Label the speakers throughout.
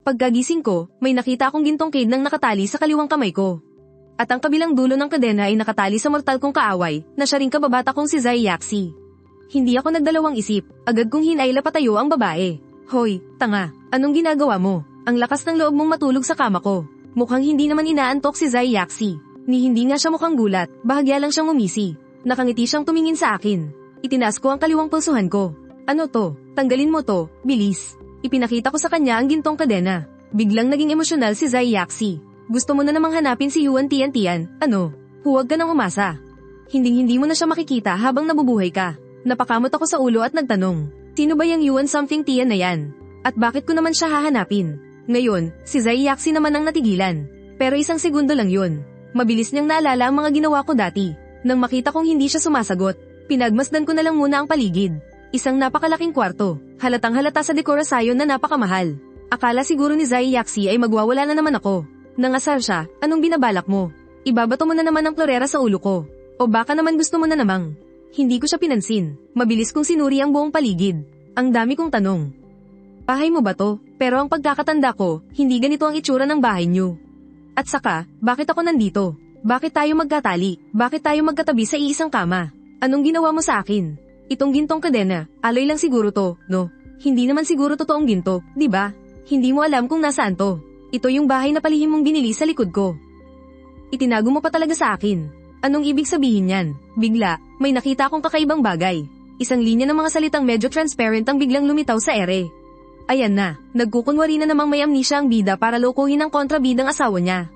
Speaker 1: Pagkagising ko, may nakita akong gintong kid nang nakatali sa kaliwang kamay ko. At ang kabilang dulo ng kadena ay nakatali sa mortal kong kaaway, na siya ring kababata kong si Zai Yaxi. Hindi ako nagdalawang isip, agad kong hinayla patayo ang babae. Hoy, tanga, anong ginagawa mo? Ang lakas ng loob mong matulog sa kama ko. Mukhang hindi naman inaantok si Zai Yaxi. Ni hindi nga siya mukhang gulat, bahagya lang siyang umisi. Nakangiti siyang tumingin sa akin. Itinaas ko ang kaliwang pulsuhan ko. Ano to? Tanggalin mo to, bilis. Ipinakita ko sa kanya ang gintong kadena. Biglang naging emosyonal si Zai Yaxi. Gusto mo na namang hanapin si Yuan Tian, ano? Huwag ka nang umasa. Hinding-hindi mo na siya makikita habang nabubuhay ka. Napakamot ako sa ulo at nagtanong, sino ba yung Yuan something Tian na yan? At bakit ko naman siya hahanapin? Ngayon, si Zai Yaxi naman ang natigilan. Pero isang segundo lang yun. Mabilis niyang naalala ang mga ginawa ko dati. Nang makita kong hindi siya sumasagot, pinagmasdan ko na lang muna ang paligid. Isang napakalaking kwarto, halatang halata sa dekorasyon na napakamahal. Akala siguro ni Zai Yaxi ay magwawala na naman ako. Nangasar siya, anong binabalak mo? Ibabato mo na naman ang klorera sa ulo ko. O baka naman gusto mo na namang. Hindi ko siya pinansin, mabilis kong sinuri ang buong paligid. Ang dami kong tanong. Bahay mo ba to? Pero ang pagkakatanda ko, hindi ganito ang itsura ng bahay niyo. At saka, bakit ako nandito? Bakit tayo magkatali? Bakit tayo magkatabi sa iisang kama? Anong ginawa mo sa akin? Itong gintong kadena, alloy lang siguro to, no? Hindi naman siguro totoong ginto, di ba? Hindi mo alam kung nasaan to. Ito yung bahay na palihim mong binili sa likod ko. Itinago mo pa talaga sa akin. Anong ibig sabihin yan? Bigla, may nakita akong kakaibang bagay. Isang linya ng mga salitang medyo transparent ang biglang lumitaw sa ere. Ayan na, nagkukunwari na namang may amnesia ang bida para lokohin ang kontrabidang asawa niya.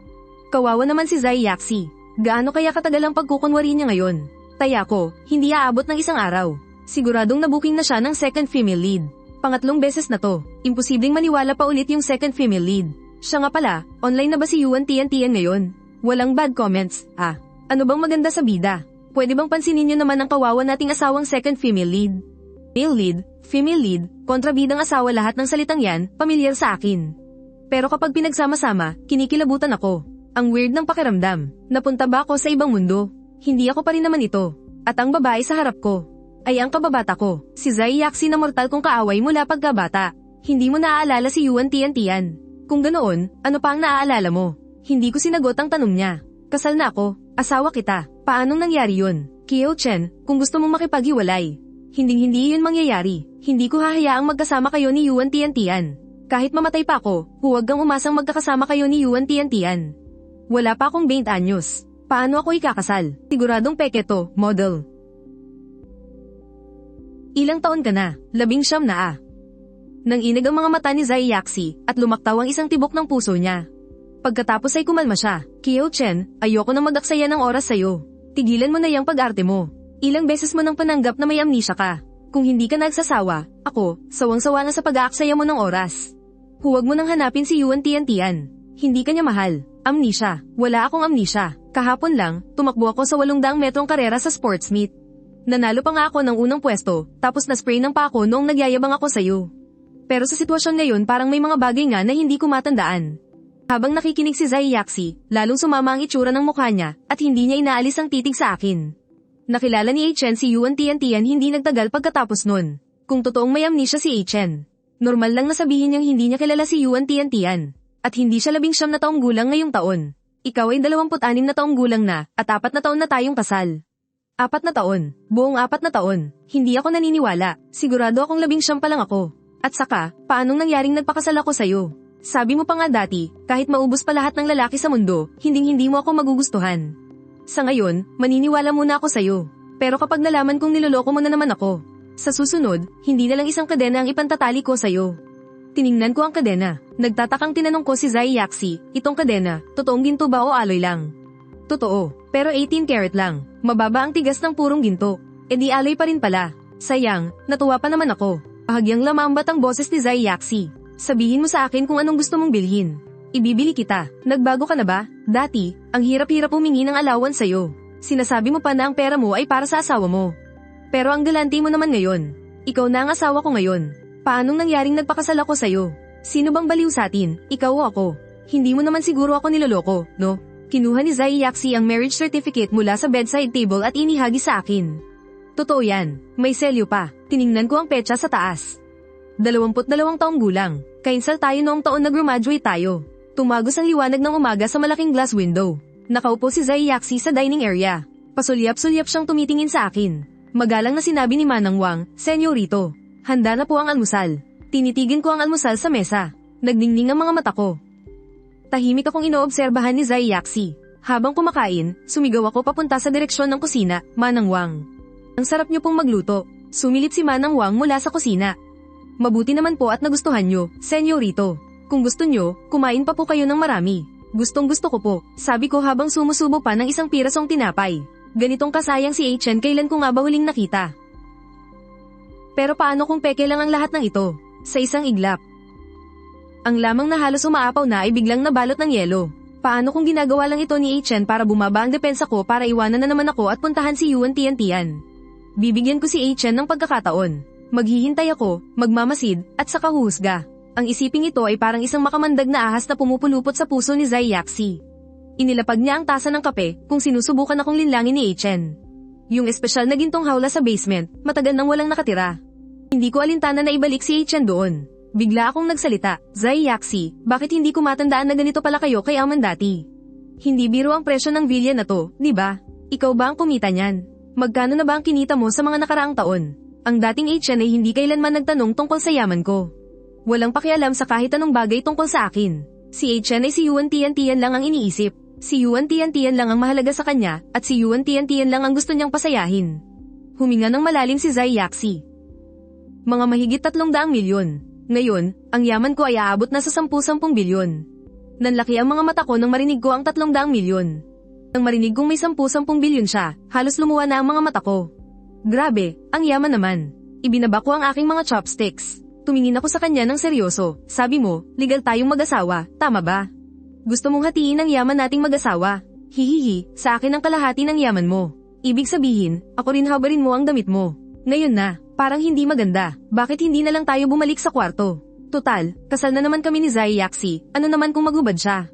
Speaker 1: Kawawa naman si Zai Yaxi. Gaano kaya katagal ang pagkukunwari niya ngayon? Taya ko, hindi aabot ng isang araw. Siguradong nabuking na siya ng second female lead. Pangatlong beses na to, imposibleng maniwala pa ulit yung second female lead. Siya nga pala, online na ba si Yuan Tian ngayon? Walang bad comments, ah. Ano bang maganda sa bida? Pwede bang pansinin niyo naman ang kawawa nating asawang second female lead? Male lead, female lead, kontrabidang asawa lahat ng salitang yan, pamilyar sa akin. Pero kapag pinagsama-sama, kinikilabutan ako. Ang weird ng pakiramdam. Napunta ba ako sa ibang mundo? Hindi ako pa rin naman ito. At ang babae sa harap ko ay ang kababata ko, si Zai Yaxi na mortal kong kaaway mula pagkabata. Hindi mo naaalala si Yuan Tian. Kung ganoon, ano pa ang naaalala mo? Hindi ko sinagot ang tanong niya. Kasal na ako, asawa kita. Paanong nangyari yun? Kiyo Chen, kung gusto mong makipaghiwalay. Hinding-hindi yun mangyayari. Hindi ko hahayaang magkasama kayo ni Yuan Tian. Kahit mamatay pa ako, huwag kang umasang magkakasama kayo ni Yuan Tian. Wala pa akong 20 anyos. Paano ako ikakasal? Siguradong peke to, model. Ilang taon ka na? 19 na ah. Nang inig ang mga mata ni Zai Yaxi, at lumaktaw ang isang tibok ng puso niya. Pagkatapos ay kumalma siya. Kiyo Chen, ayoko nang mag-aksaya ng oras sa'yo. Tigilan mo na yung pag-arte mo. Ilang beses mo nang pananggap na may amnesia ka. Kung hindi ka nagsasawa, ako, sawang-sawa na sa pag-aaksaya mo ng oras. Huwag mo nang hanapin si Yuan Tian. Hindi ka niya mahal. Amnesia. Wala akong amnesia. Kahapon lang, tumakbo ako sa 800 metrong karera sa sports meet. Nanalo pa nga ako ng unang pwesto, tapos na-spray ng pa ako noong nagyayabang ako sa'yo. Pero sa sitwasyon ngayon parang may mga bagay nga na hindi ko matandaan. Habang nakikinig si Zai Yaxi, lalong sumama ang itsura ng mukha niya, at hindi niya inaalis ang titig sa akin. Nakilala ni Chen si Yuan Tian hindi nagtagal pagkatapos nun. Kung totoong may amnesia si Chen, normal lang na sabihin niyang hindi niya kilala si Yuan Tian. At hindi siya 19 na taong gulang ngayong taon. Ikaw ay 26 na taong gulang na, at 4 na taon na tayong kasal. 4 na taon, buong 4 na taon, hindi ako naniniwala, sigurado akong 19 pa lang ako. At saka, paanong nangyaring nagpakasal ako sa'yo? Sabi mo pa nga dati, kahit maubos pa lahat ng lalaki sa mundo, hinding-hindi mo ako magugustuhan. Sa ngayon, maniniwala muna ako sa'yo. Pero kapag nalaman kong niloloko mo na naman ako, sa susunod, hindi na lang isang kadena ang ipantatali ko sa'yo. Tiningnan ko ang kadena. Nagtatakang tinanong ko si Zai Yaxi, itong kadena, totoong ginto ba o alloy lang? Totoo, pero 18 karat lang. Mababa ang tigas ng purong ginto. E di alloy pa rin pala. Sayang, natuwa pa naman ako. Bahagyang lamambat ang boses ni Zai Yaxi. Sabihin mo sa akin kung anong gusto mong bilhin. Ibibili kita. Nagbago ka na ba? Dati, ang hirap-hirap humingi ng allowance sa'yo. Sinasabi mo pa na ang pera mo ay para sa asawa mo. Pero ang galante mo naman ngayon. Ikaw na ang asawa ko ngayon. Paanong nangyaring nagpakasal ako sa'yo? Sino bang baliw sa atin, ikaw o ako? Hindi mo naman siguro ako niloloko, no? Kinuha ni Zai Yaxi ang marriage certificate mula sa bedside table at inihagi sa akin. Totoo yan, may selyo pa. Tiningnan ko ang petsa sa taas. 22 taong gulang. Kainsal tayo noong taon na graduate tayo. Tumagos ang liwanag ng umaga sa malaking glass window. Nakaupo si Zai Yaxi sa dining area. Pasulyap-sulyap siyang tumitingin sa akin. Magalang na sinabi ni Manang Wang, "Senyorito, handa na po ang almusal." Tinitigin ko ang almusal sa mesa. Nagdingning ang mga mata ko. Tahimik akong inoobserbahan ni Zai Yaxi. Habang kumakain, sumigaw ako papunta sa direksyon ng kusina, "Manang Wang, ang sarap niyo pong magluto." Sumilip si Manang Wang mula sa kusina. "Mabuti naman po at nagustuhan niyo, senyorito. Kung gusto niyo, kumain pa po kayo ng marami." "Gustong gusto ko po," sabi ko habang sumusubo pa ng isang pirasong tinapay. Ganitong kasayang si HN kailan ko nga ba huling nakita? Pero paano kung peke lang ang lahat ng ito? Sa isang iglap, ang lamang na halos umaapaw na ay biglang nabalot ng yelo. Paano kung ginagawa lang ito ni HN para bumaba ang depensa ko para iwanan na naman ako at puntahan si Yuan Tian? Bibigyan ko si HN ng pagkakataon. Maghihintay ako, magmamasid, at saka huhusga. Ang isiping ito ay parang isang makamandag na ahas na pumupulupot sa puso ni Zai Yaxi. Inilapag niya ang tasa ng kape kung sinusubukan akong linlangin ni HN. Yung espesyal na gintong hawla sa basement, matagal nang walang nakatira. Hindi ko alintana na ibalik si HN doon. Bigla akong nagsalita, "Zai Yaxi, bakit hindi ko matandaan na ganito pala kayo kay Aman dati? Hindi biro ang presyo ng villa na to, di ba? Ikaw ba ang kumita niyan? Magkano na ba ang kinita mo sa mga nakaraang taon?" Ang dating HN ay hindi kailanman nagtanong tungkol sa yaman ko. Walang pakialam sa kahit anong bagay tungkol sa akin. Si HN ay si Yuan Tian lang ang iniisip. Si Yuan Tian lang ang mahalaga sa kanya, at si Yuan Tian lang ang gusto niyang pasayahin. Huminga ng malalim si Zai Yaxi. "Mga mahigit 300 milyon. Ngayon, ang yaman ko ay aabot na sa 10 bilyon. Nanlaki ang mga mata ko nang marinig ko ang 300 milyon. Nang marinig kong may 10 bilyon siya, halos lumuwa na ang mga mata ko. Grabe, ang yaman naman. Ibinaba ko ang aking mga chopsticks. Tumingin ako sa kanya ng seryoso. "Sabi mo, legal tayong mag-asawa, tama ba? Gusto mong hatiin ang yaman nating mag-asawa? Hihihi, sa akin ang kalahati ng yaman mo. Ibig sabihin, ako rin habarin mo ang damit mo. Ngayon na, parang hindi maganda. Bakit hindi na lang tayo bumalik sa kwarto? Total, kasal na naman kami ni Zai Yaxi, ano naman kung magubad siya?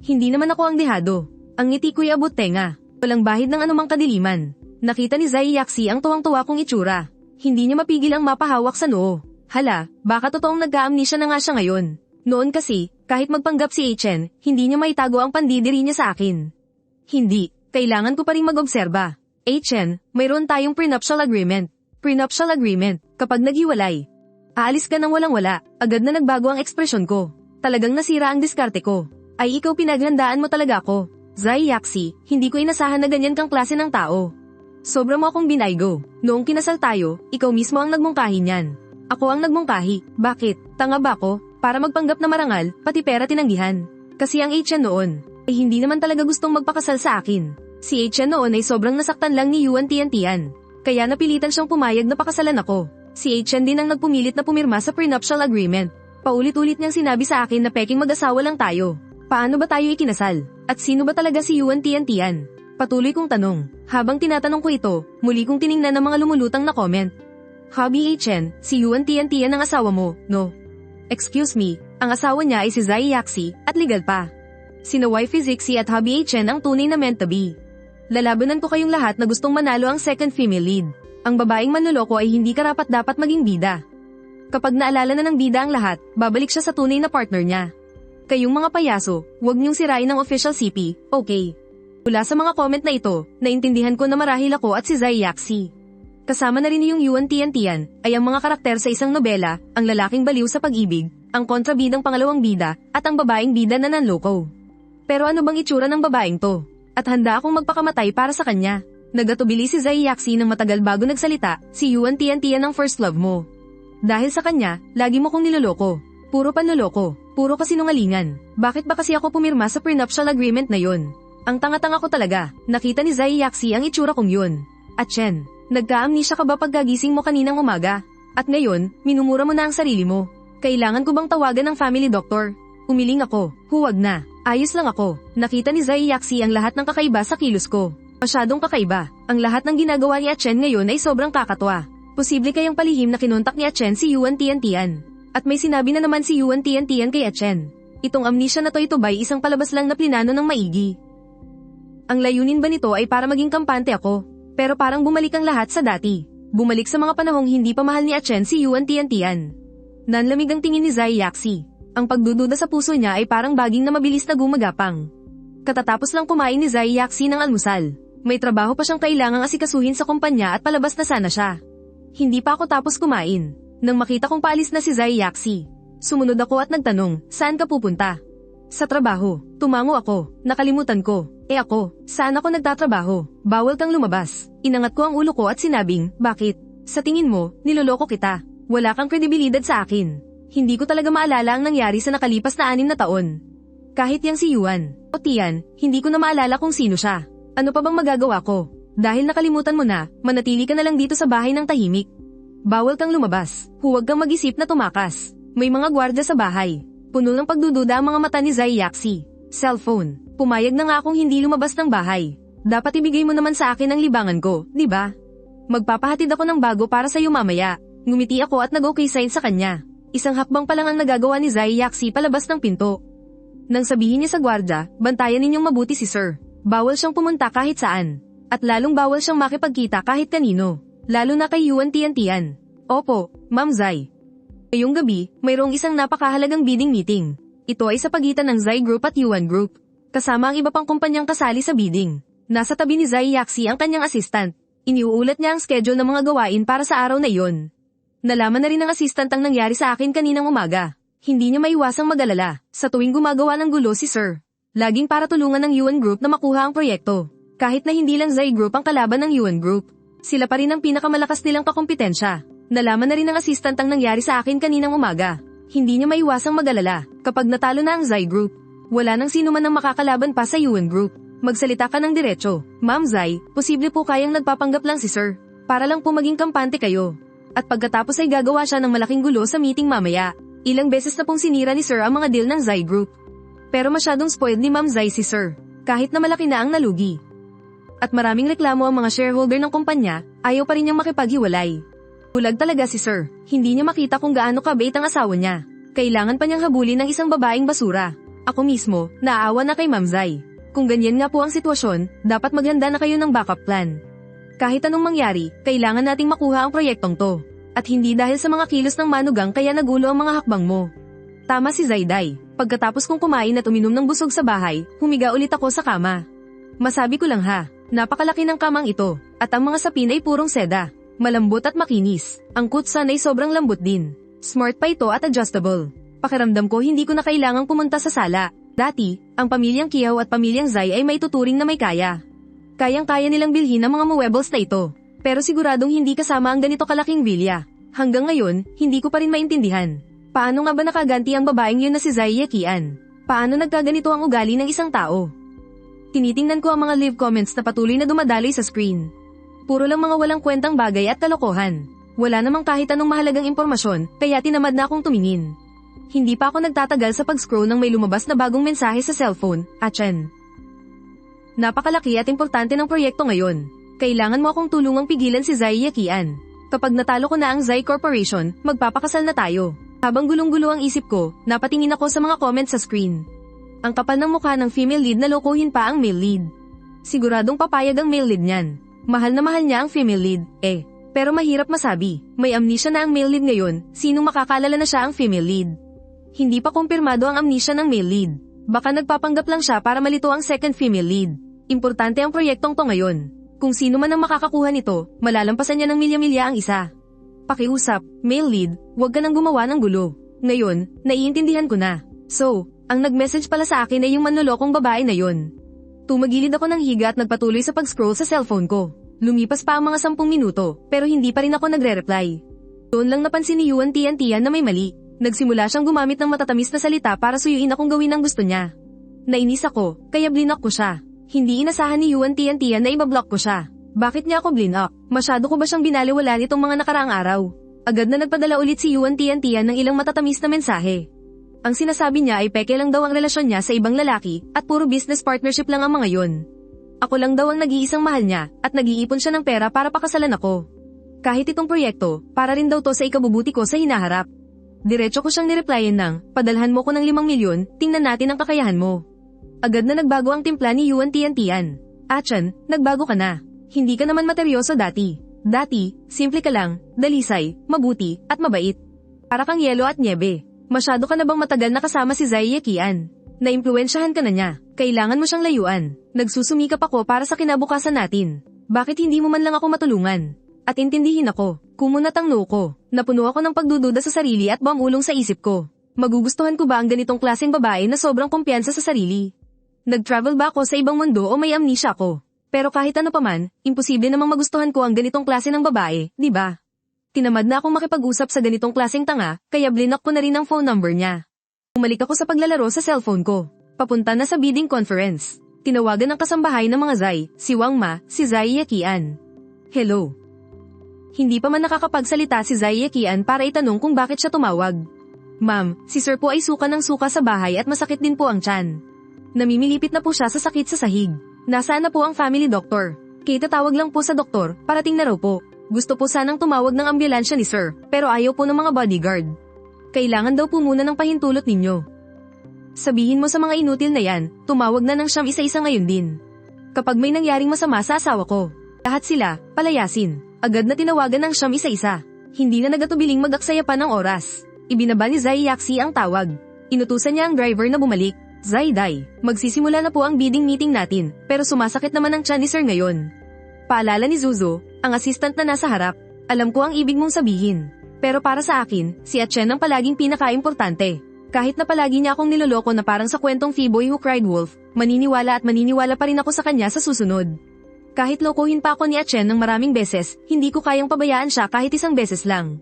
Speaker 1: Hindi naman ako ang dehado. Ang ngiti ko'y abot tenga. Walang bahid ng anumang kadiliman. Nakita ni Zai Yaxi ang tuwang-tuwa kong itsura. Hindi niya mapigil ang mapahawak sa noo. Hala, baka totoong nag-a-amnesia na nga siya ngayon. Noon kasi, kahit magpanggap si HN, hindi niya maitago ang pandidiri niya sa akin. Hindi, kailangan ko pa rin mag-obserba. HN, mayroon tayong prenuptial agreement. Prenuptial agreement, kapag naghiwalay. Aalis ka nang walang-wala, agad na nagbago ang ekspresyon ko. Talagang nasira ang diskarte ko. Ay ikaw pinaghandaan mo talaga ako. Zai Yaxi, hindi ko inasahan na ganyan kang klase ng tao. Sobra mo akong binaygo. Noong kinasal tayo, ikaw mismo ang nagmungkahi niyan. Ako ang nagmungkahi. Bakit? Tanga ba ako? Para magpanggap na marangal, pati pera tinanggihan. Kasi ang HN noon, ay hindi naman talaga gustong magpakasal sa akin. Si HN noon ay sobrang nasaktan lang ni Yuan Tian. Kaya napilitan siyang pumayag na pakasalan ako. Si HN din ang nagpumilit na pumirma sa prenuptial agreement. Paulit-ulit niyang sinabi sa akin na peking mag-asawa lang tayo. Paano ba tayo ikinasal? At sino ba talaga si Yuan Tian? Patuloy kong tanong. Habang tinatanong ko ito, muli kong tiningnan ang mga lumulutang na comment. "Hobby HN, si Yuan Tian ang asawa mo, no?" "Excuse me, ang asawa niya ay si Zai Yaxi, at legal pa. Sina Wifey Zixi at Hobby HN ang tunay na meant to be. Lalabanan ko kayong lahat na gustong manalo ang second female lead. Ang babaeng manloloko ay hindi karapat-dapat maging bida. Kapag naalala na ng bida ang lahat, babalik siya sa tunay na partner niya. Kayong mga payaso, huwag niyong sirain ang official CP, okay?" Mula sa mga comment na ito, naintindihan ko na marahil ako at si Zai Yaxi. Kasama na rin yung Yuan Tian ay ang mga karakter sa isang nobela, ang lalaking baliw sa pag-ibig, ang kontrabidang pangalawang bida, at ang babaeng bida na nanloko. Pero ano bang itsura ng babaeng to? At handa akong magpakamatay para sa kanya. Nagatubili si Zai Yaxi ng matagal bago nagsalita, "Si Yuan Tian ang first love mo. Dahil sa kanya, lagi mo kong niloloko. Puro panloloko, puro kasinungalingan. Bakit ba kasi ako pumirma sa prenuptial agreement na yon? Ang tanga-tanga ko talaga." Nakita ni Zai Yaxi ang itsura kong yun. "At Chen, nagka-amnesia ka ba pagkagising mo kaninang umaga? At ngayon, minumura mo na ang sarili mo. Kailangan ko bang tawagan ng family doctor?" Umiling ako. "Huwag na. Ayos lang ako." Nakita ni Zai Yaxi ang lahat ng kakaiba sa kilos ko. Masyadong kakaiba. Ang lahat ng ginagawa ni Chen ngayon ay sobrang kakatwa. Posible kayang palihim na kinontak ni Chen si Yuan Tian. At may sinabi na naman si Yuan Tian kay Chen. Itong amnesia na to ito ba'y isang palabas lang na plinano ng maigi? Ang layunin ba nito ay para maging kampante ako? Pero parang bumalik ang lahat sa dati. Bumalik sa mga panahong hindi pa mahal ni Chen si Yuan Tian. Nanlamig ang tingin ni Zai Yaxi. Ang pagdududa sa puso niya ay parang baging na mabilis na gumagapang. Katatapos lang kumain ni Zai Yaxi ng almusal. May trabaho pa siyang kailangang asikasuhin sa kumpanya at palabas na sana siya. Hindi pa ako tapos kumain. Nang makita kong paalis na si Zai Yaxi, sumunod ako at nagtanong, saan ka pupunta? Sa trabaho. Tumango ako. Nakalimutan ko. Ako, saan ako nagtatrabaho? Bawal kang lumabas. Inangat ko ang ulo ko at sinabing, bakit? Sa tingin mo, niloloko kita. Wala kang kredibilidad sa akin. Hindi ko talaga maalala ang nangyari sa nakalipas na 6 na taon. Kahit yang si Yuan o Tian, hindi ko na maalala kung sino siya. Ano pa bang magagawa ko? Dahil nakalimutan mo na, manatili ka na lang dito sa bahay ng tahimik. Bawal kang lumabas. Huwag kang mag-isip na tumakas. May mga gwardya sa bahay. Puno ng pagdududa ang mga mata ni Zai Yaxi. Cellphone. Pumayag na nga akong hindi lumabas ng bahay. Dapat ibigay mo naman sa akin ang libangan ko, di ba? Magpapahatid ako ng bago para sa iyo mamaya. Ngumiti ako at nag-okay sign sa kanya. Isang hakbang pa lang ang nagagawa ni Zai Yaxi palabas ng pinto. Nang sabihin niya sa gwardya, bantayan ninyong mabuti si Sir. Bawal siyang pumunta kahit saan. At lalong bawal siyang makipagkita kahit kanino. Lalo na kay Yuan Tian. Opo, Ma'am Zai. Ngayong gabi, mayroong isang napakahalagang bidding meeting. Ito ay sa pagitan ng Zai Group at Yuan Group. Kasama ang iba pang kumpanyang kasali sa bidding. Nasa tabi ni Zai Yaxi ang kanyang assistant. Iniuulat niya ang schedule ng mga gawain para sa araw na iyon. Nalaman na rin ng assistant ang nangyari sa akin kaninang umaga. Hindi niya maiwasang mag-alala sa tuwing gumagawa ng gulo si Sir. Laging para tulungan ng Yuan Group na makuha ang proyekto. Kahit na hindi lang Zai Group ang kalaban ng Yuan Group. Sila pa rin ang pinakamalakas nilang kakumpetensya. Nalaman na rin ng assistant ang nangyari sa akin kaninang umaga. Hindi niya maiwasang mag-alala kapag natalo na ang Zai Group. Wala nang sino man ang makakalaban pa sa Yuan Group. Magsalita ka ng diretso. Ma'am Zai, posible po kayang nagpapanggap lang si Sir. Para lang po maging kampante kayo. At pagkatapos ay gagawa siya ng malaking gulo sa meeting mamaya. Ilang beses na pong sinira ni Sir ang mga deal ng Zai Group. Pero masyadong spoiled ni Ma'am Zai si Sir. Kahit na malaki na ang nalugi. At maraming reklamo ang mga shareholder ng kumpanya, ayaw pa rin niyang makipaghiwalay. Bulag talaga si Sir. Hindi niya makita kung gaano kabait ang asawa niya. Kailangan pa niyang habulin ng isang babaeng basura. Ako mismo, naaawa na kay Ma'am Zai. Kung ganyan nga po ang sitwasyon, dapat maghanda na kayo ng backup plan. Kahit anong mangyari, kailangan nating makuha ang proyektong to. At hindi dahil sa mga kilos ng manugang kaya nagulo ang mga hakbang mo. Tama si Zaiday. Pagkatapos kong kumain at uminom ng busog sa bahay, humiga ulit ako sa kama. Masabi ko lang ha, napakalaki ng kamang ito, at ang mga sapin ay purong seda. Malambot at makinis. Ang kutsan ay sobrang lambot din. Smart pa ito at adjustable. Pakiramdam ko hindi ko na kailangang pumunta sa sala. Dati, ang pamilyang Kiao at pamilyang Zai ay may tuturing na may kaya. Kayang-kaya nilang bilhin ang mga muebles na ito. Pero siguradong hindi kasama ang ganito kalaking villa. Hanggang ngayon, hindi ko pa rin maintindihan. Paano nga ba nakaganti ang babaeng yun na si Zai Yaqian? Paano nagkaganito ang ugali ng isang tao? Tinitingnan ko ang mga live comments na patuloy na dumadaloy sa screen. Puro lang mga walang kwentang bagay at kalokohan. Wala namang kahit anong mahalagang impormasyon, kaya tinamad na akong tumingin. Hindi pa ako nagtatagal sa pag-scroll nang may lumabas na bagong mensahe sa cellphone, Achan. Napakalaki at importante ng proyekto ngayon. Kailangan mo akong tulungang pigilan si Zai Yaqian. Kapag natalo ko na ang Zai Corporation, magpapakasal na tayo. Habang gulong-gulo ang isip ko, napatingin ako sa mga comments sa screen. Ang kapal ng mukha ng female lead na lokohin pa ang male lead. Siguradong papayag ang male lead niyan. Mahal na mahal niya ang female lead, Pero mahirap masabi, may amnesia na ang male lead ngayon, sinong makakalala na siya ang female lead. Hindi pa kumpirmado ang amnesia ng male lead. Baka nagpapanggap lang siya para malito ang second female lead. Importante ang proyektong to ngayon. Kung sino man ang makakakuha nito, malalampasan niya ng milya-milya ang isa. Pakiusap, male lead, huwag ka nang gumawa ng gulo. Ngayon, naiintindihan ko na. So, ang nag-message pala sa akin ay yung manlolokong babae na yon. Tumagilid ako ng higa at nagpatuloy sa pag-scroll sa cellphone ko. Lumipas pa ang mga 10 minuto, pero hindi pa rin ako nagre-reply. Doon lang napansin ni Yuan Tian na may mali. Nagsimula siyang gumamit ng matatamis na salita para suyuin akong gawin ang gusto niya. Nainis ako, kaya blinak ko siya. Hindi inasahan ni Yuan Tian na ibablock ko siya. Bakit niya ako blinak? Masyado ko ba siyang binaliwala nitong mga nakaraang araw? Agad na nagpadala ulit si Yuan Tian ng ilang matatamis na mensahe. Ang sinasabi niya ay peke lang daw ang relasyon niya sa ibang lalaki, at puro business partnership lang ang mga yon. Ako lang daw ang nag-iisang mahal niya, at nag-iipon siya ng pera para pakasalan ako. Kahit itong proyekto, para rin daw to sa ikabubuti ko sa hinaharap. Diretso ko siyang nireplyan ng, padalhan mo ko ng 5 milyon, tingnan natin ang kakayahan mo. Agad na nagbago ang timpla ni Yuan Tian. Achan, nagbago ka na. Hindi ka naman materyoso dati. Dati, simple ka lang, dalisay, mabuti, at mabait. Para kang yelo at nyebe. Masyado ka na bang matagal na kasama si Zai Yakian? Naimpluwensyahan ka na niya. Kailangan mo siyang layuan. Nagsusumikap ako para sa kinabukasan natin. Bakit hindi mo man lang ako matulungan? At intindihin ako. Kumunat ang noo ko. Napuno ako ng pagdududa sa sarili at bumulong sa isip ko. Magugustuhan ko ba ang ganitong klaseng babae na sobrang kumpiyansa sa sarili? Nag-travel ba ako sa ibang mundo o may amnesia ako? Pero kahit ano paman, imposible namang magustuhan ko ang ganitong klase ng babae, di ba? Tinamad na akong makipag-usap sa ganitong klaseng tanga, kaya blinak ko na rin ang phone number niya. Umalik ako sa paglalaro sa cellphone ko. Papunta na sa bidding conference. Tinawagan ng kasambahay ng mga Zai, si Wang Ma, si Zai Yakian. Hello. Hindi pa man nakakapagsalita si Zai Yakian para itanong kung bakit siya tumawag. Ma'am, si sir po ay suka ng suka sa bahay at masakit din po ang tiyan. Namimilipit na po siya sa sakit sa sahig. Nasaan na po ang family doctor? Kaya tatawag lang po sa doktor, parating na raw po. Gusto po sanang tumawag ng ambulansya ni sir, pero ayaw po ng mga bodyguard. Kailangan daw po muna ng pahintulot ninyo. Sabihin mo sa mga inutil na yan, tumawag na ng siyam isa-isa ngayon din. Kapag may nangyaring masama sa asawa ko, lahat sila, palayasin. Agad na tinawagan ng siyam isa-isa. Hindi na nagatubiling mag-aksaya pa ng oras. Ibinaba ni Zai Yaxi ang tawag. Inutusan niya ang driver na bumalik. Zai Dai, magsisimula na po ang bidding meeting natin, pero sumasakit naman ang tiyan ni sir ngayon. Paalala ni Zuzu, ang assistant na nasa harap. Alam ko ang ibig mong sabihin. Pero para sa akin, si Atchen ang palaging pinaka-importante. Kahit na palagi niya akong niloloko na parang sa kwentong Phoebe Who Cried Wolf, maniniwala at maniniwala pa rin ako sa kanya sa susunod. Kahit lokohin pa ako ni Atchen ng maraming beses, hindi ko kayang pabayaan siya kahit isang beses lang.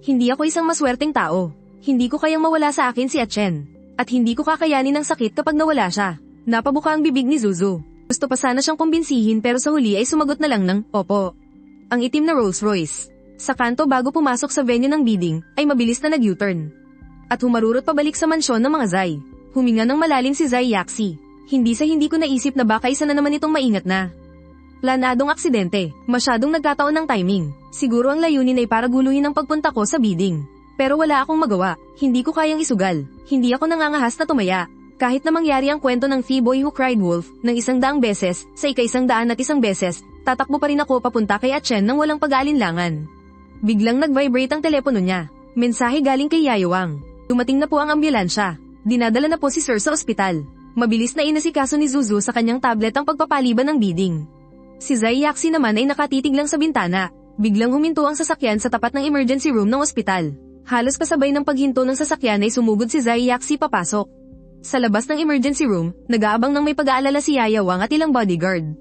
Speaker 1: Hindi ako isang maswerteng tao. Hindi ko kayang mawala sa akin si Atchen. At hindi ko kakayanin ng sakit kapag nawala siya. Napabuka ang bibig ni Zuzu. Gusto pa sana siyang kumbinsihin pero sa huli ay sumagot na lang ng, opo. Ang itim na Rolls Royce. Sa kanto bago pumasok sa venue ng bidding, ay mabilis na nag-U-turn. At humarurot pabalik sa mansyon ng mga Zai. Huminga ng malalim si Zai Yaxi. Hindi ko naisip na baka isa na naman itong maingat na. Planadong aksidente, masyadong nagkataon ng timing. Siguro ang layunin ay para guluhin ang pagpunta ko sa bidding. Pero wala akong magawa, hindi ko kayang isugal. Hindi ako nangangahas na tumaya. Kahit na mangyari ang kwento ng Phoebe Who Cried Wolf ng 100 beses, sa ika-101 beses, tatakbo pa rin ako papunta kay Atchen nang walang pag-aalinlangan. Biglang nag-vibrate ang telepono niya. Mensahe galing kay Yayawang. Dumating na po ang ambulansya. Dinadala na po si Sir sa ospital. Mabilis na inasikaso ni Zuzu sa kanyang tablet ang pagpapaliban ng bidding. Si Zai Yaxi naman ay nakatitig lang sa bintana. Biglang huminto ang sasakyan sa tapat ng emergency room ng ospital. Halos kasabay ng paghinto ng sasakyan ay sumugod si Zai Yaxi papasok. Sa labas ng emergency room, nag-aabang ng may pag-aalala si Yayawang at ilang bodyguard.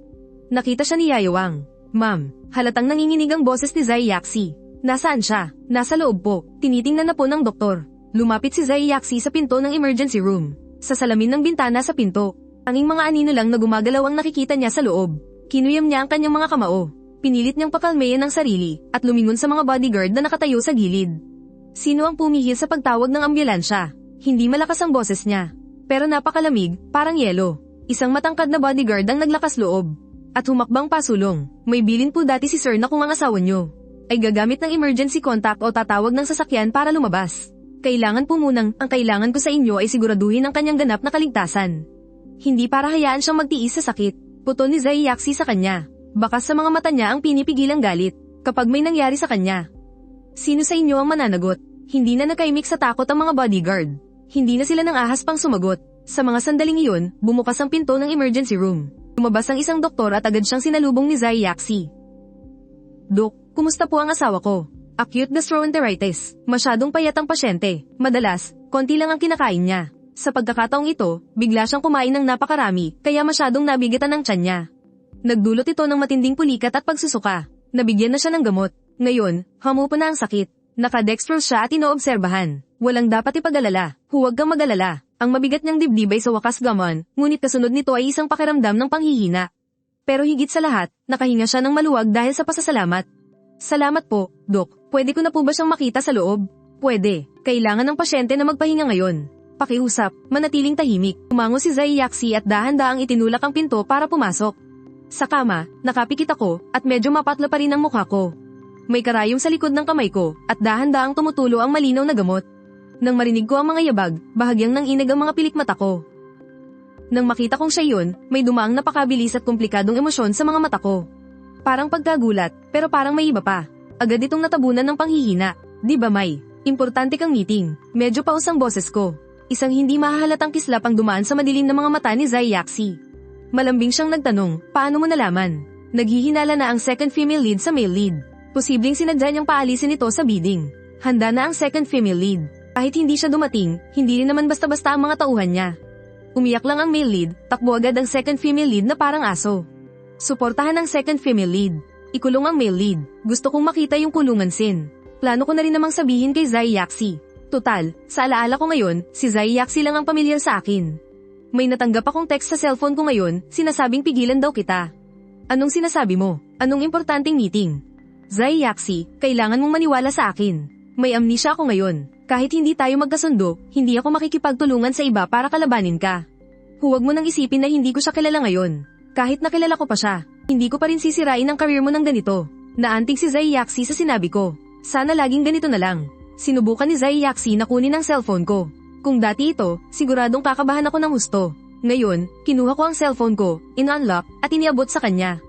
Speaker 1: Nakita siya ni Yayawang. Ma'am, halatang nanginginig ang boses ni Zai Yaxi. Nasaan siya? Nasa loob po. Tinitingnan na po ng doktor. Lumapit si Zai Yaxi sa pinto ng emergency room. Sa salamin ng bintana sa pinto, tanging mga anino lang na gumagalaw ang nakikita niya sa loob. Kinuyam niya ang kanyang mga kamao. Pinilit niyang pakalmayan ang sarili, at lumingon sa mga bodyguard na nakatayo sa gilid. Sino ang pumihil sa pagtawag ng ambulansya? Hindi malakas ang boses niya. Pero napakalamig, parang yelo. Isang matangkad na bodyguard ang naglakas loob. At humakbang pasulong. May bilin po dati si sir na kung ang asawa niyo ay gagamit ng emergency contact o tatawag ng sasakyan para lumabas. Kailangan po munang, ang kailangan ko sa inyo ay siguraduhin ang kanyang ganap na kaligtasan. Hindi para hayaan siyang magtiis sa sakit. Putol ni Zai Yaxi sa kanya. Bakas sa mga mata niya ang pinipigil ang galit kapag may nangyari sa kanya. Sino sa inyo ang mananagot? Hindi na nakaimik sa takot ang mga bodyguard. Hindi na sila nang ahas pang sumagot. Sa mga sandaling iyon, bumukas ang pinto ng emergency room. Lumabas ang isang doktor at agad siyang sinalubong ni Zai Yaxi. Dok, kumusta po ang asawa ko? Acute gastroenteritis. Masyadong payat ang pasyente. Madalas, konti lang ang kinakain niya. Sa pagkakataong ito, bigla siyang kumain ng napakarami, kaya masyadong nabigatan ang tiyan niya. Nagdulot ito ng matinding pulikat at pagsusuka. Nabigyan na siya ng gamot. Ngayon, humupa na ang sakit. Nakadextrose siya at inoobserbahan. Walang dapat ipag-alala. Huwag kang mag-alala. Ang mabigat niyang dibdib ay sa wakas gamon, ngunit kasunod nito ay isang pakiramdam ng panghihina. Pero higit sa lahat, nakahinga siya ng maluwag dahil sa pasasalamat. Salamat po, Dok. Pwede ko na po ba siyang makita sa loob? Pwede. Kailangan ng pasyente na magpahinga ngayon. Pakiusap, manatiling tahimik. Umango si Zai Yaxi at dahan-daang itinulak ang pinto para pumasok. Sa kama, nakapikit ako, at medyo mapatla pa rin ang mukha ko. May karayom sa likod ng kamay ko, at dahan-daang tumutulo ang malinaw na gamot. Nang marinig ko ang mga yabag, bahagyang nanginag ang mga pilikmata ko. Nang makita kong siya yun, may dumaang napakabilis at komplikadong emosyon sa mga mata ko. Parang pagkagulat, pero parang may iba pa. Agad itong natabunan ng panghihina. Di ba May? Importante kang meeting. Medyo paus ang boses ko. Isang hindi mahahalatang kislap ang dumaan sa madilim na mga mata ni Zai Yaxi. Malambing siyang nagtanong, paano mo nalaman? Naghihinala na ang second female lead sa male lead. Posibleng sinadya niyang paalisin ito sa bidding. Handa na ang second female lead. Kahit hindi siya dumating, hindi rin naman basta-basta ang mga tauhan niya. Umiyak lang ang male lead, takbo agad ang second female lead na parang aso. Suportahan ang second female lead. Ikulong ang male lead. Gusto kong makita yung kulungan scene. Plano ko na rin namang sabihin kay Zai Yaxi. Tutal, sa alaala ko ngayon, si Zai Yaxi lang ang pamilyar sa akin. May natanggap akong text sa cellphone ko ngayon, sinasabing pigilan daw kita. Anong sinasabi mo? Anong importanteng meeting? Zai Yaxi, kailangan mong maniwala sa akin. May amnesia ako ngayon. Kahit hindi tayo magkasundo, hindi ako makikipagtulungan sa iba para kalabanin ka. Huwag mo nang isipin na hindi ko siya kilala ngayon. Kahit nakilala ko pa siya, hindi ko pa rin sisirain ang career mo ng ganito. Naantig si Zai Yaxi sa sinabi ko. Sana laging ganito na lang. Sinubukan ni Zai Yaxi na kunin ang cellphone ko. Kung dati ito, siguradong kakabahan ako ng husto. Ngayon, kinuha ko ang cellphone ko, in-unlock, at iniabot sa kanya.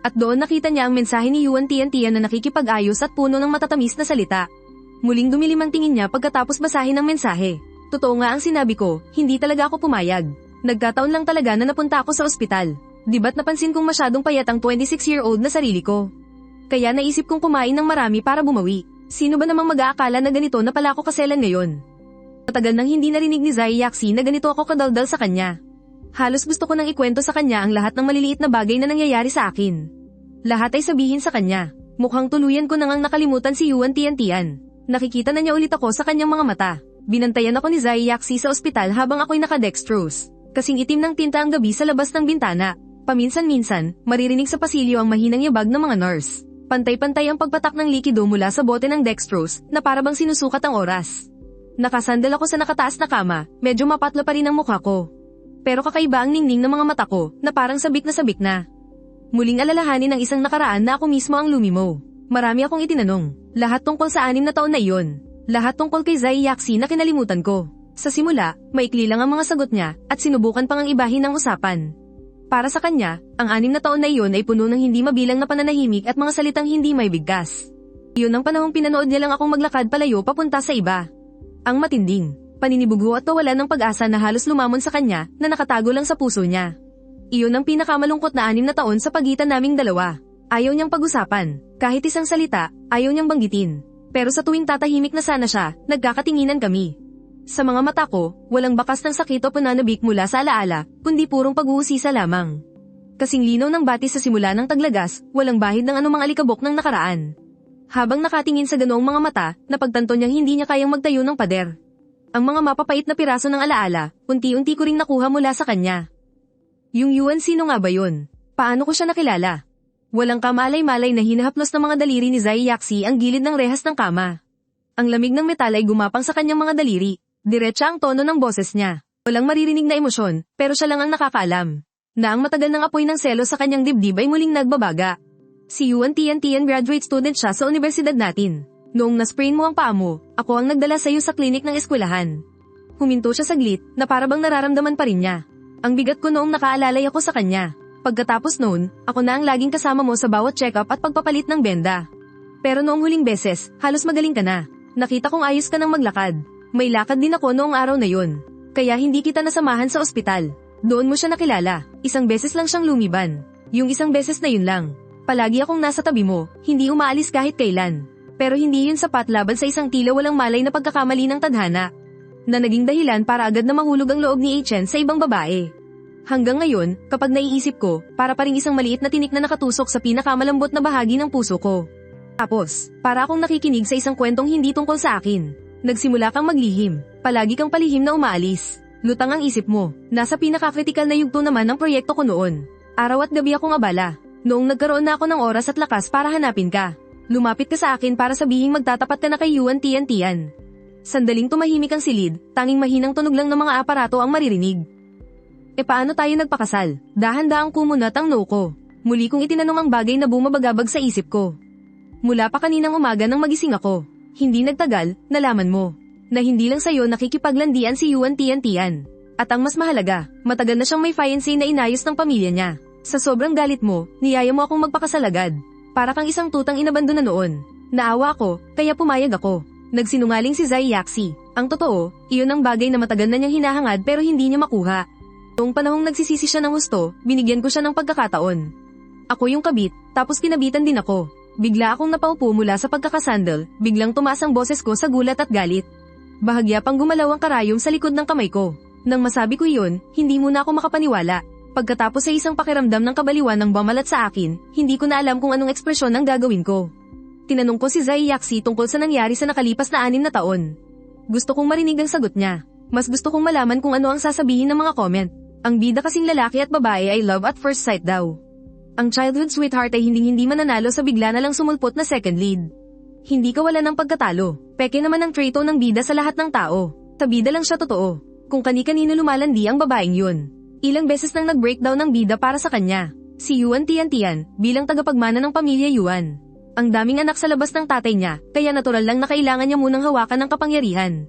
Speaker 1: At doon nakita niya ang mensahe ni Yuan Tiantian na nakikipag-ayos at puno ng matatamis na salita. Muling dumilim ang tingin niya pagkatapos basahin ang mensahe. Totoo nga ang sinabi ko, hindi talaga ako pumayag. Nagkataon lang talaga na napunta ako sa ospital. Di ba't napansin kong masyadong payat ang 26-year-old na sarili ko? Kaya naisip kong kumain ng marami para bumawi. Sino ba namang mag-aakala na ganito na pala ako kaselan ngayon? Matagal nang hindi narinig ni Zai Yaxi na ganito ako kadaldal sa kanya. Halos gusto ko nang ikwento sa kanya ang lahat ng maliliit na bagay na nangyayari sa akin. Lahat ay sabihin sa kanya. Mukhang tuluyan ko nang nakalimutan si Yuan Tiantian. Nakikita na niya ulit ako sa kanyang mga mata. Binantayan ako ni Zai Yaxi sa ospital habang ako'y nakadextrose. Kasing itim ng tinta ang gabi sa labas ng bintana. Paminsan-minsan, maririnig sa pasilyo ang mahinang yabag ng mga nurse. Pantay-pantay ang pagpatak ng likido mula sa bote ng dextrose na para bang sinusukat ang oras. Nakasandal ako sa nakataas na kama, medyo mapatla pa rin ang mukha ko. Pero kakaiba ang ningning ng mga mata ko na parang sabik na sabik na. Muling alalahanin ng isang nakaraan na ako mismo ang lumimo. Marami akong itinanong. Lahat tungkol sa 6 na taon na iyon. Lahat tungkol kay Zai Yaxi na kinalimutan ko. Sa simula, maikli lang ang mga sagot niya at sinubukan pang ang ibahin ng usapan. Para sa kanya, ang 6 na taon na iyon ay puno ng hindi mabilang na pananahimik at mga salitang hindi may bigkas. Iyon ang panahong pinanood niya lang akong maglakad palayo papunta sa iba. Ang matinding, paninibugo at kawalan ng pag-asa na halos lumamon sa kanya na nakatago lang sa puso niya. Iyon ang pinakamalungkot na 6 na taon sa pagitan naming dalawa. Ayaw niyang pag-usapan. Kahit isang salita, ayaw niyang banggitin. Pero sa tuwing tatahimik na sana siya, nagkakatinginan kami. Sa mga mata ko, walang bakas ng sakit o pananabik mula sa alaala, kundi purong pag-uusisa lamang. Kasing linaw ng batis sa simula ng taglagas, walang bahid ng anumang alikabok ng nakaraan. Habang nakatingin sa ganoong mga mata, napagtanto niyang hindi niya kayang magtayo ng pader. Ang mga mapapait na piraso ng alaala, unti-unti ko ring nakuha mula sa kanya. Yung Yuan, sino nga ba yun? Paano ko siya nakilala? Walang kamalay-malay na hinahaplos ng mga daliri ni Zai Yaxi ang gilid ng rehas ng kama. Ang lamig ng metal ay gumapang sa kanyang mga daliri. Diretsa ang tono ng boses niya. Walang maririnig na emosyon, pero siya lang ang nakakaalam. Na ang matagal ng apoy ng selo sa kanyang dibdib ay muling nagbabaga. Si Yuan Tiantian graduate student siya sa universidad natin. Noong na-sprain mo ang paa mo, ako ang nagdala sa iyo sa klinik ng eskwelahan. Huminto siya saglit, na parabang nararamdaman pa rin niya. Ang bigat ko noong nakaalalay ako sa kanya. Pagkatapos noon, ako na ang laging kasama mo sa bawat check-up at pagpapalit ng benda. Pero noong huling beses, halos magaling ka na. Nakita kong ayos ka ng maglakad. May lakad din ako noong araw na yun. Kaya hindi kita nasamahan sa ospital. Doon mo siya nakilala. Isang beses lang siyang lumiban. Yung isang beses na yun lang. Palagi akong nasa tabi mo, hindi umaalis kahit kailan. Pero hindi yun sapat laban sa isang tila walang malay na pagkakamali ng tadhana. Na naging dahilan para agad na mahulog ang loob ni Chen sa ibang babae. Hanggang ngayon, kapag naiisip ko, para pa ring isang maliit na tinik na nakatusok sa pinakamalambot na bahagi ng puso ko. Tapos, para akong nakikinig sa isang kwentong hindi tungkol sa akin. Nagsimula kang maglihim, palagi kang palihim na umaalis. Lutang ang isip mo, nasa pinaka-critical na yugto naman ng proyekto ko noon. Araw at gabi akong abala. Noong nagkaroon na ako ng oras at lakas para hanapin ka. Lumapit ka sa akin para sabihing magtatapat ka na kay Yuan Tiantian. Sandaling tumahimik ang silid, tanging mahinang tunog lang ng mga aparato ang maririnig. E paano tayo nagpakasal? Dahan-dahang kumunat ang no ko. Muli kong itinanong ang bagay na bumabagabag sa isip ko. Mula pa kaninang umaga nang magising ako. Hindi nagtagal, nalaman mo. Na hindi lang sa'yo nakikipaglandian si Yuan Tiantian. At ang mas mahalaga, matagal na siyang may fiancé na inayos ng pamilya niya. Sa sobrang galit mo, niyaya mo akong magpakasal agad. Para kang isang tutang inabandona noon. Naawa ako, kaya pumayag ako. Nagsinungaling si Zai Yaxi. Ang totoo, iyon ang bagay na matagal na niyang hinahangad pero hindi niya makuha. Noong panahong nagsisisi siya ng husto, binigyan ko siya ng pagkakataon. Ako yung kabit, tapos kinabitan din ako. Bigla akong napaupo mula sa pagkakasandal, biglang tumaas ang boses ko sa gulat at galit. Bahagya pang gumalaw ang karayom sa likod ng kamay ko. Nang masabi ko iyon, hindi muna ako makapaniwala. Pagkatapos ay isang pakiramdam ng kabaliwan ng bumalat sa akin, hindi ko na alam kung anong ekspresyon ang gagawin ko. Tinanong ko si Zai Yaxi tungkol sa nangyari sa nakalipas na 6 na taon. Gusto kong marinig ang sagot niya. Mas gusto kong malaman kung ano ang sasabihin ng mga comment. Ang bida kasing lalaki at babae ay love at first sight daw. Ang childhood sweetheart ay hindi mananalo sa bigla na lang sumulpot na second lead. Hindi kawalan ng pagkatalo. Peke naman ang traito ng bida sa lahat ng tao. Sa bida lang siya totoo. Kung kani-kanino lumalandi ang babaeng yun. Ilang beses nang nag-breakdown ng bida para sa kanya. Si Yuan Tiantian, bilang tagapagmana ng pamilya Yuan. Ang daming anak sa labas ng tatay niya, kaya natural lang na kailangan niya munang hawakan ng kapangyarihan.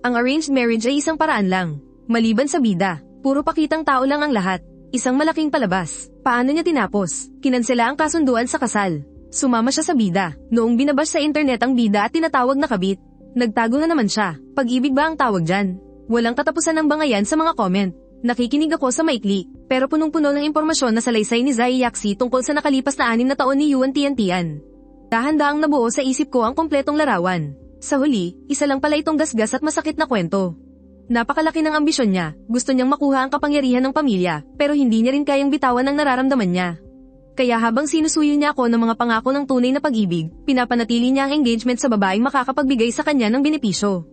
Speaker 1: Ang arranged marriage ay isang paraan lang. Maliban sa bida, puro pakitang tao lang ang lahat. Isang malaking palabas. Paano niya tinapos? Kinansela ang kasunduan sa kasal. Sumama siya sa bida. Noong binabash sa internet ang bida at tinatawag na kabit. Nagtago na naman siya. Pag-ibig ba ang tawag dyan? Walang katapusan ng bangayan sa mga comment. Nakikinig ako sa maikli, pero punong-puno ng impormasyon na salaysay ni Zai Yaxi tungkol sa nakalipas na 6 na taon ni Yuan Tiantian. Dahan-dahang nabuo sa isip ko ang kompletong larawan. Sa huli, isa lang pala itong gasgas at masakit na kwento. Napakalaki ng ambisyon niya, gusto niyang makuha ang kapangyarihan ng pamilya, pero hindi niya rin kayang bitawan ang nararamdaman niya. Kaya habang sinusuyo niya ako ng mga pangako ng tunay na pag-ibig, pinapanatili niya ang engagement sa babaeng makakapagbigay sa kanya ng benepisyo.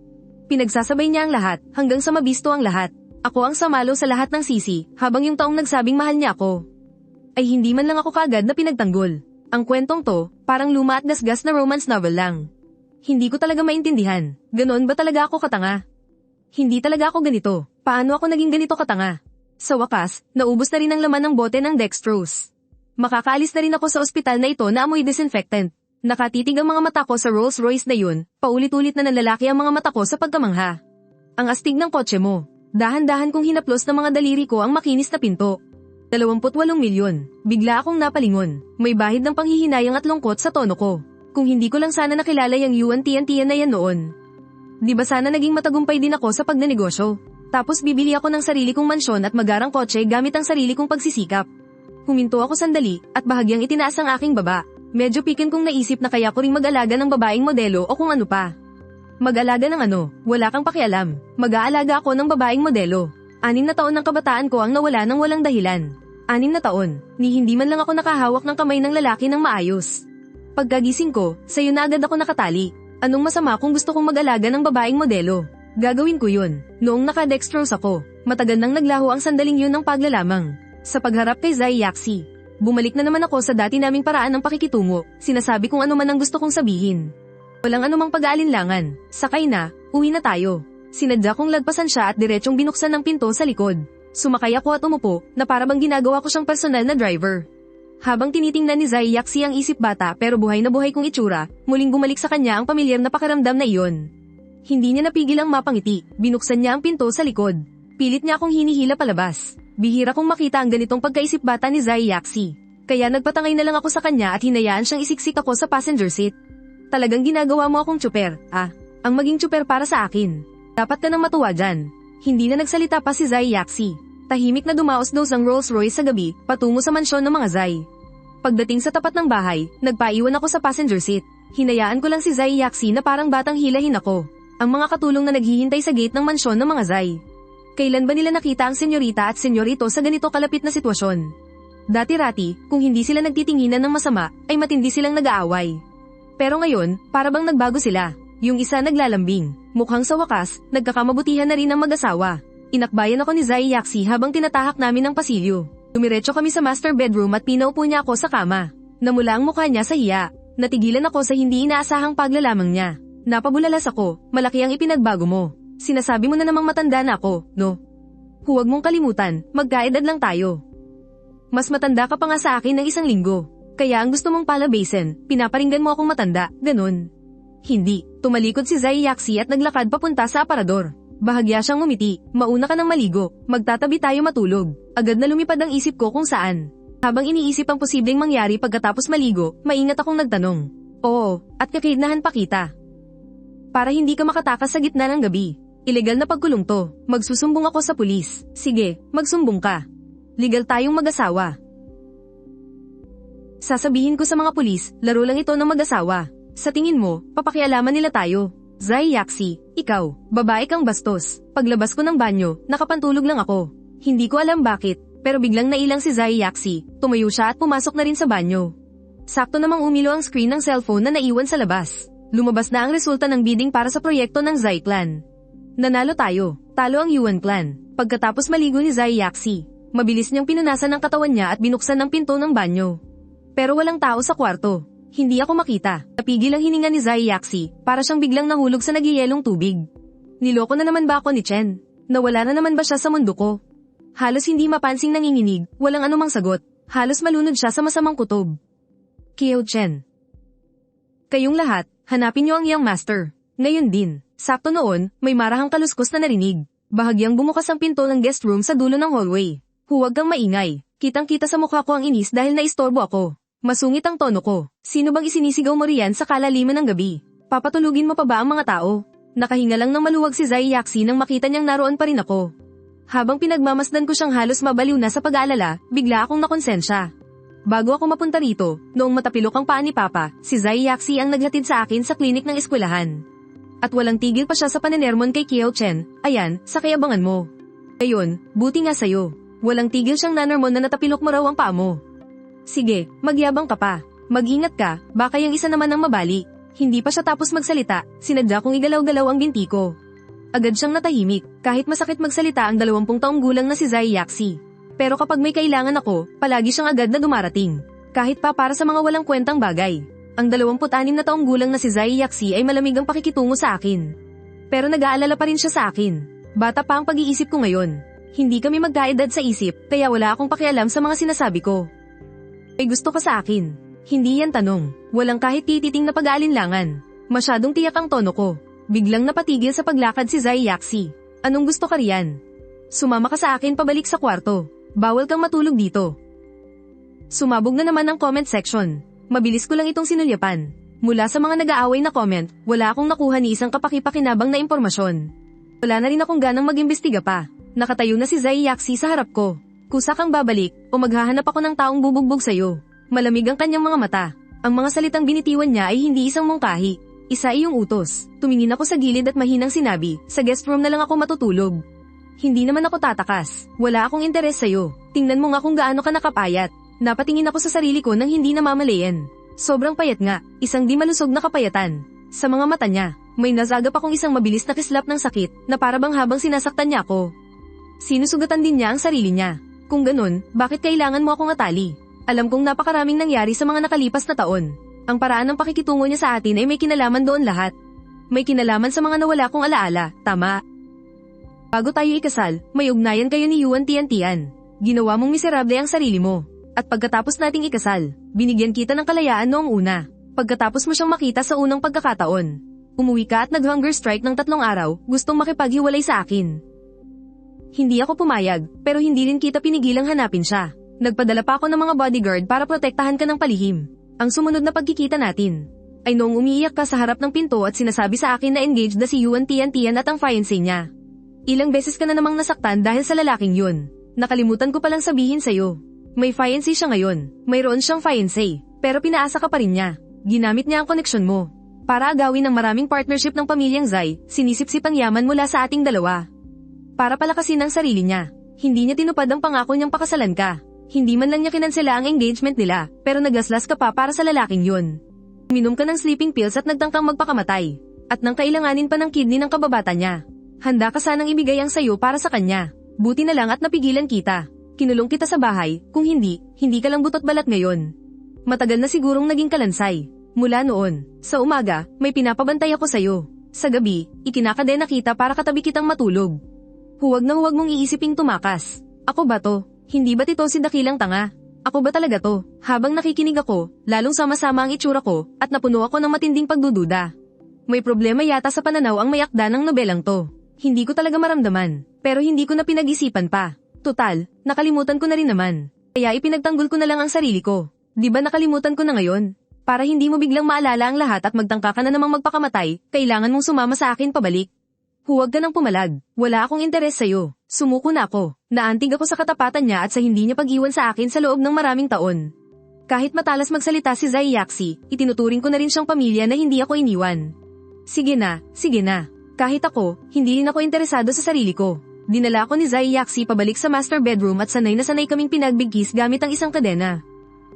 Speaker 1: Pinagsasabay niya ang lahat, hanggang sa mabisto ang lahat. Ako ang samalo sa lahat ng sisi, habang yung taong nagsabing mahal niya ako. Ay hindi man lang ako kaagad na pinagtanggol. Ang kwentong to, parang luma at gasgas na romance novel lang. Hindi ko talaga maintindihan, ganoon ba talaga ako katanga? Hindi talaga ako ganito. Paano ako naging ganito katanga? Sa wakas, naubos na rin ang laman ng bote ng dextrose. Makakaalis na rin ako sa ospital na ito na amoy disinfectant. Nakatitig ang mga mata ko sa Rolls Royce na yun, paulit-ulit na nalalaki ang mga mata ko sa pagkamangha. Ang astig ng kotse mo. Dahan-dahan kong hinaplos ng mga daliri ko ang makinis na pinto. 28 milyon. Bigla akong napalingon. May bahid ng panghihinayang at lungkot sa tono ko. Kung hindi ko lang sana nakilala yung Yuan Tiantian na yan noon. Di ba sana naging matagumpay din ako sa pagnenegosyo? Tapos bibili ako ng sarili kong mansyon at magarang kotse gamit ang sarili kong pagsisikap. Huminto ako sandali, at bahagyang itinaas ang aking baba. Medyo pikin kong naisip na kaya ko ring mag-alaga ng babaeng modelo o kung ano pa. Mag-alaga ng ano, wala kang pakialam. Mag-aalaga ako ng babaeng modelo. 6 na taon ng kabataan ko ang nawala ng walang dahilan. 6 na taon, ni hindi man lang ako nakahawak ng kamay ng lalaki ng maayos. Pagkagising ko, sayo na agad ako nakatali. Anong masama kung gusto kong mag-alaga ng babaeng modelo? Gagawin ko yun. Noong naka-dextrose ako, matagal nang naglaho ang sandaling yun ng paglalamang. Sa pagharap kay Zai Yaxi, bumalik na naman ako sa dati naming paraan ng pakikitungo, sinasabi kung ano man ang gusto kong sabihin. Walang anumang pag-aalinlangan, sakay na, uwi na tayo. Sinadya kong lagpasan siya at diretsyong binuksan ng pinto sa likod. Sumakay ako at umupo, na parabang ginagawa ko siyang personal na driver. Habang tinitingnan ni Zai Yaxi ang isip bata pero buhay na buhay kong itsura, muling bumalik sa kanya ang pamilyar na pakiramdam na iyon. Hindi niya napigil ang mapangiti, binuksan niya ang pinto sa likod. Pilit niya akong hinihila palabas. Bihira kong makita ang ganitong pagkaisip bata ni Zai Yaxi. Kaya nagpatangay na lang ako sa kanya at hinayaan siyang isiksik ako sa passenger seat. Talagang ginagawa mo akong tsuper, ang maging tsuper para sa akin. Dapat ka nang matuwa dyan. Hindi na nagsalita pa si Zai Yaxi. Tahimik na dumaos-dos ang Rolls Royce sa gabi, patungo sa mansyon ng mga Zai. Pagdating sa tapat ng bahay, nagpaiwan ako sa passenger seat. Hinayaan ko lang si Zai Yaxi na parang batang hilahin ako. Ang mga katulong na naghihintay sa gate ng mansyon ng mga Zai. Kailan ba nila nakita ang senyorita at senyorito sa ganito kalapit na sitwasyon? Dati-rati, kung hindi sila nagtitinginan ng masama, ay matindi silang nag-aaway. Pero ngayon, parabang nagbago sila. Yung isa naglalambing. Mukhang sa wakas, nagkakamabutihan na rin ang mag-asawa. Inakbayan ako ni Zai Yaxi habang tinatahak namin ang pasilyo. Dumiretso kami sa master bedroom at pinaupo niya ako sa kama. Namula ang mukha niya sa hiya. Natigilan ako sa hindi inaasahang paglalamang niya. Napabulalas ako, malaki ang ipinagbago mo. Sinasabi mo na namang matanda na ako, no? Huwag mong kalimutan, magkaedad lang tayo. Mas matanda ka pa nga sa akin ng 1 linggo. Kaya ang gusto mong palabasin, pinaparinggan mo akong matanda, ganun. Hindi, tumalikod si Zai Yaxi at naglakad papunta sa aparador. Bahagya siyang ngumiti, mauna ka ng maligo, magtatabi tayo matulog. Agad na lumipad ang isip ko kung saan. Habang iniisip ang posibleng mangyari pagkatapos maligo, maingat akong nagtanong. Oo, at kakidnahan pa kita. para hindi ka makatakas sa gitna ng gabi. Ilegal na pagkulong to. Magsusumbong ako sa pulis. Sige, magsumbong ka. Legal tayong mag-asawa. Sasabihin ko sa mga pulis, laro lang ito ng mag-asawa. Sa tingin mo, papakialaman nila tayo. Zai Yaxi, ikaw, babae kang bastos. Paglabas ko ng banyo, nakapantulog lang ako. Hindi ko alam bakit, pero biglang nailang si Zai Yaxi, tumayo siya at pumasok na rin sa banyo. Sakto namang umilo ang screen ng cellphone na naiwan sa labas. Lumabas na ang resulta ng bidding para sa proyekto ng Zai Clan. Nanalo tayo, talo ang Yuan Clan. Pagkatapos maligo ni Zai Yaxi, mabilis niyang pinunasan ang katawan niya at binuksan ang pinto ng banyo. Pero walang tao sa kwarto. Hindi ako makita. Napigil ang hininga ni Zai Yaxi, para siyang biglang nahulog sa nagyayelong tubig. Niloko na naman ba ako ni Chen? Nawala na naman ba siya sa mundo ko? Halos hindi mapansing nanginginig, walang anumang sagot. Halos malunod siya sa masamang kutob. Kiao Chen. Kayong lahat, hanapin niyo ang Young Master. Ngayon din, sakto noon, may marahang kaluskos na narinig. Bahagyang bumukas ang pinto ng guest room sa dulo ng hallway. Huwag kang maingay. Kitang-kita sa mukha ko ang inis dahil naistorbo ako. Masungit ang tono ko. Sino bang isinisigaw mo riyan sa kalaliman ng gabi? Papatulugin mo pa ba ang mga tao? Nakahinga lang ng maluwag si Zai Yaxi nang makita niyang naroon pa rin ako. Habang pinagmamasdan ko siyang halos mabaliw na sa pag-aalala, bigla akong nakonsensya. Bago ako mapunta rito, noong matapilok ang paa ni Papa, si Zai Yaxi ang naghatid sa akin sa klinik ng eskwelahan. At walang tigil pa siya sa panenermon kay Kiao Chen, ayan, sa kayabangan mo. Ayun, buti nga sayo. Walang tigil siyang nanermon na natapilok mo raw ang paa mo. Sige, magyabang ka pa. Mag-ingat ka, baka yung isa naman ang mabali. Hindi pa siya tapos magsalita, sinadya kong igalaw-galaw ang binti ko. Agad siyang natahimik, kahit masakit magsalita ang 20 taong gulang na si Zai Yaxi. Pero kapag may kailangan ako, palagi siyang agad na dumarating. Kahit pa para sa mga walang kwentang bagay. Ang 26 na taong gulang na si Zai Yaxi ay malamig ang pakikitungo sa akin. Pero nag-aalala pa rin siya sa akin. Bata pa ang pag-iisip ko ngayon. Hindi kami magkaedad sa isip, kaya wala akong pakialam sa mga sinasabi ko. Ay gusto ka sa akin. Hindi yan tanong. Walang kahit tititing na pag-aalinlangan. Masyadong tiyak ang tono ko. Biglang napatigil sa paglakad si Zai Yaxi. Anong gusto ka riyan? Sumama ka sa akin pabalik sa kwarto. Bawal kang matulog dito. Sumabog na naman ang comment section. Mabilis ko lang itong sinulyapan. Mula sa mga nag-aaway na comment, wala akong nakuha ni isang kapakipakinabang na impormasyon. Wala na rin akong ganang mag-imbestiga pa. Nakatayo na si Zai Yaxi sa harap ko. Kusa kang babalik, o maghahanap ako ng taong bubugbog sa'yo. Malamig ang kanyang mga mata. Ang mga salitang binitiwan niya ay hindi isang mungkahi. Isa ay yung utos. Tumingin ako sa gilid at mahinang sinabi, sa guest room na lang ako matutulog. Hindi naman ako tatakas. Wala akong interes sa'yo. Tingnan mo nga kung gaano ka nakapayat. Napatingin ako sa sarili ko nang hindi namamalayan. Sobrang payat nga, isang di malusog na kapayatan. Sa mga mata niya, may nasagap akong isang mabilis na kislap ng sakit na parabang habang sinasaktan niya ako. Sinusugatan din niya ang sarili niya. Kung ganun, bakit kailangan mo akong atali? Alam kong napakaraming nangyari sa mga nakalipas na taon. Ang paraan ng pakikitungo niya sa atin ay may kinalaman doon lahat. May kinalaman sa mga nawala kong alaala, tama. Bago tayo ikasal, may ugnayan kayo ni Yuan Tiantian. Ginawa mong miserable ang sarili mo. At pagkatapos nating ikasal, binigyan kita ng kalayaan noong una. Pagkatapos mo siyang makita sa unang pagkakataon. Umuwi ka at nag-hunger strike ng 3 araw, gustong makipaghiwalay sa akin. Hindi ako pumayag, pero hindi rin kita pinigilang hanapin siya. Nagpadala pa ako ng mga bodyguard para protektahan ka ng palihim. Ang sumunod na pagkikita natin ay noong umiiyak ka sa harap ng pinto at sinasabi sa akin na engaged na si Yuan Tiantian at ang fiancé niya. Ilang beses ka na namang nasaktan dahil sa lalaking yun. Nakalimutan ko palang sabihin sa'yo. May fiancé siya ngayon. Mayroon siyang fiancé, pero pinaasa ka pa rin niya. Ginamit niya ang koneksyon mo. Para agawin ng maraming partnership ng pamilyang Zai, sinisip-sip ang yaman mula sa ating dalawa. Para palakasin ang sarili niya. Hindi niya tinupad ang pangako niyang pakasalan ka. Hindi man lang niya kinansela ang engagement nila, pero nagaslas ka pa para sa lalaking yun. Minom ka ng sleeping pills at nagtangkang magpakamatay. At nang kailanganin pa ng kidney ng kababata niya. Handa ka sanang ibigay ang sayo para sa kanya. Buti na lang at napigilan kita. Kinulong kita sa bahay, kung hindi, hindi ka lang butot balat ngayon. Matagal na sigurong naging kalansay. Mula noon, sa umaga, may pinapabantay ako sayo. Sa gabi, ikinakadena kita para katabi kitang matulog. Huwag na huwag mong iisiping tumakas. Ako ba to? Hindi ba't ito si dakilang tanga? Ako ba talaga to? Habang nakikinig ako, lalong sama-sama ang itsura ko, at napuno ako ng matinding pagdududa. May problema yata sa pananaw ang mayakda ng nobelang to. Hindi ko talaga maramdaman, pero hindi ko na pinag-isipan pa. Tutal, nakalimutan ko na rin naman. Kaya ipinagtanggol ko na lang ang sarili ko. Di ba nakalimutan ko na ngayon? Para hindi mo biglang maalala ang lahat at magtangka ka na namang magpakamatay, kailangan mong sumama sa akin pabalik. Huwag ka nang pumalag. Wala akong interes sa'yo. Sumuko na ako. Naantig ako sa katapatan niya at sa hindi niya pag-iwan sa akin sa loob ng maraming taon. Kahit matalas magsalita si Zai Yaxi, itinuturing ko na rin siyang pamilya na hindi ako iniwan. Sige na, sige na. Kahit ako, hindi rin ako interesado sa sarili ko. Dinala ako ni Zai Yaxi pabalik sa master bedroom at sanay na sanay kaming pinagbigkis gamit ang isang kadena.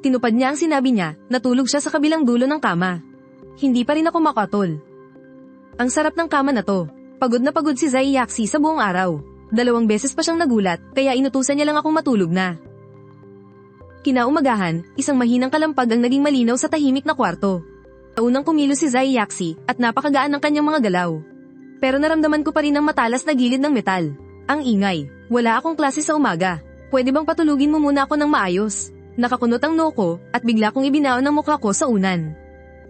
Speaker 1: Tinupad niya ang sinabi niya, natulog siya sa kabilang dulo ng kama. Hindi pa rin ako makatol. Ang sarap ng kama na to. Pagod na pagod si Zai Yaxi sa buong araw. 2 beses pa siyang nagulat, kaya inutusan niya lang akong matulog na. Kinaumagahan, isang mahinang kalampag ang naging malinaw sa tahimik na kwarto. Unang kumilos si Zai Yaxi at napakagaan ng kanyang mga galaw. Pero naramdaman ko pa rin ang matalas na gilid ng metal. Ang ingay. Wala akong klase sa umaga. Pwede bang patulugin mo muna ako ng maayos? Nakakunot ang noo ko at bigla kong ibinaon ang mukha ko sa unan.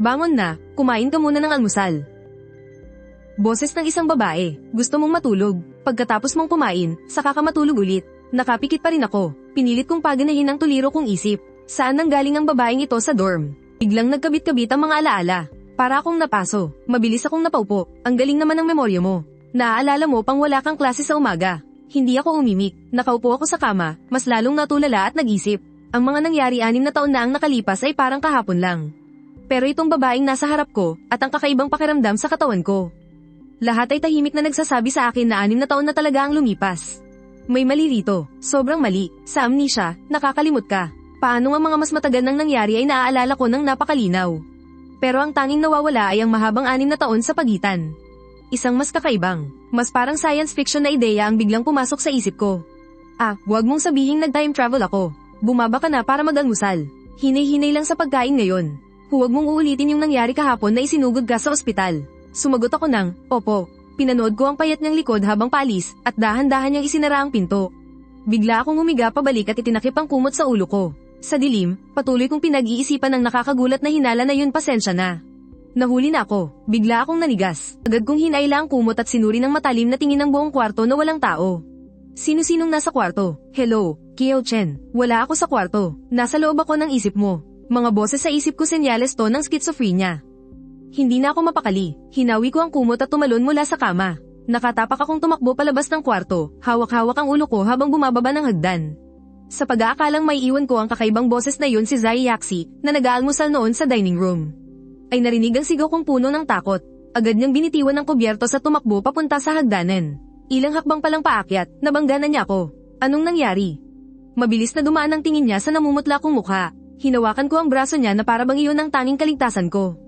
Speaker 1: Bangon na, kumain ka muna ng almusal. Boses ng isang babae, gusto mong matulog. Pagkatapos mong kumain, saka ka matulog ulit. Nakapikit pa rin ako, pinilit kong paganahin ang tuliro kong isip. Saan nanggaling ang babaeng ito sa dorm? Biglang nagkabit-kabit ang mga alaala. Para akong napaso, mabilis akong napaupo. Ang galing naman ng memorya mo. Naaalala mo pang wala kang klase sa umaga. Hindi ako umimik, nakaupo ako sa kama, mas lalong natulala at nag-isip. Ang mga nangyari 6 na taon na ang nakalipas ay parang kahapon lang. Pero itong babaeng nasa harap ko, at ang kakaibang pakiramdam sa katawan ko. Lahat ay tahimik na nagsasabi sa akin na 6 na taon na talaga ang lumipas. May mali rito, sobrang mali. Sa amnesia, nakakalimot ka. Paano nga mga mas matagal nang nangyari ay naaalala ko ng napakalinaw. Pero ang tanging nawawala ay ang mahabang 6 na taon sa pagitan. Isang mas kakaibang, mas parang science fiction na ideya ang biglang pumasok sa isip ko. Huwag mong sabihing nag-time travel ako. Bumaba ka na para mag-almusal. Hinay-hinay lang sa pagkain ngayon. Huwag mong uulitin yung nangyari kahapon na isinugod ka sa ospital. Sumagot ako ng, opo. Pinanood ko ang payat niyang likod habang paalis, at dahan-dahan niyang isinara ang pinto. Bigla akong humiga pabalik at itinakip ang kumot sa ulo ko. Sa dilim, patuloy kong pinag-iisipan ng nakakagulat na hinala na yun pasensya na. Nahuli na ako. Bigla akong nanigas. Agad kong hinaila ang kumot at sinuri ng matalim na tingin ng buong kwarto na walang tao. Sino-sinong nasa kwarto? Hello, Kiao Chen. Wala ako sa kwarto. Nasa loob ako ng isip mo. Mga boses sa isip ko senyales to ng schizophrenia. Hindi na ako mapakali. Hinawi ko ang kumot at tumalon mula sa kama. Nakatapak akong tumakbo palabas ng kwarto. Hawak-hawak ang ulo ko habang bumababa ng hagdan. Sa pag-aakalang may iwan ko ang kakaibang boses na yun si Zai Yaxi na nag-aalmusal noon sa dining room. Ay narinig ang sigaw kong puno ng takot. Agad niyang binitiwan ng kubyertos at tumakbo papunta sa hagdanan. Ilang hakbang palang paakyat, nabangga na niya ako. Anong nangyari? Mabilis na dumaan ang tingin niya sa namumutla kong mukha. Hinawakan ko ang braso niya na para bang iyon ang tanging kaligtasan ko.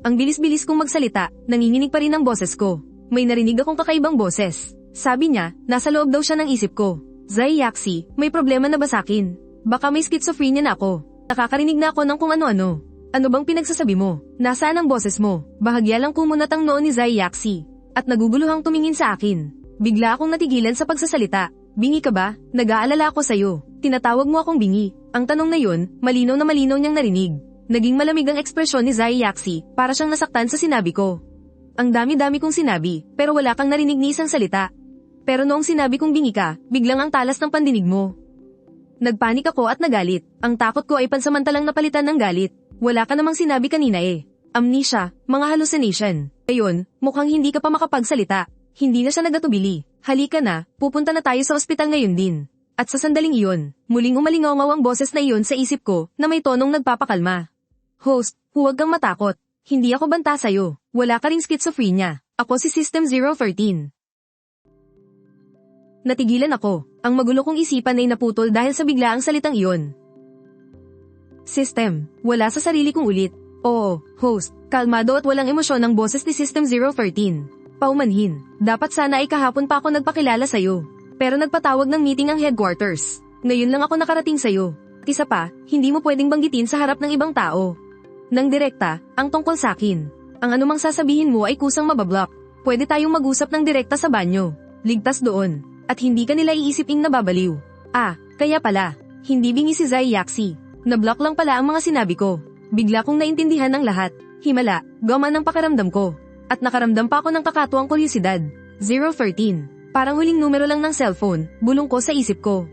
Speaker 1: Ang bilis-bilis kong magsalita, nanginginig pa rin ang boses ko. May narinig akong kakaibang boses. Sabi niya, nasa loob daw siya ng isip ko. Zai Yaxi, may problema na ba sakin? Baka may schizophrenia na ako. Nakakarinig na ako ng kung ano-ano. Ano bang pinagsasabi mo? Nasaan ang boses mo? Bahagya lang kumunat ang noo ni Zai Yaxi. At naguguluhang tumingin sa akin. Bigla akong natigilan sa pagsasalita. Bingi ka ba? Nag-aalala ako sa'yo. Tinatawag mo akong bingi. Ang tanong na yun, malinaw na malinaw niyang narinig. Naging malamig ang ekspresyon ni Zai Yaxi, para siyang nasaktan sa sinabi ko. Ang dami-dami kong sinabi, pero wala kang narinig ni isang salita. Pero noong sinabi kong bingi ka, biglang ang talas ng pandinig mo. Nagpanik ako at nagalit. Ang takot ko ay pansamantalang napalitan ng galit. Wala ka namang sinabi kanina eh. Amnesia, mga hallucination. Ngayon, mukhang hindi ka pa makapagsalita. Hindi na siya nagatubili. Halika na, pupunta na tayo sa ospital ngayon din. At sa sandaling iyon, muling umalingaw ang boses na iyon sa isip ko na may tonong nagpapakalma. Host, huwag kang matakot. Hindi ako banta sa'yo. Wala ka ring schizophrenia. Ako si System 013. Natigilan ako. Ang magulo kong isipan ay naputol dahil sa biglaang salitang iyon. System, wala sa sarili kong ulit. Oo, host, kalmado at walang emosyon ang boses ni System 013. Paumanhin, dapat sana ay kahapon pa ako nagpakilala sa'yo. Pero nagpatawag ng meeting ang headquarters. Ngayon lang ako nakarating sa'yo. At isa pa, hindi mo pwedeng banggitin sa harap ng ibang tao. Nang direkta, ang tungkol sa'kin. Ang anumang sasabihin mo ay kusang mabablock. Pwede tayong mag-usap ng direkta sa banyo. Ligtas doon. At hindi ka nila iisiping nababaliw. Kaya pala, hindi bingi si Zai Yaxi. Nablock lang pala ang mga sinabi ko. Bigla kong naintindihan ng lahat. Himala, gaman ang pakiramdam ko. At nakaramdam pa ako ng kakatuwang kuryosidad. 013. Parang huling numero lang ng cellphone, bulong ko sa isip ko.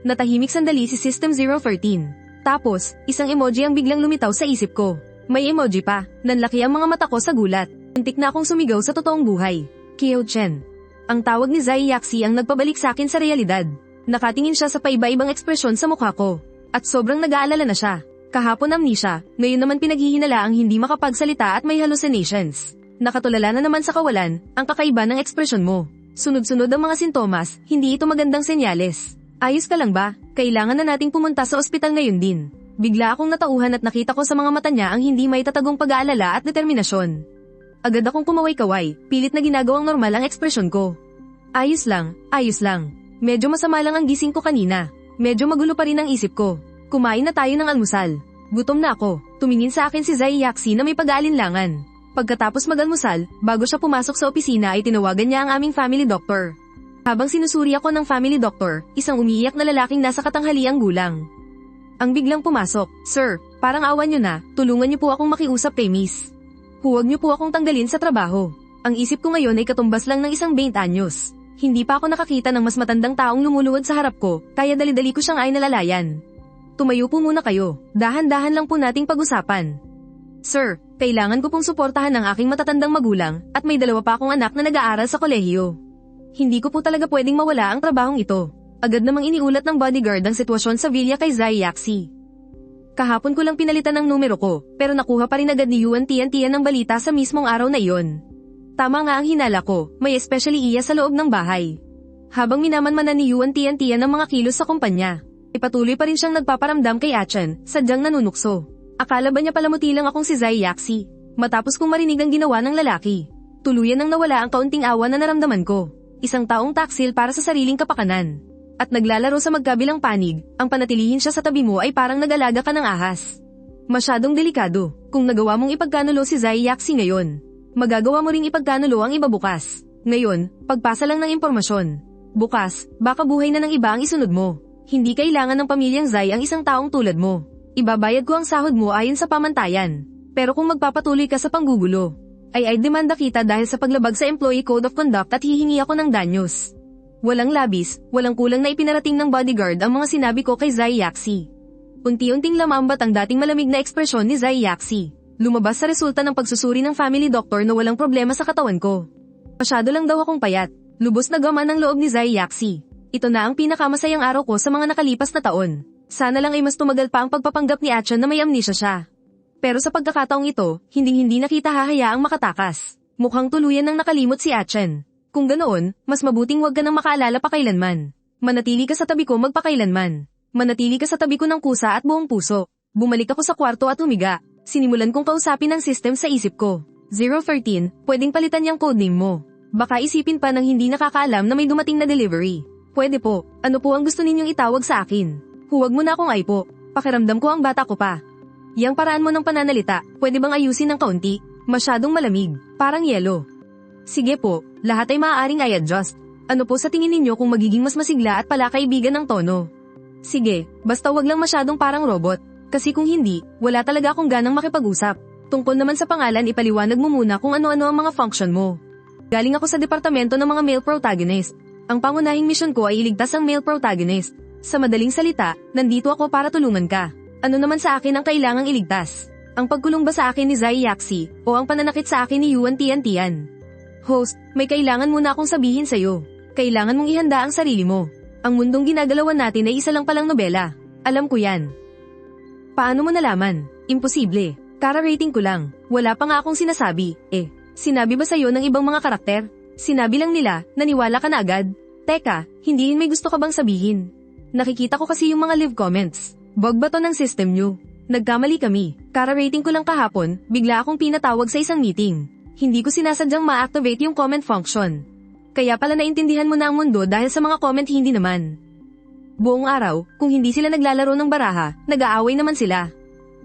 Speaker 1: Natahimik sandali si System 013. Tapos, isang emoji ang biglang lumitaw sa isip ko. May emoji pa. Nanlaki ang mga mata ko sa gulat. Muntik na akong sumigaw sa totoong buhay. Kyo Chen. Ang tawag ni Zai Yaxi ang nagpabalik sa akin sa realidad. Nakatingin siya sa paiba-ibang ekspresyon sa mukha ko. At sobrang nag-aalala na siya. Kahapon amnesia, ngayon naman pinaghihinala ang hindi makapagsalita at may hallucinations. Nakatulala na naman sa kawalan, ang kakaiba ng ekspresyon mo. Sunod-sunod ang mga sintomas, hindi ito magandang senyales. Ayos ka lang ba? Kailangan na nating pumunta sa ospital ngayon din. Bigla akong natauhan at nakita ko sa mga mata niya ang hindi may tatagong pag-aalala at determinasyon. Agad akong kumaway-kaway, pilit na ginagawang normal ang ekspresyon ko. Ayos lang, ayos lang. Medyo masama lang ang gising ko kanina. Medyo magulo pa rin ang isip ko. Kumain na tayo ng almusal. Gutom na ako. Tumingin sa akin si Zai Yaxi na may pag-aalinlangan. Pagkatapos mag-almusal, bago siya pumasok sa opisina ay tinawagan niya ang aming family doctor. Habang sinusuri ako ng family doctor, isang umiiyak na lalaking nasa katanghaliang gulang. Ang biglang pumasok, "Sir, parang awan niyo na, tulungan niyo po akong makiusap kay Miss. Huwag niyo po akong tanggalin sa trabaho." Ang isip ko ngayon ay katumbas lang ng isang 20 anyos. Hindi pa ako nakakita ng mas matandang taong lumuluhod sa harap ko, kaya dali-dali ko siyang ay nalalayan. "Tumayo po muna kayo, dahan-dahan lang po nating pag-usapan." "Sir, kailangan ko pong suportahan ng aking matatandang magulang at may 2 pa akong anak na nag-aaral sa kolehiyo. Hindi ko po talaga pwedeng mawala ang trabahong ito." Agad namang iniulat ng bodyguard ang sitwasyon sa villa kay Zai Yaxi. "Kahapon ko lang pinalitan ang numero ko, pero nakuha pa rin agad ni Yuan Tian ang balita sa mismong araw na iyon. Tama nga ang hinala ko, may especially iya sa loob ng bahay." Habang minamanmanan ni Yuan Tian ang mga kilos sa kumpanya, ipatuloy pa rin siyang nagpaparamdam kay Achen, sadyang nanunukso. Akala ba niya palamuti lang akong si Zai Yaxi? Matapos kong marinig ang ginawa ng lalaki, tuluyan nang nawala ang kaunting awa na naramdaman ko. Isang taong taksil para sa sariling kapakanan. At naglalaro sa magkabilang panig, ang panatilihin siya sa tabi mo ay parang nag-alaga ka ng ahas. Masyadong delikado. Kung nagawa mong ipagkanulo si Zai Yaxi ngayon, magagawa mo ring ipagkanulo ang iba bukas. Ngayon, pagpasa lang ng impormasyon. Bukas, baka buhay na ng iba ang isunod mo. Hindi kailangan ng pamilyang Zai ang isang taong tulad mo. Ibabayad ko ang sahod mo ayon sa pamantayan. Pero kung magpapatuloy ka sa panggugulo, ay demanda kita dahil sa paglabag sa Employee Code of Conduct at hihingi ako ng danyos. Walang labis, walang kulang na ipinarating ng bodyguard ang mga sinabi ko kay Zai Yaxi. Unti-unting lamambat ang dating malamig na ekspresyon ni Zai Yaxi. Lumabas sa resulta ng pagsusuri ng family doctor na walang problema sa katawan ko. Masyado lang daw akong payat. Lubos na gaman ang loob ni Zai Yaxi. Ito na ang pinakamasayang araw ko sa mga nakalipas na taon. Sana lang ay mas tumagal pa ang pagpapanggap ni Achan na may amnesia siya. Pero sa pagkakataong ito, hindi na kita hahayaang makatakas. Mukhang tuluyan nang nakalimot si Achan. Kung ganoon, mas mabuting wag ka nang makaalala pa kailanman. Manatili ka sa tabi ko magpakailanman. Manatili ka sa tabi ko ng kusa at buong puso. Bumalik ako sa kwarto at humiga. Sinimulan kong kausapin ang system sa isip ko. 013, pwedeng palitan yung codename mo. Baka isipin pa ng hindi nakakaalam na may dumating na delivery. Pwede po, ano po ang gusto ninyong itawag sa akin? Huwag mo na akong ay po, pakiramdam ko ang bata ko pa. Yang paraan mo ng pananalita, pwede bang ayusin ng kaunti? Masyadong malamig, parang yelo. Sige po, lahat ay maaaring i-adjust. Ano po sa tingin ninyo kung magiging mas masigla at palakaibigan ng tono? Sige, basta wag lang masyadong parang robot. Kasi kung hindi, wala talaga akong ganang makipag-usap. Tungkol naman sa pangalan ipaliwanag mo muna kung ano-ano ang mga function mo. Galing ako sa departamento ng mga male protagonist. Ang pangunahing misyon ko ay iligtas ang male protagonist. Sa madaling salita, nandito ako para tulungan ka. Ano naman sa akin ang kailangang iligtas? Ang pagkulong ba sa akin ni Zai Yaxi, o ang pananakit sa akin ni Yuan Tian? Host, may kailangan muna akong sabihin sa'yo. Kailangan mong ihanda ang sarili mo. Ang mundong ginagalawan natin ay isa lang palang nobela. Alam ko yan. Paano mo nalaman? Imposible. Kara-rating ko lang. Wala pa nga akong sinasabi. Sinabi ba sa'yo ng ibang mga karakter? Sinabi lang nila, naniwala ka na agad? Teka, hindi may gusto ka bang sabihin? Nakikita ko kasi yung mga live comments. Bug ba to ng system nyo? Nagkamali kami. Kara-rating ko lang kahapon, bigla akong pinatawag sa isang meeting. Hindi ko sinasadyang ma-activate yung comment function. Kaya pala naintindihan mo na ang mundo dahil sa mga comment hindi naman. Buong araw, kung hindi sila naglalaro ng baraha, nag-aaway naman sila.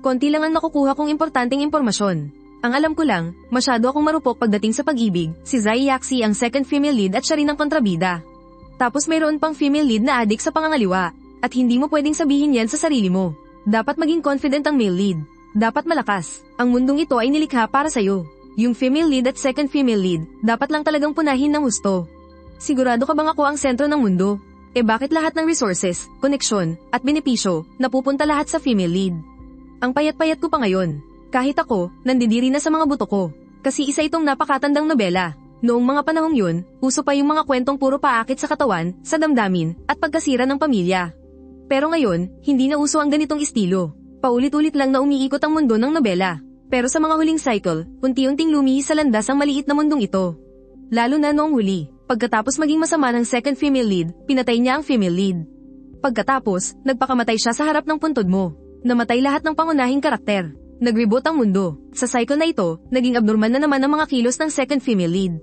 Speaker 1: Konti lang ang nakukuha kong importanteng impormasyon. Ang alam ko lang, masyado akong marupok pagdating sa pag-ibig, si Zai Yaxi ang second female lead at siya rin ang kontrabida. Tapos mayroon pang female lead na adik sa pangangaliwa, at hindi mo pwedeng sabihin yan sa sarili mo. Dapat maging confident ang male lead. Dapat malakas. Ang mundong ito ay nilikha para sa'yo. Yung female lead at second female lead, dapat lang talagang punahin ng husto. Sigurado ka bang ako ang sentro ng mundo? Bakit lahat ng resources, koneksyon, at benepisyo, napupunta lahat sa female lead? Ang payat-payat ko pa ngayon. Kahit ako, nandidiri na sa mga buto ko. Kasi isa itong napakatandang nobela. Noong mga panahong yun, uso pa yung mga kwentong puro paakit sa katawan, sa damdamin, at pagkasira ng pamilya. Pero ngayon, hindi na uso ang ganitong estilo. Paulit-ulit lang na umiikot ang mundo ng nobela. Pero sa mga huling cycle, unti-unting lumihis sa landas ang maliit na mundong ito. Lalo na noong huli, pagkatapos maging masama ng second female lead, pinatay niya ang female lead. Pagkatapos, nagpakamatay siya sa harap ng puntod mo. Namatay lahat ng pangunahing karakter. Nag-reboot ang mundo. Sa cycle na ito, naging abnormal na naman ang mga kilos ng second female lead.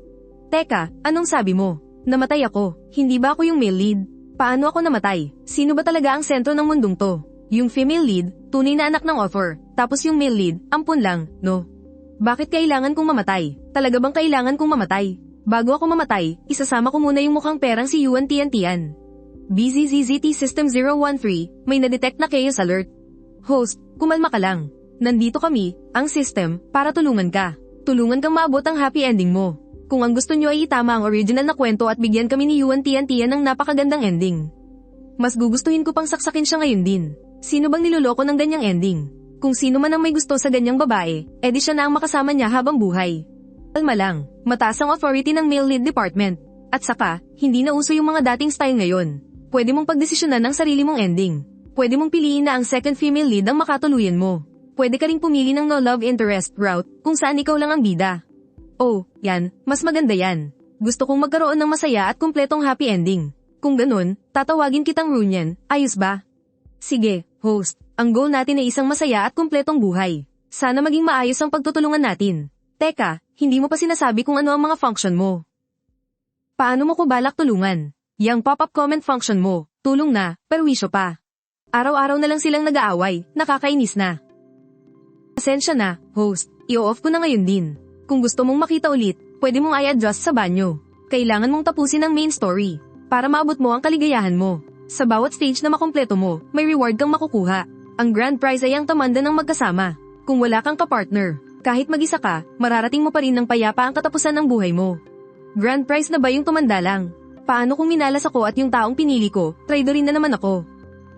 Speaker 1: Teka, anong sabi mo? Namatay ako. Hindi ba ako yung male lead? Paano ako namatay? Sino ba talaga ang sentro ng mundong to? Yung female lead, tunay na anak ng author. Tapos yung male lead, ampun lang, no? Bakit kailangan kong mamatay? Talaga bang kailangan kong mamatay? Bago ako mamatay, isasama ko muna yung mukhang perang si Yuan Tian. BZZZT System 013, may na-detect na chaos alert. Host, kumalma ka lang. Nandito kami, ang system, para tulungan ka. Tulungan kang maabot ang happy ending mo. Kung ang gusto nyo ay itama ang original na kwento at bigyan kami ni Yuan Tian ng napakagandang ending. Mas gugustuhin ko pang saksakin siya ngayon din. Sino bang niloloko ng ganyang ending? Kung sino man ang may gusto sa ganyang babae, edi siya na ang makasama niya habang buhay. Alma lang, mataas ang authority ng male lead department. At saka, hindi na uso yung mga dating style ngayon. Pwede mong pagdesisyonan ang sarili mong ending. Pwede mong piliin na ang second female lead ang makatuluyan mo. Pwede ka ring pumili ng no love interest route kung saan ikaw lang ang bida. Oh, yan, mas maganda yan. Gusto kong magkaroon ng masaya at kumpletong happy ending. Kung ganun, tatawagin kitang Runyan, ayos ba? Sige, host, ang goal natin ay isang masaya at kumpletong buhay. Sana maging maayos ang pagtutulungan natin. Teka, hindi mo pa sinasabi kung ano ang mga function mo. Paano mo ko balak tulungan? Yang pop-up comment function mo, tulong na, perwisyo pa. Araw-araw na lang silang nag-aaway, nakakainis na. Pasensya na, host, i-off ko na ngayon din. Kung gusto mong makita ulit, pwede mong i-adjust sa banyo. Kailangan mong tapusin ang main story, para maabot mo ang kaligayahan mo. Sa bawat stage na makumpleto mo, may reward kang makukuha. Ang grand prize ay ang tamanda ng magkasama. Kung wala kang kapartner, kahit mag-isa ka, mararating mo pa rin ng payapa ang katapusan ng buhay mo. Grand prize na ba yung tumanda lang? Paano kung minalas ako at yung taong pinili ko, traidorin na naman ako?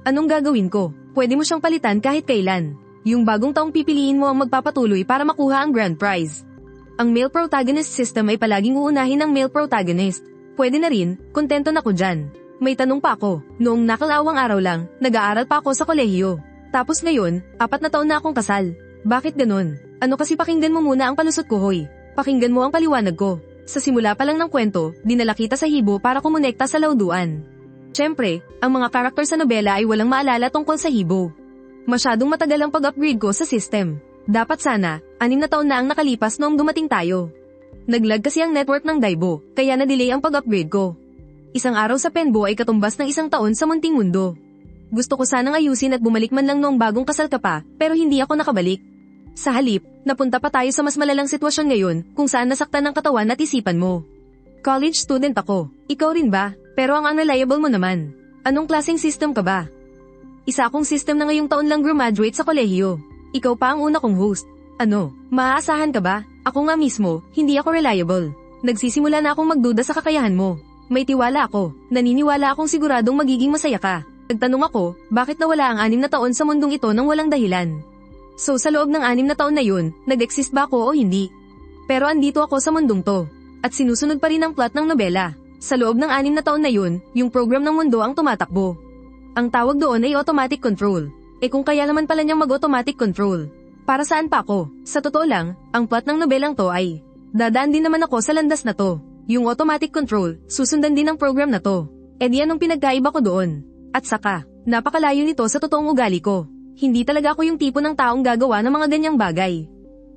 Speaker 1: Anong gagawin ko? Pwede mo siyang palitan kahit kailan. Yung bagong taong pipiliin mo ang magpapatuloy para makuha ang grand prize. Ang male protagonist system ay palaging uunahin ng male protagonist. Pwede na rin, kontento na ko dyan. May tanong pa ako, noong nakalawang araw lang, nag-aaral pa ako sa kolehiyo. Tapos ngayon, 4 na taon na akong kasal. Bakit ganun? Ano kasi pakinggan mo muna ang palusot ko hoy. Pakinggan mo ang paliwanag ko. Sa simula pa lang ng kwento, dinala kita sa hibo para kumonekta sa lauduan. Siyempre, ang mga karakter sa nobela ay walang maalala tungkol sa hibo. Masyadong matagal ang pag-upgrade ko sa system. Dapat sana, 6 na taon na ang nakalipas noong dumating tayo. Naglag kasi ang network ng Daibo, kaya na-delay ang pag-upgrade ko. Isang araw sa Penbo ay katumbas ng 1 taon sa munting mundo. Gusto ko sanang ayusin at bumalik man lang noong bagong kasal ka pa, pero hindi ako nakabalik. Sa halip, napunta pa tayo sa mas malalang sitwasyon ngayon, kung saan nasaktan ng katawan at isipan mo. College student ako, ikaw rin ba? Pero ang unreliable mo naman. Anong klaseng system ka ba? Isa akong system na ngayong taon lang graduate sa kolehiyo. Ikaw pa ang una kong host. Ano, maaasahan ka ba? Ako nga mismo, hindi ako reliable. Nagsisimula na akong magduda sa kakayahan mo. May tiwala ako, naniniwala akong siguradong magiging masaya ka. Nagtanong ako, bakit nawala ang 6 na taon sa mundong ito nang walang dahilan? So sa loob ng 6 na taon na yun, nag-exist ba ako o hindi? Pero andito ako sa mundong to. At sinusunod pa rin ang plot ng nobela. Sa loob ng 6 na taon na yun, yung program ng mundo ang tumatakbo. Ang tawag doon ay automatic control. Kung kaya naman pala niyang mag-automatic control. Para saan pa ako? Sa totoo lang, ang plot ng nobelang to ay, dadaan din naman ako sa landas na to. Yung automatic control, susundan din ang program na to. Di anong pinagkaiba ko doon? At saka, napakalayo nito sa totoong ugali ko. Hindi talaga ako yung tipo ng taong gagawa ng mga ganyang bagay.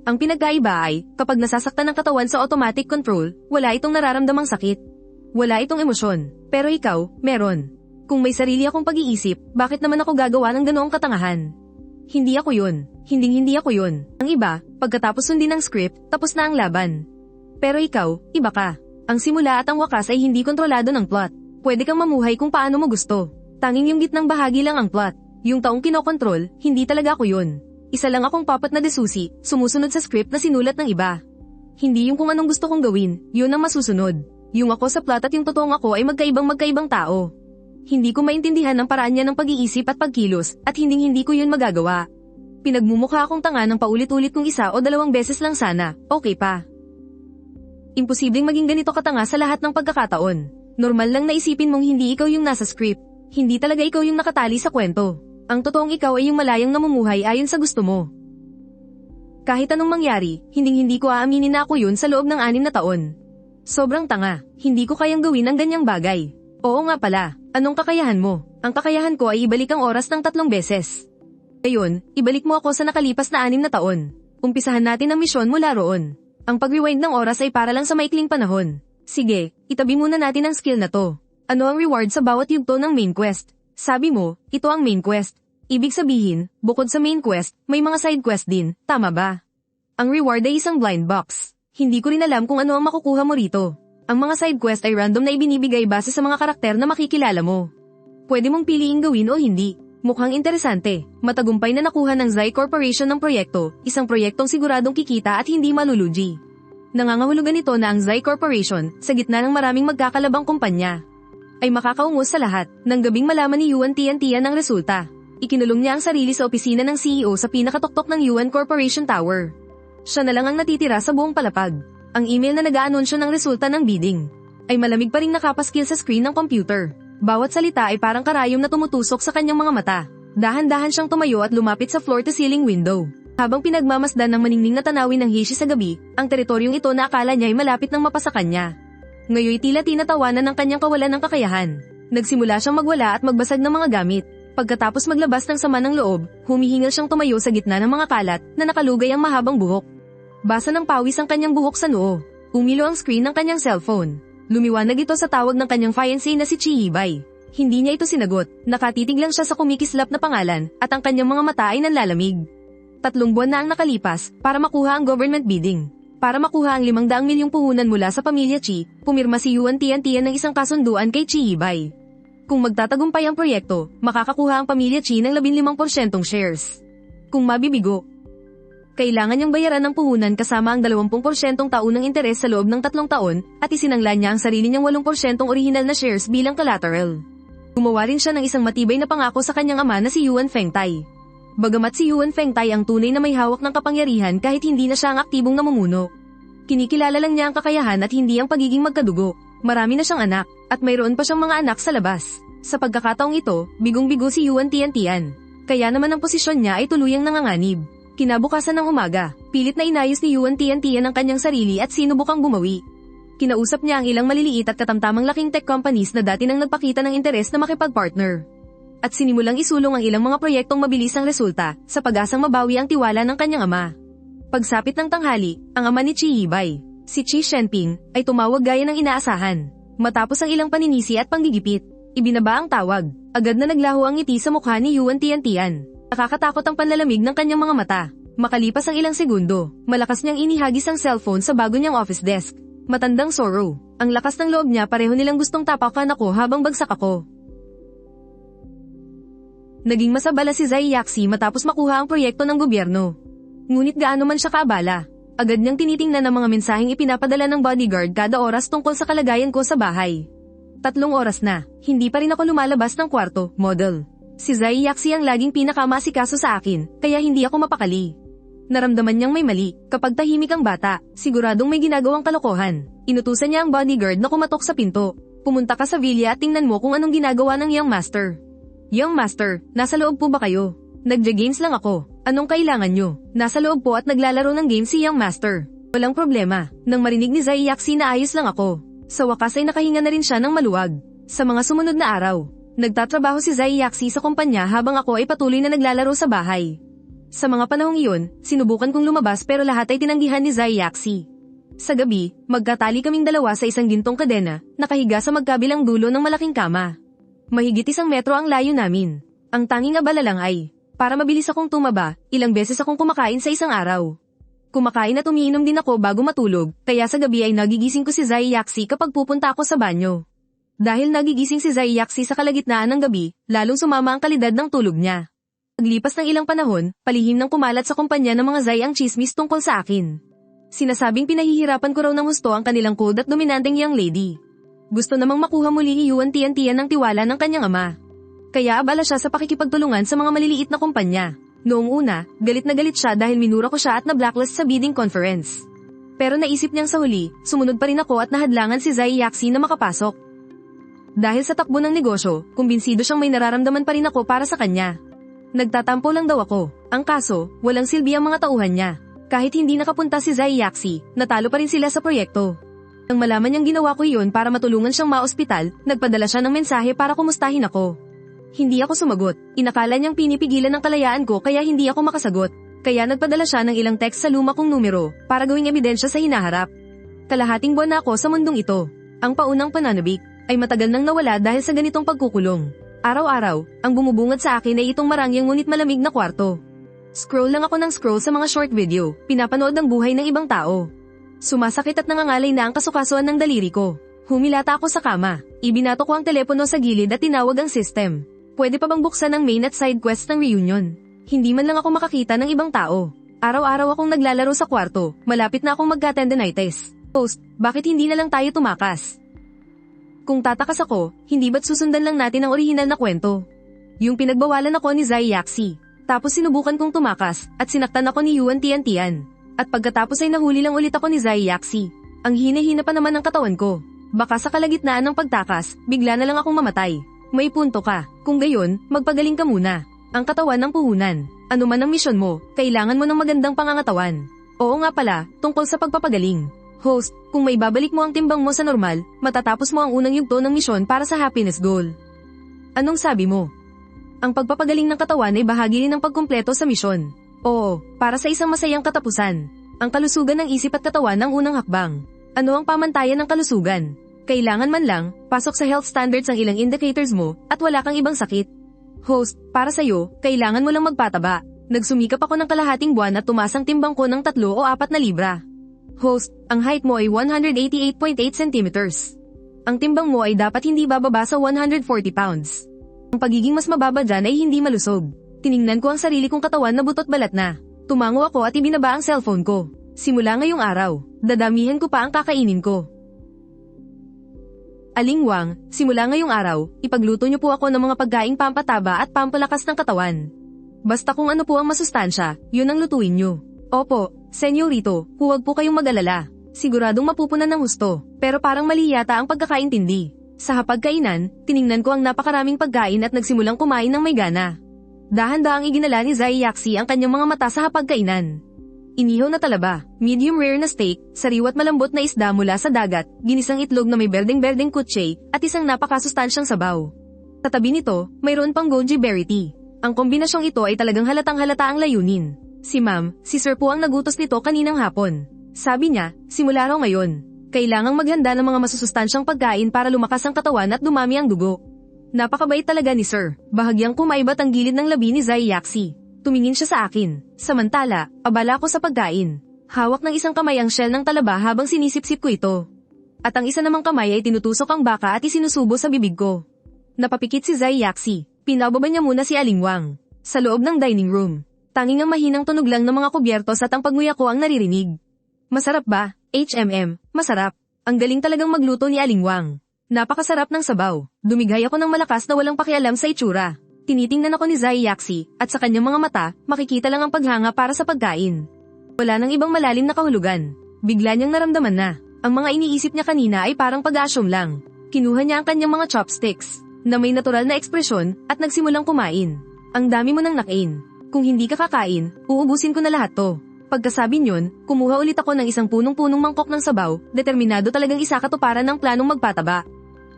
Speaker 1: Ang pinagkaiba ay, kapag nasasaktan ng katawan sa automatic control, wala itong nararamdamang sakit. Wala itong emosyon. Pero ikaw, meron. Kung may sarili akong pag-iisip, bakit naman ako gagawa ng ganoong katangahan? Hindi ako yun. Hindi ako yun. Ang iba, pagkatapos sundin ng script, tapos na ang laban. Pero ikaw, iba ka. Ang simula at ang wakas ay hindi kontrolado ng plot. Pwede kang mamuhay kung paano mo gusto. Tanging yung gitnang bahagi lang ang plot. Yung taong kinokontrol, hindi talaga ako yun. Isa lang akong papat na desusi, sumusunod sa script na sinulat ng iba. Hindi yung kung anong gusto kong gawin, yun ang masusunod. Yung ako sa plot at yung totoong ako ay magkaibang tao. Hindi ko maintindihan ang paraan niya ng pag-iisip at pagkilos, at hindi ko yun magagawa. Pinagmumukha akong tanga ng paulit-ulit kung isa o dalawang beses lang sana, okay pa. Imposibleng maging ganito katanga sa lahat ng pagkakataon. Normal lang na isipin mong hindi ikaw yung nasa script. Hindi talaga ikaw yung nakatali sa kwento. Ang totoong ikaw ay yung malayang namumuhay ayon sa gusto mo. Kahit anong mangyari, hinding-hindi ko aaminin na ako yun sa loob ng 6 na taon. Sobrang tanga, hindi ko kayang gawin ang ganyang bagay. Oo nga pala, anong kakayahan mo? Ang kakayahan ko ay ibalik ang oras ng 3 beses. Ngayon, ibalik mo ako sa nakalipas na 6 na taon. Umpisahan natin ang misyon mula roon. Ang pag-rewind ng oras ay para lang sa maikling panahon. Sige, itabi muna natin ang skill na to. Ano ang reward sa bawat yugto ng main quest? Sabi mo, ito ang main quest. Ibig sabihin, bukod sa main quest, may mga side quest din, tama ba? Ang reward ay isang blind box. Hindi ko rin alam kung ano ang makukuha mo rito. Ang mga side quest ay random na ibinibigay base sa mga karakter na makikilala mo. Pwede mong piliing gawin o hindi. Mukhang interesante. Matagumpay na nakuha ng Zai Corporation ng proyekto, isang proyektong siguradong kikita at hindi malulugi. Nangangahulugan ito na ang Zai Corporation, sa gitna ng maraming magkakalabang kumpanya, ay makakaungos sa lahat. Nang gabing malaman ni Yuan Tiantian ang resulta, ikinulong niya ang sarili sa opisina ng CEO sa pinakatoktok ng Yuan Corporation Tower. Siya na lang ang natitira sa buong palapag. Ang email na nag-aanunsyo ng resulta ng bidding ay malamig pa ring nakapaskil sa screen ng computer. Bawat salita ay parang karayom na tumutusok sa kanyang mga mata. Dahan-dahan siyang tumayo at lumapit sa floor-to-ceiling window. Habang pinagmamasdan ng maningning na tanawin ng Heishi sa gabi, ang teritoryong ito na akala niya ay malapit ng mapasa kanya. Ngayoy tila tinatawanan ng kanyang kawalan ng kakayahan. Nagsimula siyang magwala at magbasag ng mga gamit. Pagkatapos maglabas ng sama ng loob, humihingal siyang tumayo sa gitna ng mga kalat na nakalugay ang mahabang buhok. Basa ng pawis ang kanyang buhok sa noo. Umilo ang screen ng kanyang cellphone. Lumiwanag ito sa tawag ng kanyang fiancé na si Chihibay. Hindi niya ito sinagot, nakatitig lang siya sa kumikislap na pangalan, at ang kanyang mga mata ay nanlalamig. 3 buwan na ang nakalipas, para makuha ang government bidding. Para makuha ang 500 milyong puhunan mula sa pamilya Chi, pumirma si Yuan Tiantian ng isang kasunduan kay Chihibay. Kung magtatagumpay ang proyekto, makakakuha ang pamilya Chi ng 15% shares. Kung mabibigo, kailangan niyang bayaran ng puhunan kasama ang 20% taunang interes sa loob ng 3 taon, at isinangla niya ang sarili niyang 8% orihinal na shares bilang collateral. Gumawa rin siya ng isang matibay na pangako sa kanyang ama na si Yuan Fengtai. Bagamat si Yuan Fengtai ang tunay na may hawak ng kapangyarihan kahit hindi na siya ang aktibong namumuno, kinikilala lang niya ang kakayahan at hindi ang pagiging magkadugo. Marami na siyang anak, at mayroon pa siyang mga anak sa labas. Sa pagkakataong ito, bigong-bigo si Yuan Tiantian. Kaya naman ang posisyon niya ay tuluyang nanganganib. Kinabukasan ng umaga, pilit na inayos ni Yuan Tiantian ang kanyang sarili at sinubukang bumawi. Kinausap niya ang ilang maliliit at katamtamang laking tech companies na dati nang nagpakita ng interes na makipag-partner. At sinimulang isulong ang ilang mga proyektong mabilis ang resulta, sa pag-asang mabawi ang tiwala ng kanyang ama. Pagsapit ng tanghali, ang ama ni Chihibay, si Chi Shenping, ay tumawag gaya ng inaasahan. Matapos ang ilang paninisi at panggigipit, ibinaba ang tawag. Agad na naglaho ang ngiti sa mukha ni Yuan Tiantian. Nakakatakot ang panlalamig ng kanyang mga mata. Makalipas ang ilang segundo, malakas niyang inihagis ang cellphone sa bago niyang office desk. Matandang Zoro. Ang lakas ng loob niya, pareho nilang gustong tapakan ako habang bagsak ako. Naging masabala si Zai Yaxi matapos makuha ang proyekto ng gobyerno. Ngunit gaano man siya kaabala, agad niyang tinitingnan ang mga mensaheng ipinapadala ng bodyguard kada oras tungkol sa kalagayan ko sa bahay. 3 oras na, hindi pa rin ako lumalabas ng kwarto, model. Si Zai Yaxi ang laging pinakamasikaso sa akin, kaya hindi ako mapakali. Naramdaman niyang may mali. Kapag tahimik ang bata, siguradong may ginagawang kalokohan. Inutusan niya ang bodyguard na kumatok sa pinto. Pumunta ka sa villa at tingnan mo kung anong ginagawa ng Young Master. Young Master, nasa loob po ba kayo? Nagja-games lang ako. Anong kailangan nyo? Nasa loob po at naglalaro ng game si Young Master. Walang problema. Nang marinig ni Zai Yaxi na ayos lang ako, sa wakas ay nakahinga na rin siya ng maluwag. Sa mga sumunod na araw, nagtatrabaho si Zai Yaxi sa kumpanya habang ako ay patuloy na naglalaro sa bahay. Sa mga panahong iyon, sinubukan kong lumabas pero lahat ay tinanggihan ni Zai Yaxi. Sa gabi, magkatali kaming dalawa sa isang gintong kadena, nakahiga sa magkabilang dulo ng malaking kama. Mahigit 1 metro ang layo namin. Ang tanging abala lang ay, para mabilis akong tumaba, ilang beses akong kumakain sa isang araw. Kumakain at umiinom din ako bago matulog, kaya sa gabi ay nagigising ko si Zai Yaxi kapag pupunta ako sa banyo. Dahil nagigising si Zai Yaxi sa kalagitnaan ng gabi, lalong sumama ang kalidad ng tulog niya. Paglipas ng ilang panahon, palihim ng kumalat sa kumpanya ng mga Zai ang chismis tungkol sa akin. Sinasabing pinahihirapan ko raw ng husto ang kanilang cold at dominanteng young lady. Gusto namang makuha muli ni Yuan Tiantian ng tiwala ng kanyang ama. Kaya abala siya sa pakikipagtulungan sa mga maliliit na kumpanya. Noong una, galit na galit siya dahil minura ko siya at na-blacklist sa bidding conference. Pero naisip niyang sa huli, sumunod pa rin ako at nahadlangan si Zai Yaxi na makapasok. Dahil sa takbo ng negosyo, kumbinsido siyang may nararamdaman pa rin ako para sa kanya. Nagtatampo lang daw ako. Ang kaso, walang silbi ang mga tauhan niya. Kahit hindi nakapunta si Zai Yaxi, natalo pa rin sila sa proyekto. Nang malaman niyang ginawa ko iyon para matulungan siyang ma-ospital, nagpadala siya ng mensahe para kumustahin ako. Hindi ako sumagot. Inakala niyang pinipigilan ng kalayaan ko kaya hindi ako makasagot. Kaya nagpadala siya ng ilang text sa luma kong numero para gawing ebidensya sa hinaharap. Kalahating buwan na ako sa mundong ito. Ang paunang pananabik ay matagal nang nawala dahil sa ganitong pagkukulong. Araw-araw, ang bumubungad sa akin ay itong marangyang ngunit malamig na kwarto. Scroll lang ako ng scroll sa mga short video, pinapanood ng buhay ng ibang tao. Sumasakit at nangangalay na ang kasukasuan ng daliri ko. Humilata ako sa kama. Ibinato ko ang telepono sa gilid at tinawag ang system. Pwede pa bang buksan ang main at side quest ng reunion? Hindi man lang ako makakita ng ibang tao. Araw-araw akong naglalaro sa kwarto, malapit na akong magka-tendinitis. Host, bakit hindi na lang tayo tumakas? Kung tatakas ako, hindi ba't susundan lang natin ang orihinal na kwento? Yung pinagbawalan ako ni Zai Yaxi. Tapos sinubukan kong tumakas, at sinaktan ako ni Yuan Tiantian. At pagkatapos ay nahuli lang ulit ako ni Zai Yaxi. Ang hina-hina pa naman ng katawan ko. Baka sa kalagitnaan ng pagtakas, bigla na lang akong mamatay. May punto ka. Kung gayon, magpagaling ka muna. Ang katawan ng puhunan. Ano man ang misyon mo, kailangan mo ng magandang pangangatawan. Oo nga pala, tungkol sa pagpapagaling. Host, kung may babalik mo ang timbang mo sa normal, matatapos mo ang unang yugto ng misyon para sa happiness goal. Anong sabi mo? Ang pagpapagaling ng katawan ay bahagi rin ng pagkumpleto sa misyon. Oo, para sa isang masayang katapusan. Ang kalusugan ng isip at katawan ang unang hakbang. Ano ang pamantayan ng kalusugan? Kailangan man lang, pasok sa health standards ang ilang indicators mo, at wala kang ibang sakit. Host, para sa'yo, kailangan mo lang magpataba. Nagsumikap ako ng kalahating buwan at tumaas ang timbang ko ng 3 o 4 na libra. Host, ang height mo ay 188.8 centimeters. Ang timbang mo ay dapat hindi bababa sa 140 pounds. Ang pagiging mas mababa dyan ay hindi malusog. Tiningnan ko ang sarili kong katawan na butot balat na. Tumango ako at ibinaba ang cellphone ko. Simula ngayong araw, dadamihan ko pa ang kakainin ko. Aling Wang, simula ngayong araw, ipagluto niyo po ako ng mga pagkaing pampataba at pampalakas ng katawan. Basta kung ano po ang masustansya, yun ang lutuin niyo. Opo, senyorito, huwag po kayong mag-alala. Siguradong mapupunan ng husto, pero parang mali yata ang pagkakaintindi. Sa hapagkainan, tiningnan ko ang napakaraming pagkain at nagsimulang kumain ng may gana. Dahan-dahang iginala ni Zai Yaxi ang kanyang mga mata sa hapagkainan. Inihaw na talaba, medium rare na steak, sariwat malambot na isda mula sa dagat, ginisang itlog na may berdeng-berdeng kutche, at isang napakasustansyang sabaw. Sa tabi nito, mayroon pang goji berry tea. Ang kombinasyong ito ay talagang halatang-halata ang layunin. Si Ma'am, si Sir po ang nagutos nito kaninang hapon. Sabi niya, simula raw ngayon, kailangang maghanda ng mga masusustansyang pagkain para lumakas ang katawan at dumami ang dugo. Napakabait talaga ni Sir. Bahagyang kumaibat ang gilid ng labi ni Zai Yaxi. Tumingin siya sa akin. Samantala, abala ko sa pagkain. Hawak ng isang kamay ang shell ng talaba habang sinisip-sip ko ito. At ang isa namang kamay ay tinutusok ang baka at isinusubo sa bibig ko. Napapikit si Zai Yaxi. Pinababa niya muna si Aling Wang. Sa loob ng dining room. Tanging ang mahinang tunog lang ng mga kubyertos at ang pagmuya ko ang naririnig. Masarap ba? HMM, masarap. Ang galing talagang magluto ni Aling Wang. Napakasarap ng sabaw. Dumigay ako ng malakas na walang pakialam sa itsura. Tinitingnan ako ni Zai Yaxi, at sa kanyang mga mata, makikita lang ang paghanga para sa pagkain. Wala nang ibang malalim na kahulugan. Bigla niyang naramdaman na, ang mga iniisip niya kanina ay parang pag-asyong lang. Kinuha niya ang kanyang mga chopsticks, na may natural na ekspresyon, at nagsimulang kumain. Ang dami mo nang nakain. Kung hindi ka kakain, uubusin ko na lahat to. Pagkasabi niyon, kumuha ulit ako ng isang punong-punong mangkok ng sabaw, determinado talagang isakatuparan ng planong magpataba.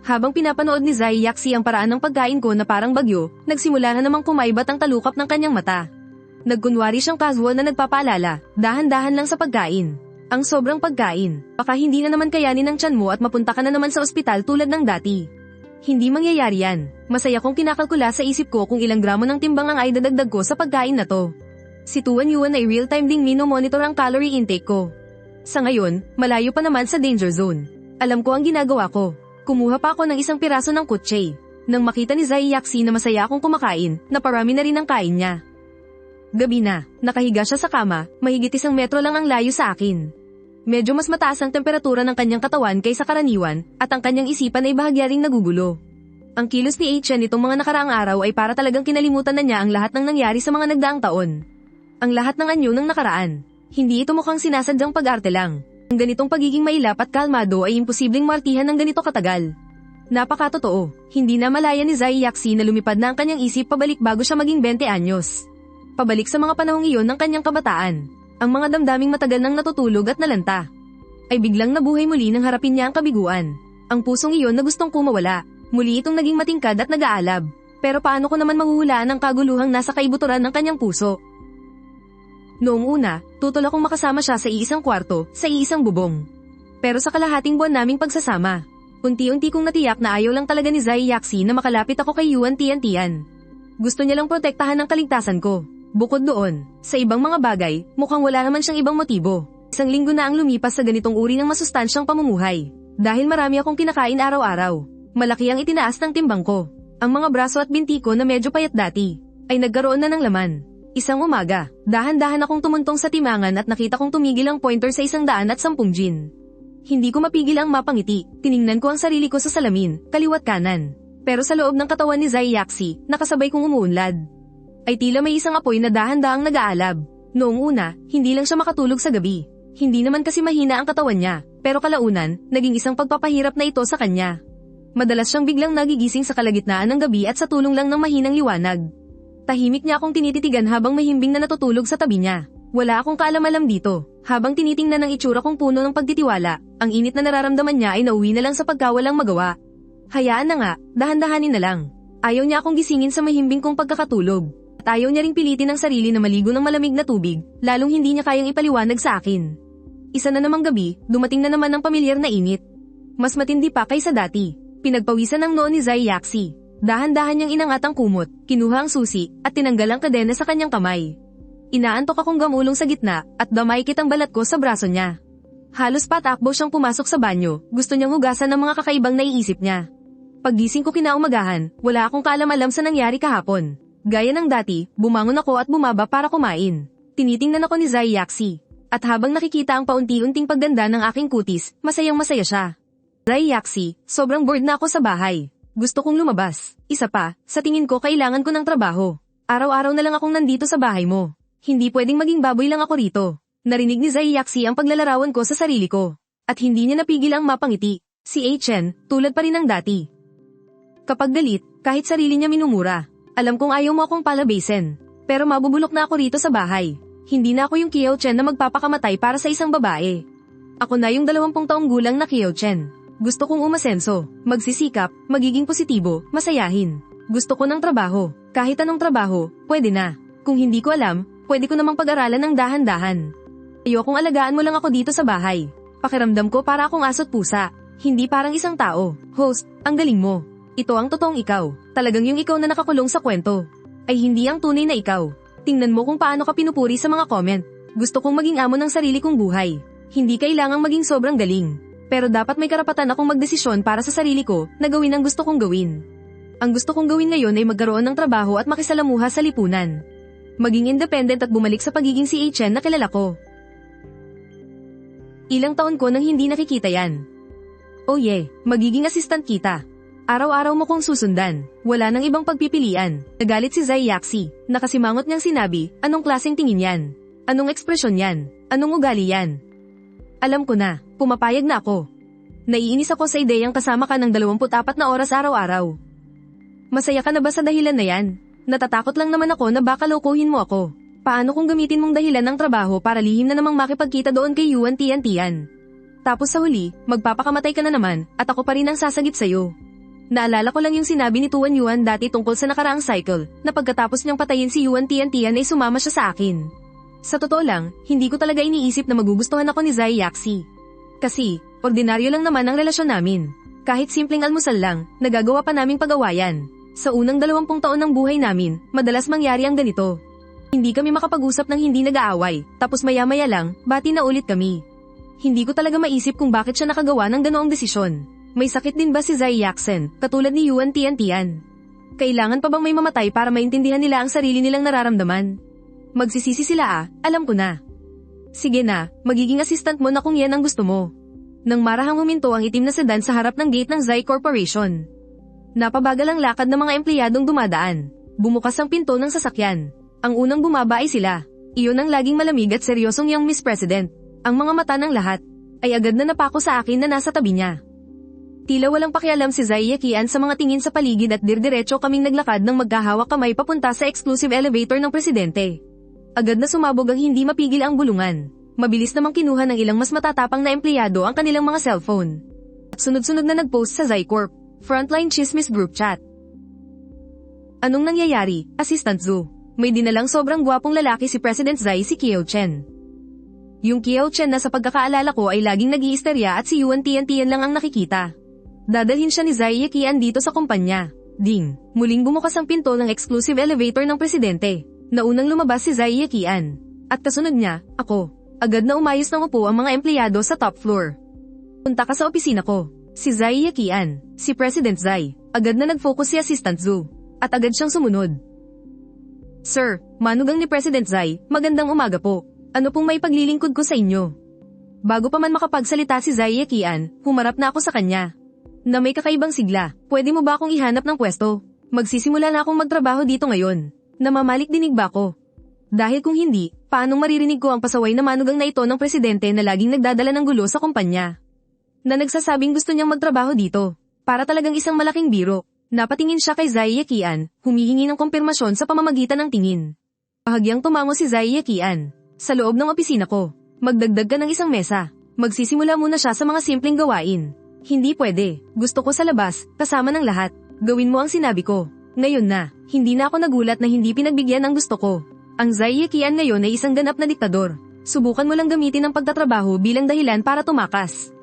Speaker 1: Habang pinapanood ni Zai Yaxi ang paraan ng pagkain ko na parang bagyo, nagsimula na namang kumaibat ang talukap ng kanyang mata. Nagkunwari siyang casual na nagpapaalala, dahan-dahan lang sa pagkain. Ang sobrang pagkain, baka hindi na naman kayanin ng tiyan mo at mapunta ka na naman sa ospital tulad ng dati. Hindi mangyayari yan. Masaya kong kinakalkula sa isip ko kung ilang gramo ng timbang ang ay dadagdag ko sa pagkain na to. Si Tuan Yuan ay real-time ding mino-monitor ang calorie intake ko. Sa ngayon, malayo pa naman sa danger zone. Alam ko ang ginagawa ko. Kumuha pa ako ng isang piraso ng kutche. Nang makita ni Zai Yaxi na masaya akong kumakain, naparami na rin ang kain niya. Gabi na, nakahiga siya sa kama, mahigit 1 metro lang ang layo sa akin. Medyo mas mataas ang temperatura ng kanyang katawan kaysa karaniwan, at ang kanyang isipan ay bahagya ring nagugulo. Ang kilos ni Chen nitong mga nakaraang araw ay para talagang kinalimutan na niya ang lahat ng nangyari sa mga nagdaang taon. Ang lahat ng anyo ng nakaraan. Hindi ito mukhang sinasadyang pag-arte lang. Ang ganitong pagiging mailap at kalmado ay imposibleng martihan ng ganito katagal. Napakatotoo, hindi na malaya ni Zai Yaxi na lumipad na ang kanyang isip pabalik bago siya maging 20 anyos. Pabalik sa mga panahong iyon ng kanyang kabataan. Ang mga damdaming matagal nang natutulog at nalanta ay biglang nabuhay muli nang harapin niya ang kabiguan. Ang pusong iyon na gustong kumawala. Muli itong naging matingkad at nag-aalab. Pero paano ko naman mahuhulaan ang kaguluhang nasa kaibuturan ng kanyang puso? Noong una, tutol akong makasama siya sa iisang kwarto, sa iisang bubong. Pero sa kalahating buwan naming pagsasama, unti-unti kong natiyak na ayaw lang talaga ni Zai Yaxi na makalapit ako kay Yuan Tiantian. Gusto niya lang protektahan ang kaligtasan ko. Bukod doon, sa ibang mga bagay, mukhang wala naman siyang ibang motibo. Isang linggo na ang lumipas sa ganitong uri ng masustansyang pamumuhay. Dahil marami akong kinakain araw-araw. Malaki ang itinaas ng timbang ko. Ang mga braso at binti ko na medyo payat dati, ay nagkaroon na ng laman. Isang umaga, dahan-dahan akong tumuntong sa timangan at nakita kong tumigil ang pointer sa 110 gin. Hindi ko mapigil ang mapangiti, tiningnan ko ang sarili ko sa salamin, kaliwat kanan. Pero sa loob ng katawan ni Zai Yaxi, nakasabay kong umuunlad. Ay tila may isang apoy na dahan-dahang nag-aalab. Noong una, hindi lang siya makatulog sa gabi. Hindi naman kasi mahina ang katawan niya, pero kalaunan, naging isang pagpapahirap na ito sa kanya. Madalas siyang biglang nagigising sa kalagitnaan ng gabi at sa tulong lang ng mahinang liwanag. Tahimik niya akong tinititigan habang mahimbing na natutulog sa tabi niya. Wala akong kaalam-alam dito. Habang tinitingnan ng itsura kong puno ng pagtitiwala, ang init na nararamdaman niya ay nauwi na lang sa pagkawalang magawa. Hayaan na nga, dahan-dahanin na lang. Ayaw niya akong gisingin sa mahimbing kong pagkakatulog. At ayaw niya ring pilitin ang sarili na maligo ng malamig na tubig, lalong hindi niya kayang ipaliwanag sa akin. Isa na namang gabi, dumating na naman ang pamilyar na init. Mas matindi pa kaysa dati. Pinagpawisan ng noo ni Zai Yaxi. Dahan-dahan niyang inangat ang kumot, kinuha ang susi, at tinanggal ang kadena sa kanyang kamay. Inaantok akong gamulong sa gitna, at damay kitang balat ko sa braso niya. Halos patakbo siyang pumasok sa banyo, gusto niyang hugasan ng mga kakaibang naiisip niya. Paggising ko kinaumagahan, wala akong kaalam-alam sa nangyari kahapon. Gaya ng dati, bumangon ako at bumaba para kumain. Tinitingnan ako ni Zai Yaxi. At habang nakikita ang paunti-unting pagganda ng aking kutis, masayang-masaya siya. Zai Yaxi, sobrang bored na ako sa bahay. Gusto kong lumabas. Isa pa, sa tingin ko kailangan ko ng trabaho. Araw-araw na lang akong nandito sa bahay mo. Hindi pwedeng maging baboy lang ako rito. Narinig ni Zai Yaxi ang paglalarawan ko sa sarili ko. At hindi niya napigil ang mapangiti. Si Chen, tulad pa rin ng dati. Kapag galit, kahit sarili niya minumura. Alam kong ayaw mo akong palabasin. Pero mabubulok na ako rito sa bahay. Hindi na ako yung Kiao Chen na magpapakamatay para sa isang babae. Ako na yung 20 taong gulang na Kiao Chen. Gusto kong umasenso, magsisikap, magiging positibo, masayahin. Gusto ko ng trabaho. Kahit anong trabaho, pwede na. Kung hindi ko alam, pwede ko namang pag-aralan ng dahan-dahan. Ayokong alagaan mo lang ako dito sa bahay. Pakiramdam ko para akong aso't pusa. Hindi parang isang tao. Host, ang galing mo. Ito ang totoong ikaw. Talagang yung ikaw na nakakulong sa kwento. Ay hindi ang tunay na ikaw. Tingnan mo kung paano ka pinupuri sa mga comment. Gusto kong maging amo ng sarili kong buhay. Hindi kailangang maging sobrang galing. Pero dapat may karapatan akong magdesisyon para sa sarili ko na gawin ang gusto kong gawin. Ang gusto kong gawin ngayon ay magkaroon ng trabaho at makisalamuha sa lipunan. Maging independent at bumalik sa pagiging si Chen na kilala ko. Ilang taon ko nang hindi nakikita yan. Oh yeah, magiging assistant kita. Araw-araw mo kong susundan, wala nang ibang pagpipilian. Nagalit si Zai Yaxi, nakasimangot niyang sinabi, anong klaseng tingin yan? Anong ekspresyon yan? Anong ugali yan? Alam ko na, pumapayag na ako. Naiinis ako sa ideyang kasama ka ng 24 na oras araw-araw. Masaya ka na ba sa dahilan na yan? Natatakot lang naman ako na baka lokohin mo ako. Paano kung gamitin mong dahilan ng trabaho para lihim na namang makipagkita doon kay Yuan Tiantian? Tapos sa huli, magpapakamatay ka na naman, at ako pa rin ang sasagip sa'yo. Naalala ko lang yung sinabi ni Tuan Yuan dati tungkol sa nakaraang cycle, na pagkatapos niyang patayin si Yuan Tiantian ay sumama siya sa akin. Sa totoo lang, hindi ko talaga iniisip na magugustuhan ako ni Zai Yaxi. Kasi, ordinaryo lang naman ang relasyon namin. Kahit simpleng almusal lang, nagagawa pa naming pag-awayan. Sa unang 20 taon ng buhay namin, madalas mangyari ang ganito. Hindi kami makapag-usap ng hindi nag-aaway, tapos maya-maya lang, bati na ulit kami. Hindi ko talaga maisip kung bakit siya nakagawa ng ganoong desisyon. May sakit din ba si Zai Yaxen, katulad ni Yuan Tiantian? Kailangan pa bang may mamatay para maintindihan nila ang sarili nilang nararamdaman? Magsisisi sila alam ko na. Sige na, magiging assistant mo na kung yan ang gusto mo. Nang marahang huminto ang itim na sedan sa harap ng gate ng Zai Corporation. Napabagal ang lakad ng mga empleyadong dumadaan. Bumukas ang pinto ng sasakyan. Ang unang bumaba ay sila. Iyon ang laging malamig at seryosong young Miss President. Ang mga mata ng lahat ay agad na napako sa akin na nasa tabi niya. Tila walang pakialam si Zai Yaqian sa mga tingin sa paligid at dirdiretso kaming naglakad ng magkahawak kamay papunta sa exclusive elevator ng presidente. Agad na sumabog ang hindi mapigil ang bulungan. Mabilis namang kinuha ng ilang mas matatapang na empleyado ang kanilang mga cellphone. At sunod-sunod na nag-post sa Zai Corp Frontline Chismis Group Chat. Anong nangyayari, Assistant Zhu? May dinalang sobrang gwapong lalaki si President Zai, si Kiao Chen. Yung Kiao Chen na sa pagkakaalala ko ay laging nag-iistorya at si Yuan Tian lang ang nakikita. Dadalhin siya ni Zai Yaqian dito sa kumpanya. Ding, muling bumukas ang pinto ng exclusive elevator ng presidente. Naunang lumabas si Zai Yaqian. At kasunod niya, ako. Agad na umayos ng upo ang mga empleyado sa top floor. Punta ka sa opisina ko. Si Zai Yaqian, si President Zai. Agad na nag-focus si Assistant Zhu. At agad siyang sumunod. Sir, manugang ni President Zai, magandang umaga po. Ano pong may paglilingkod ko sa inyo? Bago pa man makapagsalita si Zai Yaqian, humarap na ako sa kanya. Na may kakaibang sigla, pwede mo ba akong ihanap ng pwesto? Magsisimula na akong magtrabaho dito ngayon. Namamalik dinig ba ako? Dahil kung hindi, paanong maririnig ko ang pasaway na manugang na ito ng presidente na laging nagdadala ng gulo sa kumpanya? Na nagsasabing gusto niyang magtrabaho dito. Para talagang isang malaking biro. Napatingin siya kay Zai Yaqian, humihingi ng kumpirmasyon sa pamamagitan ng tingin. Bahagyang tumango si Zai Yaqian. Sa loob ng opisina ko, magdagdag ka ng isang mesa. Magsisimula muna siya sa mga simpleng gawain. Hindi pwede. Gusto ko sa labas, kasama ng lahat. Gawin mo ang sinabi ko. Ngayon na, hindi na ako nagulat na hindi pinagbigyan ang gusto ko. Ang Zai Yaqian ngayon ay isang ganap na diktador. Subukan mo lang gamitin ang pagtatrabaho bilang dahilan para tumakas.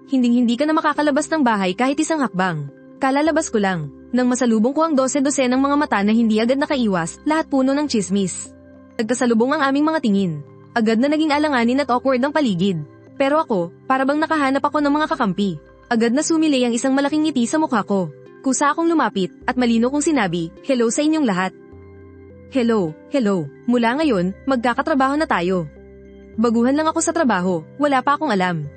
Speaker 1: Hinding-hindi ka na makakalabas ng bahay kahit isang hakbang. Kalalabas ko lang. Nang masalubong ko ang 12-12 ng mga mata na hindi agad nakaiwas, lahat puno ng chismis. Nagkasalubong ang aming mga tingin. Agad na naging alanganin at awkward ang paligid. Pero ako, para bang nakahanap ako ng mga kakampi. Agad na sumilay ang isang malaking ngiti sa mukha ko. Kusa akong lumapit, at malino kong sinabi, hello sa inyong lahat. Hello. Mula ngayon, magkakatrabaho na tayo. Baguhan lang ako sa trabaho, wala pa akong alam.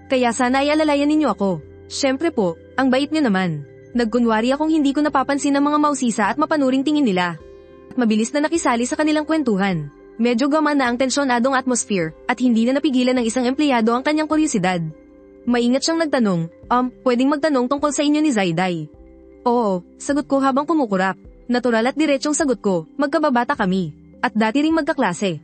Speaker 1: Kaya sana ay alalayan ninyo ako. Syempre po, ang bait nyo naman. Nagkunwari akong hindi ko napapansin ang mga mausisa at mapanuring tingin nila. At mabilis na nakisali sa kanilang kwentuhan. Medyo gaman na ang tensyonadong atmosphere, at hindi na napigilan ng isang empleyado ang kanyang kuryosidad. Maingat siyang nagtanong, pwedeng magtanong tungkol sa inyo ni Zaidai. Oo, sagot ko habang kumukurap. Natural at diretsyong sagot ko, magkababata kami. At dati ring magkaklase.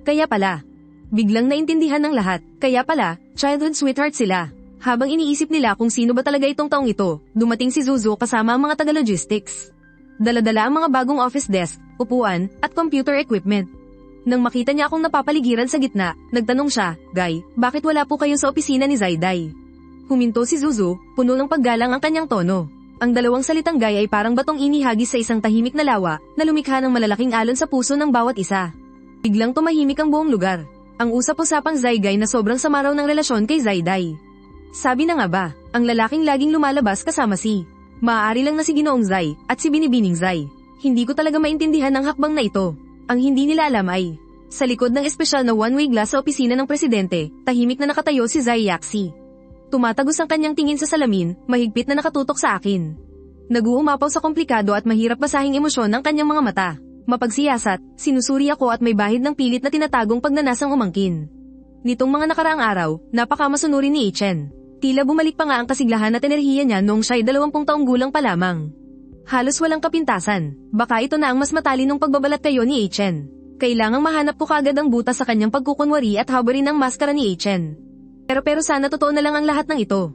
Speaker 1: Kaya pala. Biglang naintindihan ng lahat, kaya pala, childhood sweetheart sila. Habang iniisip nila kung sino ba talaga itong taong ito, dumating si Zuzu kasama ang mga taga-logistics. Dala-dala ang mga bagong office desk, upuan, at computer equipment. Nang makita niya akong napapaligiran sa gitna, nagtanong siya, Guy, bakit wala po kayo sa opisina ni Zaidai? Huminto si Zuzu, puno ng paggalang ang kanyang tono. Ang dalawang salitang Guy ay parang batong inihagis sa isang tahimik na lawa, na lumikha ng malalaking alon sa puso ng bawat isa. Biglang tumahimik ang buong lugar. Ang usap-usapang Zaigay na sobrang sama raw ng relasyon kay Zaidai. Sabi na nga ba, ang lalaking laging lumalabas kasama si maaari lang na si Ginoong Zai, at si Binibining Zai. Hindi ko talaga maintindihan ang hakbang na ito. Ang hindi nila alam ay, sa likod ng espesyal na one-way glass sa opisina ng presidente, tahimik na nakatayo si Zai Yaxi. Tumatagos ang kanyang tingin sa salamin, mahigpit na nakatutok sa akin. Nag-uumapaw sa komplikado at mahirap basahing emosyon ng kanyang mga mata. Mapagsiyasat, sinusuri ako at may bahid ng pilit na tinatagong pagnanasang umangkin. Nitong mga nakaraang araw, napakamasunuri ni Chen. Tila bumalik pa nga ang kasiglahan at enerhiya niya noong siya'y 20 taong gulang pa lamang. Halos walang kapintasan, baka ito na ang mas matalinong pagbabalat kayo ni Chen. Kailangang mahanap ko kagad ang butas sa kanyang pagkukunwari at habarin ang maskara ni Chen. Pero sana totoo na lang ang lahat ng ito.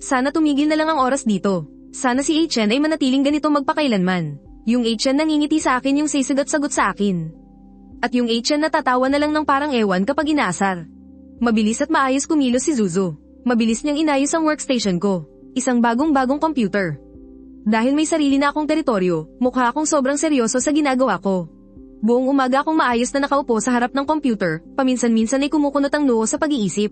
Speaker 1: Sana tumigil na lang ang oras dito. Sana si Chen ay manatiling ganito magpakailanman. Yung Chen nangingiti sa akin yung sasagot-sagot sa akin. At yung Chen natatawa na lang ng parang ewan kapag inaasar. Mabilis at maayos kumilos si Zuzu. Mabilis niyang inayos ang workstation ko. Isang bagong-bagong computer. Dahil may sarili na akong teritoryo, mukha akong sobrang seryoso sa ginagawa ko. Buong umaga akong maayos na nakaupo sa harap ng computer, paminsan-minsan ay kumukunot ang noo sa pag-iisip.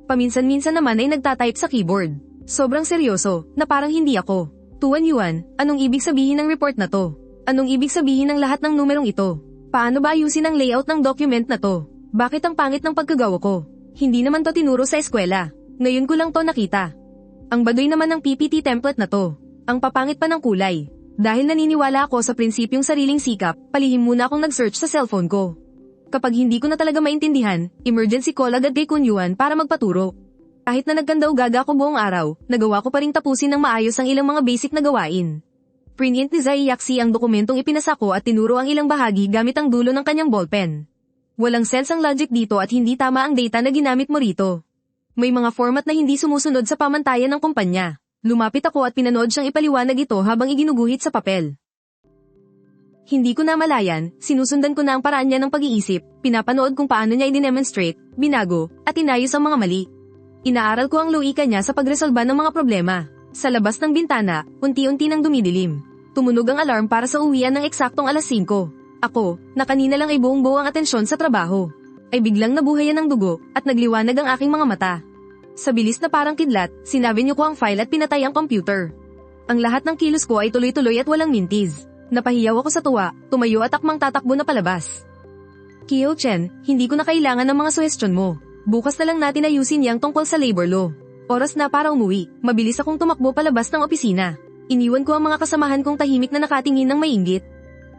Speaker 1: Paminsan-minsan naman ay nagtatype sa keyboard. Sobrang seryoso, na parang hindi ako. Tuan Yuan, anong ibig sabihin ng report na to? Anong ibig sabihin ng lahat ng numerong ito? Paano ba ayusin ang layout ng document na to? Bakit ang pangit ng pagkagawa ko? Hindi naman to tinuro sa eskwela. Ngayon ko lang to nakita. Ang baduy naman ng PPT template na to. Ang papangit pa ng kulay. Dahil naniniwala ako sa prinsipyong sariling sikap, palihim muna akong nag-search sa cellphone ko. Kapag hindi ko na talaga maintindihan, emergency call agad kay Kunyuan para magpaturo. Kahit na nagkandaw-gaga ako buong araw, nagawa ko pa ring tapusin ng maayos ang ilang mga basic na gawain. Prinint ni Zai Yaxi ang dokumentong ipinasa ko at tinuro ang ilang bahagi gamit ang dulo ng kanyang ballpen. Walang sense ang logic dito at hindi tama ang data na ginamit mo rito. May mga format na hindi sumusunod sa pamantayan ng kumpanya. Lumapit ako at pinanood siyang ipaliwanag ito habang iginuguhit sa papel. Hindi ko na malayan, sinusundan ko na ang paraan niya ng pag-iisip, pinapanood kung paano niya i-demonstrate, binago, at inayos ang mga mali. Inaaral ko ang loika niya sa pagresolba ng mga problema. Sa labas ng bintana, unti-unti nang dumidilim. Tumunog ang alarm para sa uwian ng eksaktong alas 5. Ako, na kanina lang ay buong-buo ang atensyon sa trabaho, ay biglang nabuhayan ng dugo at nagliwanag ang aking mga mata. Sa bilis na parang kidlat, sinabi niyo ko ang file at pinatay ang computer. Ang lahat ng kilos ko ay tuloy-tuloy at walang mintis. Napahiyaw ako sa tuwa, tumayo at akmang tatakbo na palabas. Kyo Chen, hindi ko na kailangan ng mga suhestyon mo. Bukas na lang natin ayusin yang tungkol sa labor law. Oras na para umuwi, mabilis akong tumakbo palabas ng opisina. Iniwan ko ang mga kasamahan kong tahimik na nakatingin ng mainggit.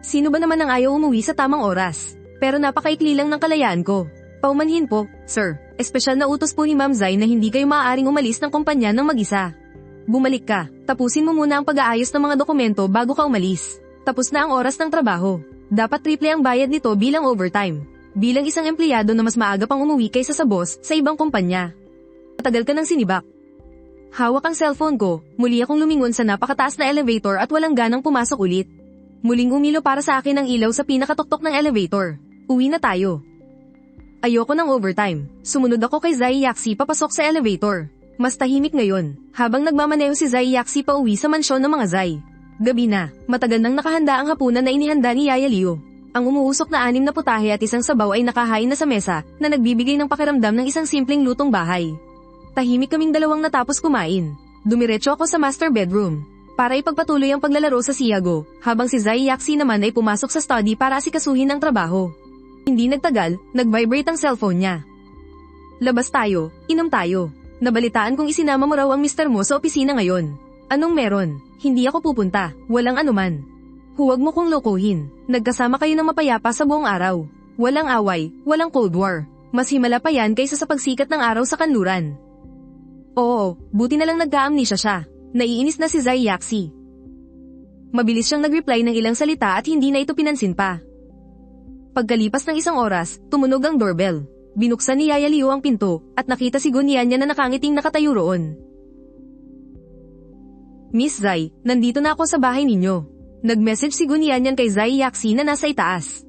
Speaker 1: Sino ba naman ang ayaw umuwi sa tamang oras? Pero napakaikli lang ng kalayaan ko. Paumanhin po, sir. Espesyal na utos po ni Ma'am Zai na hindi kayo maaaring umalis ng kumpanya ng mag-isa. Bumalik ka, tapusin mo muna ang pag-aayos ng mga dokumento bago ka umalis. Tapos na ang oras ng trabaho. Dapat triple ang bayad nito bilang overtime. Bilang isang empleyado na mas maaga pang umuwi kaysa sa boss sa ibang kumpanya. Matagal ka ng sinibak. Hawak ang cellphone ko, muli akong lumingon sa napakataas na elevator at walang ganang pumasok ulit. Muling umilo para sa akin ang ilaw sa pinakatoktok ng elevator. Uwi na tayo. Ayoko ng overtime. Sumunod ako kay Zai Yaxi papasok sa elevator. Mas tahimik ngayon, habang nagmamaneho si Zai Yaxi pa uwi sa mansyon ng mga Zai. Gabi na, matagal nang nakahanda ang hapunan na inihanda ni Yaya Liu. Ang umuusok na 6 na putahe at isang sabaw ay nakahain na sa mesa, na nagbibigay ng pakiramdam ng isang simpleng lutong bahay. Tahimik kaming dalawang natapos kumain. Dumiretso ako sa master bedroom para ipagpatuloy ang paglalaro sa Siago, habang si Zai Yaxi naman ay pumasok sa study para asikasuhin ang trabaho. Hindi nagtagal, nag-vibrate ang cellphone niya. Labas tayo, inom tayo. Nabalitaan kong isinama mo raw ang mister mo sa opisina ngayon. Anong meron? Hindi ako pupunta, walang anuman. Huwag mo kong lokohin. Nagkasama kayo ng mapayapa sa buong araw. Walang away, walang cold war. Mas himala pa yan kaysa sa pagsikat ng araw sa kanluran. Oo, buti na lang nagka-amnesia siya. Naiinis na si Zai Yaxi. Mabilis siyang nag-reply ng ilang salita at hindi na ito pinansin pa. Pagkalipas ng isang oras, tumunog ang doorbell. Binuksan ni Yaya Liu ang pinto, at nakita si Gunyan niya na nakangiting nakatayo roon. Miss Zai, nandito na ako sa bahay ninyo. Nag-message si Gunyan kay Zai Yaxi na nasa itaas.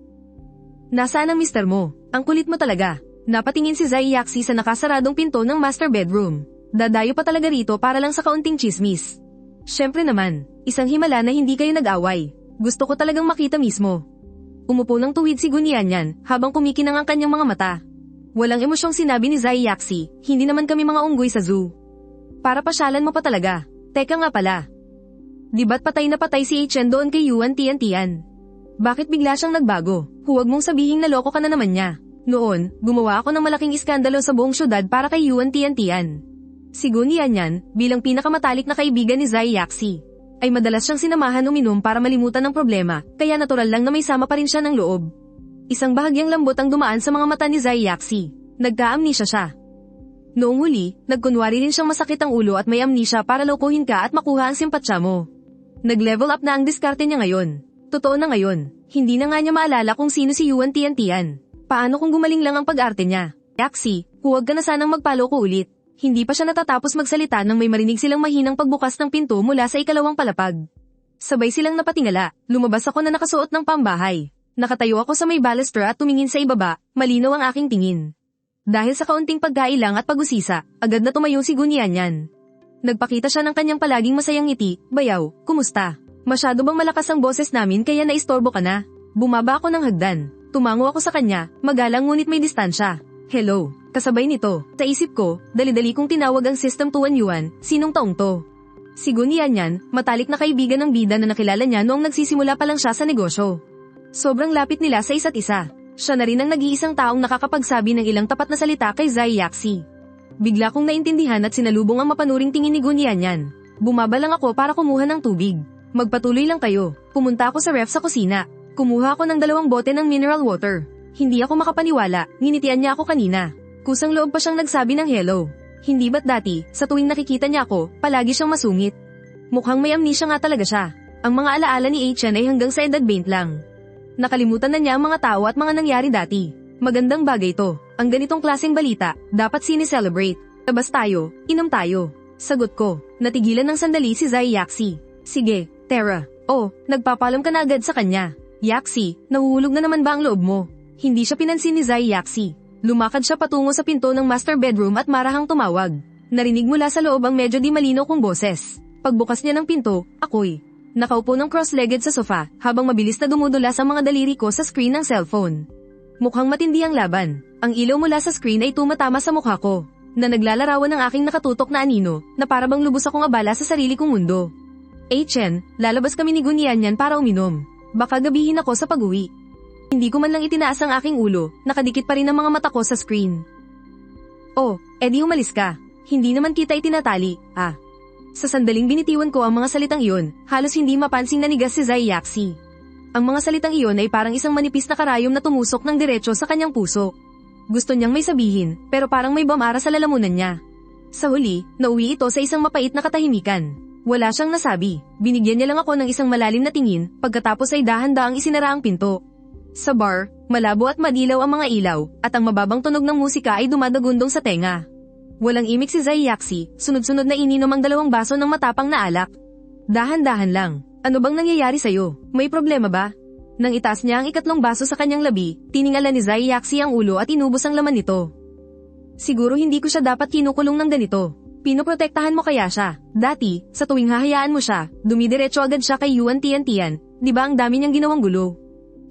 Speaker 1: Nasaan ang mister mo? Ang kulit mo talaga. Napatingin si Zai Yaxi sa nakasaradong pinto ng master bedroom. Dadayo pa talaga rito para lang sa kaunting chismis. Syempre naman, isang himala na hindi kayo nag-away. Gusto ko talagang makita mismo. Umupo ng tuwid si Gunyan habang kumikinang ang kanyang mga mata. Walang emosyong sinabi ni Zai Yaxi, hindi naman kami mga unggoy sa zoo. Para pasyalan mo pa talaga. Teka nga pala. Di ba't patay na patay si Chen doon kay Yuan Tian? Bakit bigla siyang nagbago? Huwag mong sabihing naloko ka na naman niya. Noon, gumawa ako ng malaking iskandalo sa buong syudad para kay Yuan Tian. Si Gunyan, bilang pinakamatalik na kaibigan ni Zai Yaxi, ay madalas siyang sinamahan uminom para malimutan ng problema, kaya natural lang na may sama pa rin siya ng loob. Isang bahagyang lambot ang dumaan sa mga mata ni Zai Yaxi. Nagka-amnesia siya. Noong huli, nagkunwari rin siyang masakit ang ulo at may amnesia para lokohin ka at makuha ang simpatsya mo. Nag-level up na ang diskarte niya ngayon. Totoo na ngayon, hindi na nga niya maalala kung sino si Yuan Tian. Paano kung gumaling lang ang pag-arte niya? Yaxi, huwag ka na sanang magpaloko ulit. Hindi pa siya natatapos magsalita nang may marinig silang mahinang pagbukas ng pinto mula sa ikalawang palapag. Sabay silang napatingala, lumabas ako na nakasuot ng pambahay. Nakatayo ako sa may baluster at tumingin sa ibaba, malinaw ang aking tingin. Dahil sa kaunting pagkailang at pag-usisa, agad na tumayo si Gunyan. Nagpakita siya ng kanyang palaging masayang ngiti, bayaw, kumusta? Masyado bang malakas ang boses namin kaya naistorbo ka na? Bumaba ako ng hagdan. Tumango ako sa kanya, magalang ngunit may distansya. Hello. Kasabay nito, sa isip ko, dali-dali kong tinawag ang System 2 Yuan, sinong taong to? Si Gunyan, matalik na kaibigan ng bida na nakilala niya noong nagsisimula pa lang siya sa negosyo. Sobrang lapit nila sa isa't isa. Siya na rin ang nag-iisang taong nakakapagsabi ng ilang tapat na salita kay Zai Yaxi. Bigla kong naintindihan at sinalubong ang mapanuring tingin ni Gunyan. Bumaba lang ako para kumuha ng tubig. Magpatuloy lang kayo. Pumunta ako sa ref sa kusina. Kumuha ako ng 2 bote ng mineral water. Hindi ako makapaniwala, nginitian niya ako kanina. Kusang loob pa siyang nagsabi ng hello. Hindi ba't dati, sa tuwing nakikita niya ako, palagi siyang masungit. Mukhang may amnesia nga talaga siya. Ang mga alaala ni Chen ay hanggang sa edad 20 lang. Nakalimutan na niya ang mga tao at mga nangyari dati. Magandang bagay to. Ang ganitong klaseng balita, dapat sinicelebrate. Labas tayo, inom tayo. Sagot ko, natigilan ng sandali si Zai Yaxi. Sige, Tara. Oh, nagpapalam ka na agad sa kanya. Yaxi, nahuhulog na naman ba ang loob mo? Hindi siya pinansin ni Zai Yaxi. Lumakad siya patungo sa pinto ng master bedroom at marahang tumawag. Narinig mula sa loob ang medyo di malinaw kong boses. Pagbukas niya ng pinto, ako'y nakaupo ng cross-legged sa sofa habang mabilis na dumudulas ang mga daliri ko sa screen ng cellphone. Mukhang matindi ang laban. Ang ilaw mula sa screen ay tumatama sa mukha ko, na naglalarawan ng aking nakatutok na anino, na parabang lubos akong abala sa sarili kong mundo. Chen, lalabas kami ni Gunianyan para uminom. Baka gabihin ako sa pag-uwi. Hindi ko man lang itinaas ang aking ulo, nakadikit pa rin ang mga mata ko sa screen. Oh, edi umalis ka. Hindi naman kita itinatali, ah. Sa sandaling binitiwan ko ang mga salitang iyon, halos hindi mapansing nanigas si Zai Yaxi. Ang mga salitang iyon ay parang isang manipis na karayom na tumusok ng diretso sa kanyang puso. Gusto niyang may sabihin, pero parang may bamara sa lalamunan niya. Sa huli, nauwi ito sa isang mapait na katahimikan. Wala siyang nasabi, binigyan niya lang ako ng isang malalim na tingin, pagkatapos ay dahan-daang isinara ang pinto. Sa bar, malabo at madilaw ang mga ilaw, at ang mababang tunog ng musika ay dumadagundong sa tenga. Walang imik si Zai Yaxi, sunod-sunod na ininom ang 2 baso ng matapang na alak. Dahan-dahan lang. Ano bang nangyayari sa'yo? May problema ba? Nang itaas niya ang 2 baso sa kanyang labi, tiningala ni Zai Yaxi ang ulo at inubos ang laman nito. Siguro hindi ko siya dapat kinukulong ng ganito. Pinoprotektahan mo kaya siya. Dati, sa tuwing hahayaan mo siya, dumidiretso agad siya kay Yuan Tian. Di ba ang dami niyang ginawang gulo?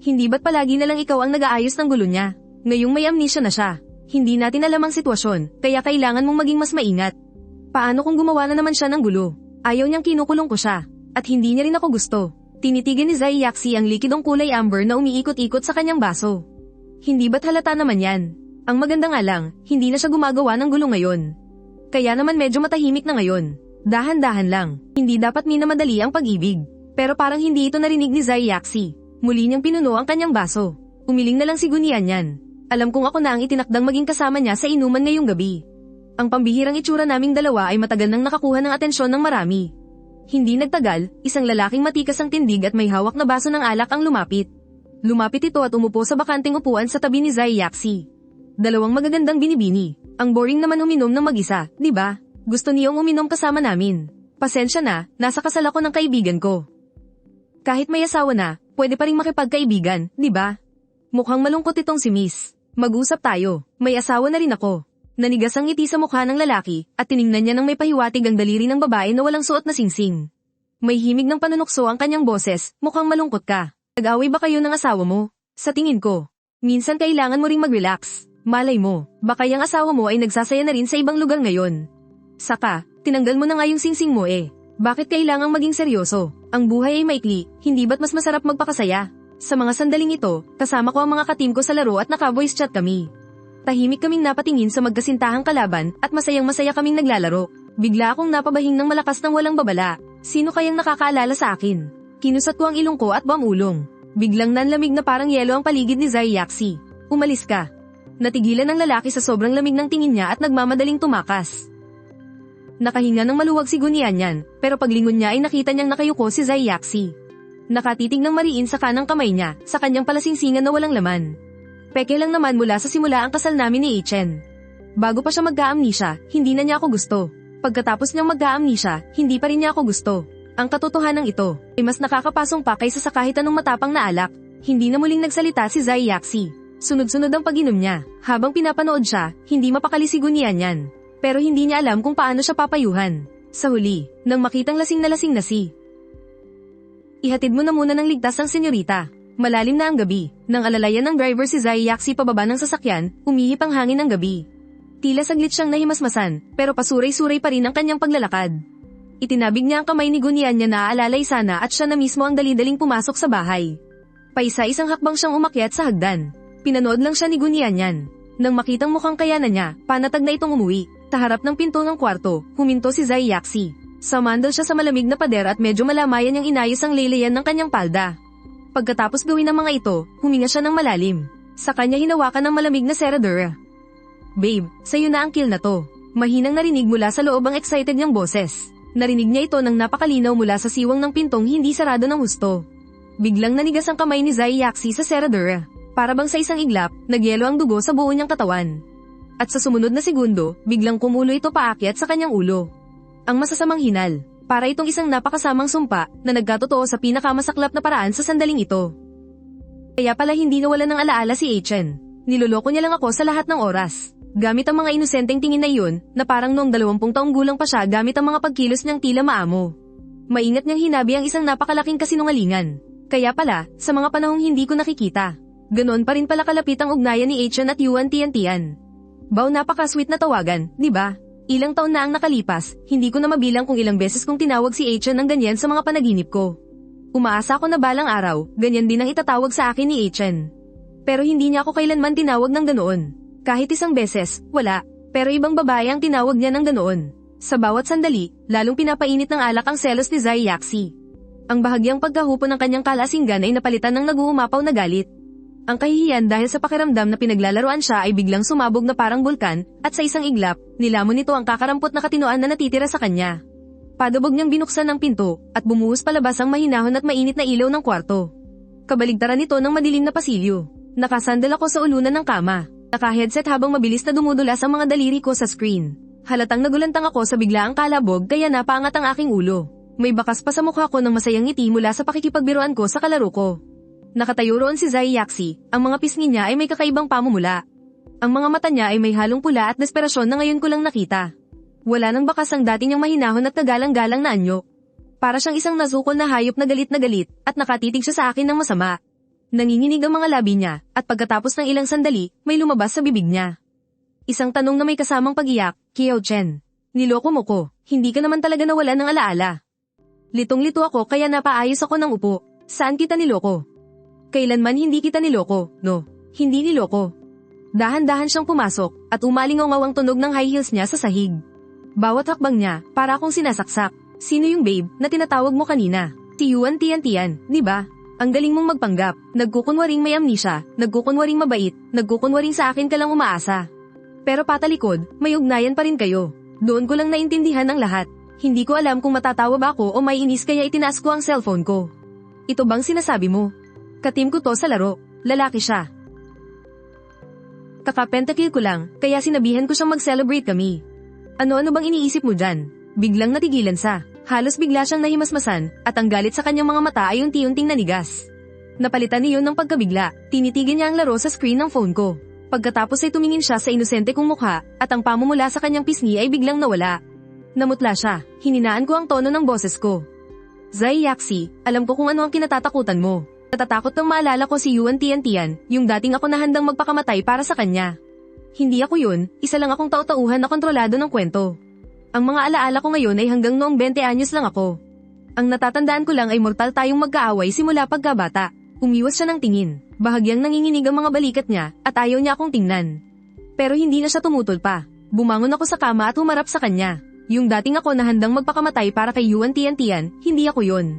Speaker 1: Hindi ba't palagi na lang ikaw ang nag-aayos ng gulo niya? Ngayong may amnesia na siya. Hindi natin alam ang sitwasyon, kaya kailangan mong maging mas maingat. Paano kung gumawa na naman siya ng gulo? Ayaw niyang kinukulong ko siya. At hindi niya rin ako gusto. Tinitigan ni Zai Yaxi ang likidong kulay amber na umiikot-ikot sa kanyang baso. Hindi ba't halata naman yan? Ang maganda nga lang, hindi na siya gumagawa ng gulo ngayon. Kaya naman medyo matahimik na ngayon. Dahan-dahan lang. Hindi dapat minamadali ang pag-ibig. Pero parang hindi ito narinig ni Zai Yaxi. Muli niyang pinuno ang kanyang baso. Umiling na lang si Gunianyan. Alam kong ako na ang itinakdang maging kasama niya sa inuman ngayong gabi. Ang pambihirang itsura naming dalawa ay matagal nang nakakuha ng atensyon ng marami. Hindi nagtagal, isang lalaking matikas ang tindig at may hawak na baso ng alak ang lumapit. Lumapit ito at umupo sa bakanting upuan sa tabi ni Zai Yaxi. 2 magagandang binibini. Ang boring naman uminom ng mag-isa, di ba? Gusto niyong uminom kasama namin. Pasensya na, nasa kasal ako ng kaibigan ko. Kahit may asawa na, pwede pa rin makipagkaibigan, di ba? Mukhang malungkot itong si Miss. Mag-usap tayo, may asawa na rin ako. Nanigas ang ngiti sa mukha ng lalaki, at tiningnan niya ng may pahiwatig ang daliri ng babae na walang suot na singsing. May himig ng panunokso ang kanyang boses, mukhang malungkot ka. Nag-away ba kayo ng asawa mo? Sa tingin ko, minsan kailangan mo ring mag-relax. Malay mo, baka yung asawa mo ay nagsasaya na rin sa ibang lugar ngayon. Saka, tinanggal mo na nga yung singsing mo eh. Bakit kailangang maging seryoso? Ang buhay ay maikli, hindi ba't mas masarap magpakasaya? Sa mga sandaling ito, kasama ko ang mga katim ko sa laro at naka-voice chat kami. Tahimik kaming napatingin sa magkasintahang kalaban at masayang-masaya kaming naglalaro. Bigla akong napabahing ng malakas ng walang babala. Sino kayang nakakaalala sa akin? Kinusat ko ang ilong ko at bamulong. Biglang nanlamig na parang yelo ang paligid ni Zai Yaxi. Umalis ka. Natigilan ang lalaki sa sobrang lamig ng tingin niya at nagmamadaling tumakas. Nakahinga ng maluwag si Gunianyan, pero paglingon niya ay nakita niyang nakayuko si Zai Yaxi. Nakatitig ng mariin sa kanang kamay niya, sa kanyang palasingsingan na walang laman. Peke lang naman mula sa simula ang kasal namin ni Chen. Bago pa siya magka-amnesia, hindi na niya ako gusto. Pagkatapos niyang magka-amnesia, hindi pa rin niya ako gusto. Ang katotohanan ng ito, ay mas nakakapasong pa kaysa sa kahit anong matapang na alak. Hindi na muling nagsalita si Zai Yaxi. Sunod-sunod ang pag-inom niya. Habang pinapanood siya, hindi mapakali si Gunianyan. Pero hindi niya alam kung paano siya papayuhan. Sa huli, nang makitang lasing na si. Ihatid mo na muna ng ligtas ang senyorita. Malalim na ang gabi. Nang alalayan ng driver si Zai Yaxi pababa ng sasakyan, umihip ang hangin ng gabi. Tila saglit siyang nahimasmasan, pero pasuray-suray pa rin ang kanyang paglalakad. Itinabig niya ang kamay ni Gunianyan na aalalay sana at siya na mismo ang dali-daling pumasok sa bahay. Paisa-isang hakbang siyang umakyat sa hagdan. Pinanood lang siya ni Gunianyan. Nang makitang mukhang kayanan niya, panatag na itong umuwi. Sa harap ng pinto ng kwarto, huminto si Zai Yaxi. Sumandal siya sa malamig na pader at medyo malamayan niyang inayos ang laylayan ng kanyang palda. Pagkatapos gawin ang mga ito, huminga siya ng malalim. Sa kanya hinawakan ng malamig na seradura. Babe, sa'yo na ang kill na to. Mahinang narinig mula sa loob ang excited niyang boses. Narinig niya ito nang napakalinaw mula sa siwang ng pintong hindi sarado ng husto. Biglang nanigas ang kamay ni Zai Yaxi sa seradura. Para bang sa isang iglap, nagyelo ang dugo sa buo niyang katawan. At sa sumunod na segundo, biglang kumulo ito paakyat sa kanyang ulo. Ang masasamang hinal, para itong isang napakasamang sumpa na nagkatotoo sa pinakamasaklap na paraan sa sandaling ito. Kaya pala hindi nawalan ng alaala si Chen. Niloloko niya lang ako sa lahat ng oras. Gamit ang mga inosenteng tingin na iyon, na parang noong 20 taong gulang pa siya gamit ang mga pagkilos niyang tila maamo. Maingat niyang hinabi ang isang napakalaking kasinungalingan. Kaya pala, sa mga panahong hindi ko nakikita. Ganoon pa rin pala kalapit ang ugnayan ni Chen at Yuan Tiantian. Bao napaka-sweet na tawagan, di ba? Ilang taon na ang nakalipas, hindi ko na mabilang kung ilang beses kong tinawag si Chen ng ganyan sa mga panaginip ko. Umaasa ako na balang araw, ganyan din ang itatawag sa akin ni Chen. Pero hindi niya ako kailanman tinawag ng ganoon. Kahit isang beses, wala. Pero ibang babae ang tinawag niya ng ganoon. Sa bawat sandali, lalong pinapainit ng alak ang selos ni Zai Yaxi. Ang bahagyang pagkahupo ng kanyang kalasinggan ay napalitan ng nag-uumapaw na galit. Ang kahihiyan dahil sa pakiramdam na pinaglalaroan siya ay biglang sumabog na parang bulkan, at sa isang iglap, nilamon nito ang kakarampot na katinoan na natitira sa kanya. Padubog niyang binuksan ang pinto, at bumuhos palabas ang mahinahon at mainit na ilaw ng kwarto. Kabaligtaran nito ng madilim na pasilyo. Nakasandal ako sa ulunan ng kama. Naka-headset habang mabilis na dumudulas ang mga daliri ko sa screen. Halatang nagulantang ako sa biglaang kalabog kaya napaangat ang aking ulo. May bakas pa sa mukha ko ng masayang ngiti mula sa pakikipagbiruan ko sa kalaro ko. Nakatayo roon si Zai Yaxi, ang mga pisngi niya ay may kakaibang pamumula. Ang mga mata niya ay may halong pula at desperasyon na ngayon ko lang nakita. Wala nang bakas ang dati niyang mahinahon at kagalang-galang na anyo. Para siyang isang nasukol na hayop na galit at nakatitig siya sa akin ng masama. Nanginginig ang mga labi niya, at pagkatapos ng ilang sandali, may lumabas sa bibig niya. Isang tanong na may kasamang pag-iyak, Kiao Chen. Niloko mo ko, hindi ka naman talaga nawalan ng alaala. Litong-lito ako kaya napaayos ako ng upo. Saan kita niloko? Kailanman hindi kita niloko, no? Hindi niloko. Dahan-dahan siyang pumasok, at umalingaw ang tunog ng high heels niya sa sahig. Bawat hakbang niya, para akong sinasaksak. Sino yung babe na tinatawag mo kanina? Si Yuan Tiantian, di ba? Ang galing mong magpanggap, nagkukunwaring may amnesia, nagkukunwaring mabait, nagkukunwaring sa akin ka lang umaasa. Pero patalikod, may ugnayan pa rin kayo. Doon ko lang naintindihan ang lahat. Hindi ko alam kung matatawa ba ako o may inis kaya itinaas ko ang cellphone ko. Ito bang sinasabi mo? Katim ko to sa laro, lalaki siya. Kaka-pentakill ko lang, kaya sinabihan ko siyang mag-celebrate kami. Ano-ano bang iniisip mo dyan? Biglang natigilan sa. Halos bigla siyang nahimasmasan, at ang galit sa kanyang mga mata ay unti-unting nanigas. Napalitan niyon ng pagkabigla, tinitigan niya ang laro sa screen ng phone ko. Pagkatapos ay tumingin siya sa inosente kong mukha, at ang pamumula sa kanyang pisngi ay biglang nawala. Namutla siya, hininaan ko ang tono ng boses ko. Zai Yaxi, alam ko kung ano ang kinatatakutan mo. Natatakot nang maalala ko si Yuan Tiantian, yung dating ako na handang magpakamatay para sa kanya. Hindi ako yun, isa lang akong tau-tauhan na kontrolado ng kwento. Ang mga alaala ko ngayon ay hanggang noong 20 anyos lang ako. Ang natatandaan ko lang ay mortal tayong magkaaway simula pagkabata. Umiwas siya ng tingin, bahagyang nanginginig ang mga balikat niya, at ayaw niya akong tingnan. Pero hindi na siya tumutol pa. Bumangon ako sa kama at humarap sa kanya. Yung dating ako na handang magpakamatay para kay Yuan Tiantian, hindi ako yun.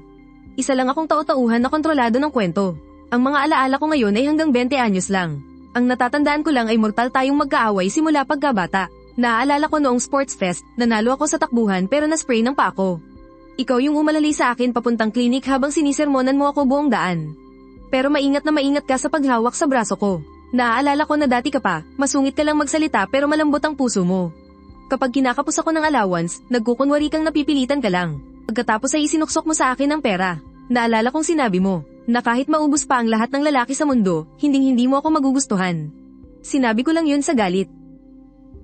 Speaker 1: Isa lang akong tau-tauhan na kontrolado ng kwento. Ang mga alaala ko ngayon ay hanggang 20 anyos lang. Ang natatandaan ko lang ay mortal tayong magkaaway simula pagkabata. Naaalala ko noong sports fest, nanalo ako sa takbuhan pero na-spray ng paa ko. Ikaw yung umalalay sa akin papuntang klinik habang sinisermonan mo ako buong daan. Pero maingat na maingat ka sa paghawak sa braso ko. Naaalala ko na dati ka pa, masungit ka lang magsalita pero malambot ang puso mo. Kapag kinakapos ako ng allowance, nagkukunwari kang napipilitan ka lang. Pagkatapos ay isinuksok mo sa akin ang pera. Naalala kong sinabi mo, na kahit maubos pa ang lahat ng lalaki sa mundo, hinding-hindi mo ako magugustuhan. Sinabi ko lang yun sa galit.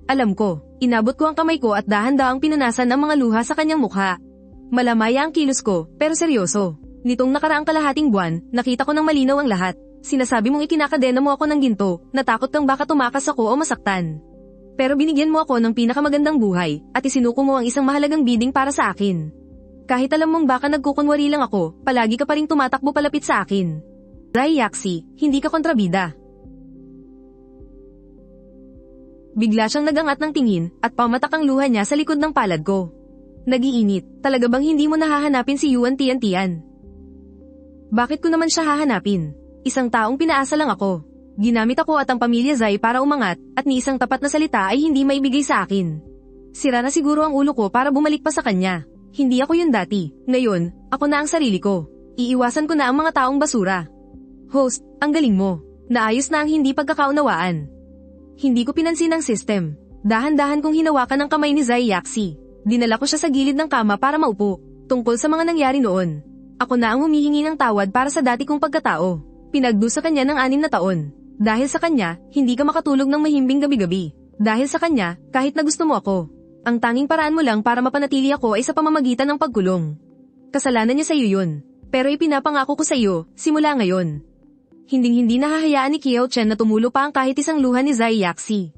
Speaker 1: Alam ko, inabot ko ang kamay ko at dahan-dahang pinunasan ang mga luha sa kanyang mukha. Malamaya ang kilos ko, pero seryoso. Nitong nakaraang kalahating buwan, nakita ko ng malinaw ang lahat. Sinasabi mong ikinakadena mo ako ng ginto, natakot kang baka tumakas ako o masaktan. Pero binigyan mo ako ng pinakamagandang buhay, at isinuko mo ang isang mahalagang bidding para sa akin. Kahit alam mong baka nagkukunwari lang ako, palagi ka pa ring tumatakbo palapit sa akin. Zai Yaxi, hindi ka kontrabida. Bigla siyang nagangat ng tingin, at pamatak ang luha niya sa likod ng palad ko. Nag-iinit, talaga bang hindi mo nahahanapin si Yuan Tian-Tian? Bakit ko naman siya hahanapin? Isang taong pinaasa lang ako. Ginamit ako at ang pamilya Zai para umangat, at ni isang tapat na salita ay hindi maibigay sa akin. Sira na siguro ang ulo ko para bumalik pa sa kanya. Hindi ako yun dati. Ngayon, ako na ang sarili ko. Iiwasan ko na ang mga taong basura. Host, ang galing mo. Naayos na ang hindi pagkakaunawaan. Hindi ko pinansin ang system. Dahan-dahan kong hinawakan ang kamay ni Zai Yaxi. Dinala ko siya sa gilid ng kama para maupo. Tungkol sa mga nangyari noon. Ako na ang humihingi ng tawad para sa dati kong pagkatao. Pinagdusa kanya ng 6 na taon. Dahil sa kanya, hindi ka makatulog ng mahimbing gabi-gabi. Dahil sa kanya, kahit na gusto mo ako. Ang tanging paraan mo lang para mapanatili ako ay sa pamamagitan ng pagkulong. Kasalanan niya sa iyo yun. Pero ipinapangako ko sa iyo, simula ngayon. Hinding-hindi nahahayaan ni Kiao Chen na tumulo pa ang kahit isang luha ni Zai Yaxi.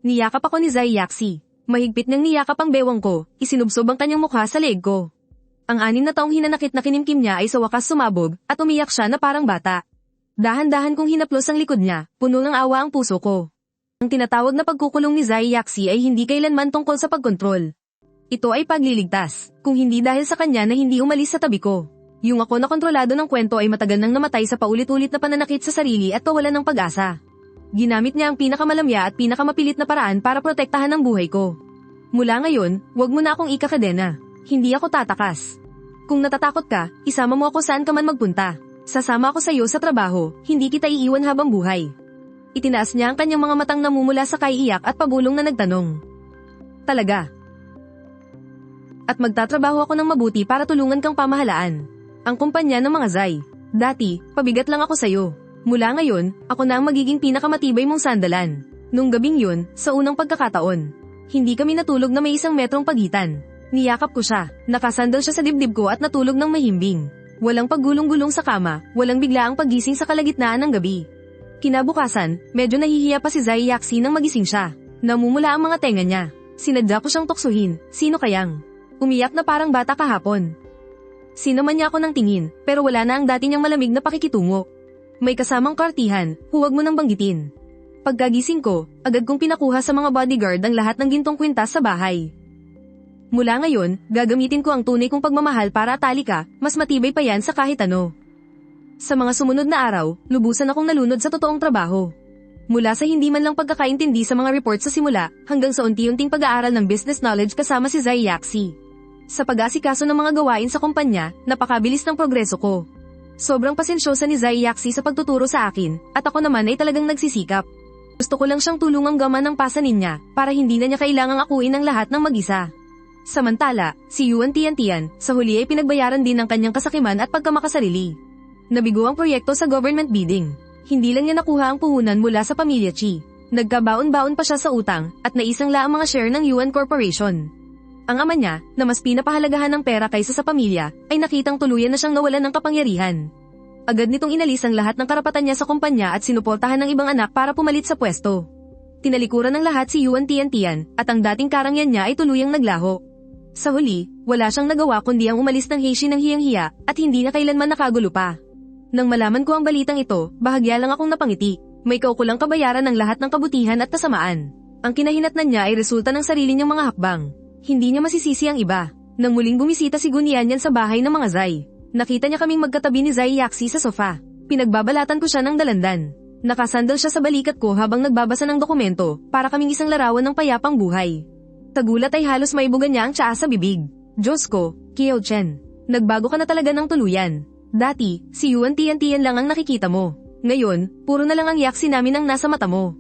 Speaker 1: Niyakap ako ni Zai Yaxi. Mahigpit niyang niyakap ang bewang ko, isinubsob ang kanyang mukha sa leeg ko. Ang 6 na taong hinanakit na kinimkim niya ay sa wakas sumabog, at umiyak siya na parang bata. Dahan-dahan kong hinaplos ang likod niya, puno ng awa ang puso ko. Ang tinatawag na pagkukulong ni Zai Yaxi ay hindi kailanman tungkol sa pagkontrol. Ito ay pagliligtas, kung hindi dahil sa kanya na hindi umalis sa tabi ko. Yung ako na kontrolado ng kwento ay matagal nang namatay sa paulit-ulit na pananakit sa sarili at kawalan ng pag-asa. Ginamit niya ang pinakamalamya at pinakamapilit na paraan para protektahan ang buhay ko. Mula ngayon, wag mo na akong ikakadena. Hindi ako tatakas. Kung natatakot ka, isama mo ako saan ka man magpunta. Sasama ako sa iyo sa trabaho, hindi kita iiwan habang buhay. Itinaas niya ang kanyang mga matang namumula sa kaiiyak at pabulong na nagtanong. Talaga? At magtatrabaho ako ng mabuti para tulungan kang pamahalaan. Ang kumpanya ng mga Zai. Dati, pabigat lang ako sa iyo. Mula ngayon, ako na ang magiging pinakamatibay mong sandalan. Nung gabing yun, sa unang pagkakataon. Hindi kami natulog na may 1 metrong pagitan. Niyakap ko siya, nakasandal siya sa dibdib ko at natulog ng mahimbing. Walang paggulong-gulong sa kama, walang biglaang paggising sa kalagitnaan ng gabi. Kinabukasan, medyo nahihiya pa si Zai Yaxi nang magising siya. Namumula ang mga tenga niya. Sinadya ko siyang tuksuhin, sino kayang? Umiyak na parang bata kahapon. Sinaman niya ako ng tingin, pero wala na ang dati niyang malamig na pakikitungo. May kasamang kartihan, huwag mo nang banggitin. Pagkagising ko, agad kong pinakuha sa mga bodyguard ang lahat ng gintong kwintas sa bahay. Mula ngayon, gagamitin ko ang tunay kong pagmamahal para atali ka, mas matibay pa yan sa kahit ano. Sa mga sumunod na araw, lubusan akong nalunod sa totoong trabaho. Mula sa hindi man lang pagkakaintindi sa mga report sa simula, hanggang sa unti-unting pag-aaral ng business knowledge kasama si Zai Yaxi. Sa pag-asikaso ng mga gawain sa kumpanya, napakabilis ng progreso ko. Sobrang pasensyosa ni Zai Yaxi sa pagtuturo sa akin, at ako naman ay talagang nagsisikap. Gusto ko lang siyang tulungang gaman ng pasanin niya, para hindi na niya kailangang akuin ang lahat ng mag-isa. Samantala, si Yuan Tian-Tian, sa huli ay pinagbayaran din ng kanyang kasakiman at pagkamakasarili. Nabigo ang proyekto sa government bidding. Hindi lang niya nakuha ang puhunan mula sa pamilya Chi. Nagkabaon-baon pa siya sa utang, at naisangla ang mga share ng Yuan Corporation. Ang ama niya, na mas pinapahalagahan ng pera kaysa sa pamilya, ay nakitang tuluyan na siyang nawalan ng kapangyarihan. Agad nitong inalis ang lahat ng karapatan niya sa kumpanya at sinuportahan ng ibang anak para pumalit sa pwesto. Tinalikuran ng lahat si Yuan Tian-Tian, at ang dating karangyan niya ay tuluyang naglaho. Sa huli, wala siyang nagawa kundi ang umalis ng Heishi ng hiyang-hiya, at hindi na kailanman nakagulo pa. Nang malaman ko ang balitang ito, bahagya lang akong napangiti. May kaukulang kabayaran ng lahat ng kabutihan at kasamaan. Ang kinahinatnan niya ay resulta ng sarili niyang mga hakbang. Hindi niya masisisi ang iba. Nang muling bumisita si Gunianyan sa bahay ng mga Zai, nakita niya kaming magkatabi ni Zai Yaxi sa sofa. Pinagbabalatan ko siya ng dalandan. Nakasandal siya sa balikat ko habang nagbabasa ng dokumento, para kaming isang larawan ng payapang buhay. Tagulat ay halos maibugan niya ang tsaa sa bibig. Diyos ko, Kiao Chen. Nagbago ka na talaga ng tuluyan. Dati, si Yuan Tian-Tian lang ang nakikita mo. Ngayon, puro na lang ang Yaxi namin ang nasa mata mo.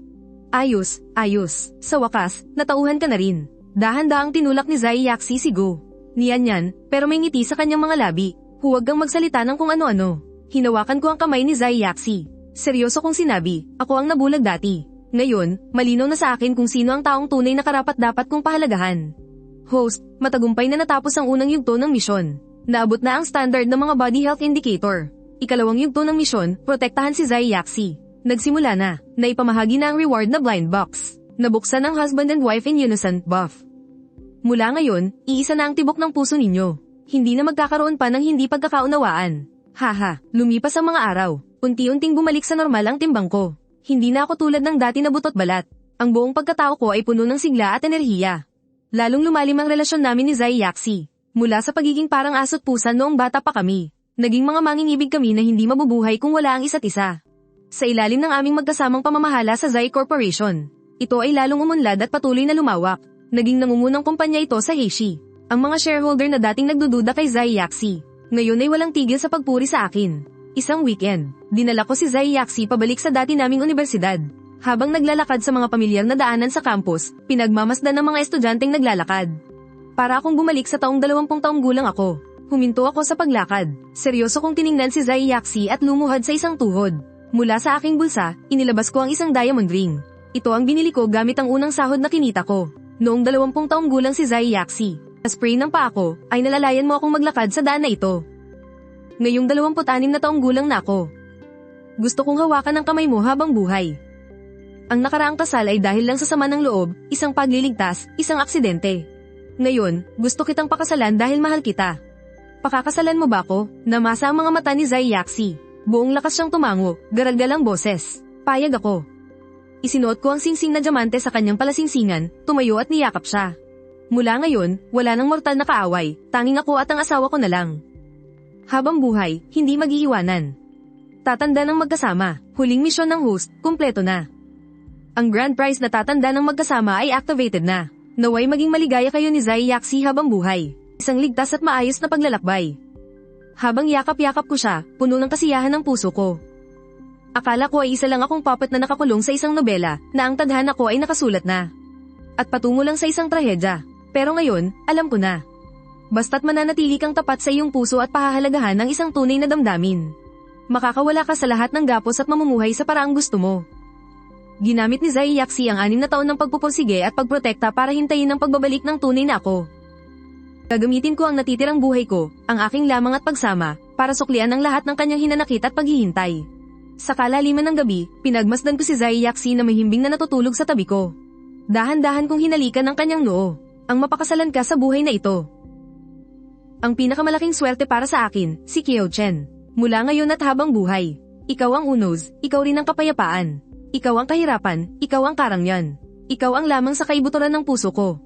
Speaker 1: Ayos, ayos. Sa wakas, natauhan ka na rin. Dahan-dahang tinulak ni Zai Yaxi si Go. Niyan, pero may ngiti sa kanyang mga labi. Huwag kang magsalita ng kung ano-ano. Hinawakan ko ang kamay ni Zai Yaxi. Seryoso kong sinabi, ako ang nabulag dati. Ngayon, malinaw na sa akin kung sino ang taong tunay na karapat-dapat kong pahalagahan. Host, matagumpay na natapos ang unang yugto ng misyon. Naabot na ang standard ng mga body health indicator. Ikalawang yugto ng misyon, protektahan si Zai Yaxi. Nagsimula na, naipamahagi na ang reward na blind box. Nabuksan ang husband and wife in unison buff. Mula ngayon, iisa na ang tibok ng puso ninyo. Hindi na magkakaroon pa ng hindi pagkakaunawaan. Haha, lumipas ang mga araw. Unti-unting bumalik sa normal ang timbang ko. Hindi na ako tulad ng dati na butot balat. Ang buong pagkatao ko ay puno ng sigla at enerhiya. Lalong lumalim ang relasyon namin ni Zai Yaxi. Mula sa pagiging parang aso't pusa noong bata pa kami, naging mga mangingibig kami na hindi mabubuhay kung wala ang isa't isa. Sa ilalim ng aming magkasamang pamamahala sa Zai Corporation, ito ay lalong umunlad at patuloy na lumawak. Naging nangungunang kumpanya ito sa Heishi. Ang mga shareholder na dating nagdududa kay Zai Yaxi, ngayon ay walang tigil sa pagpuri sa akin. Isang weekend, dinala ko si Zai Yaxi pabalik sa dati naming universidad. Habang naglalakad sa mga pamilyar na daanan sa campus, pinagmamasdan ng mga estudyanteng naglalakad. Para akong bumalik sa taong 20 taong gulang ako. Huminto ako sa paglakad. Seryoso kong tiningnan si Zai Yaxi at lumuhad sa isang tuhod. Mula sa aking bulsa, inilabas ko ang isang diamond ring. Ito ang binili ko gamit ang unang sahod na kinita ko. Noong 20 taong gulang si Zai Yaxi, sa spray ng paa ko, ay nalalayan mo akong maglakad sa daan na ito. Ngayong 26 na taong gulang na ako. Gusto kong hawakan ang kamay mo habang buhay. Ang nakaraang kasal ay dahil lang sa sama ng loob, isang pagliligtas, isang aksidente. Ngayon, gusto kitang pakasalan dahil mahal kita. Pakakasalan mo ba ako? Namasa ang mga mata ni Zai Yaxi. Buong lakas siyang tumango, garagdalang boses. Payag ako. Isinuot ko ang singsing na diamante sa kanyang palasingsingan, tumayo at niyakap siya. Mula ngayon, wala nang mortal na kaaway, tanging ako at ang asawa ko na lang. Habang buhay, hindi mag-iiwanan. Tatanda ng magkasama, huling misyon ng host, kumpleto na. Ang grand prize na tatanda ng magkasama ay activated na. Naway maging maligaya kayo ni Zai Yaxi habang buhay. Isang ligtas at maayos na paglalakbay. Habang yakap-yakap ko siya, puno ng kasiyahan ng puso ko. Akala ko ay isa lang akong puppet na nakakulong sa isang nobela, na ang tadhana ko ay nakasulat na. At patungo lang sa isang trahedya. Pero ngayon, alam ko na. Basta't mananatili kang tapat sa iyong puso at pahahalagahan ng isang tunay na damdamin. Makakawala ka sa lahat ng gapos at mamumuhay sa paraang gusto mo. Ginamit ni Zai Yaxi ang 6 na taon ng pagpupursige at pagprotekta para hintayin ang pagbabalik ng tunay na ako. Gagamitin ko ang natitirang buhay ko, ang aking lamang at pagsama, para suklian ang lahat ng kanyang hinanakit at paghihintay. Sa kalaliman ng gabi, pinagmasdan ko si Zai Yaxi na mahimbing na natutulog sa tabi ko. Dahan-dahan kong hinalikan ang kanyang noo. Ang mapakasalan ka sa buhay na ito. Ang pinakamalaking swerte para sa akin, si Kiao Chen. Mula ngayon at habang buhay. Ikaw ang unos, ikaw rin ang kapayapaan. Ikaw ang kahirapan, ikaw ang karangyan. Ikaw ang lamang sa kaibuturan ng puso ko.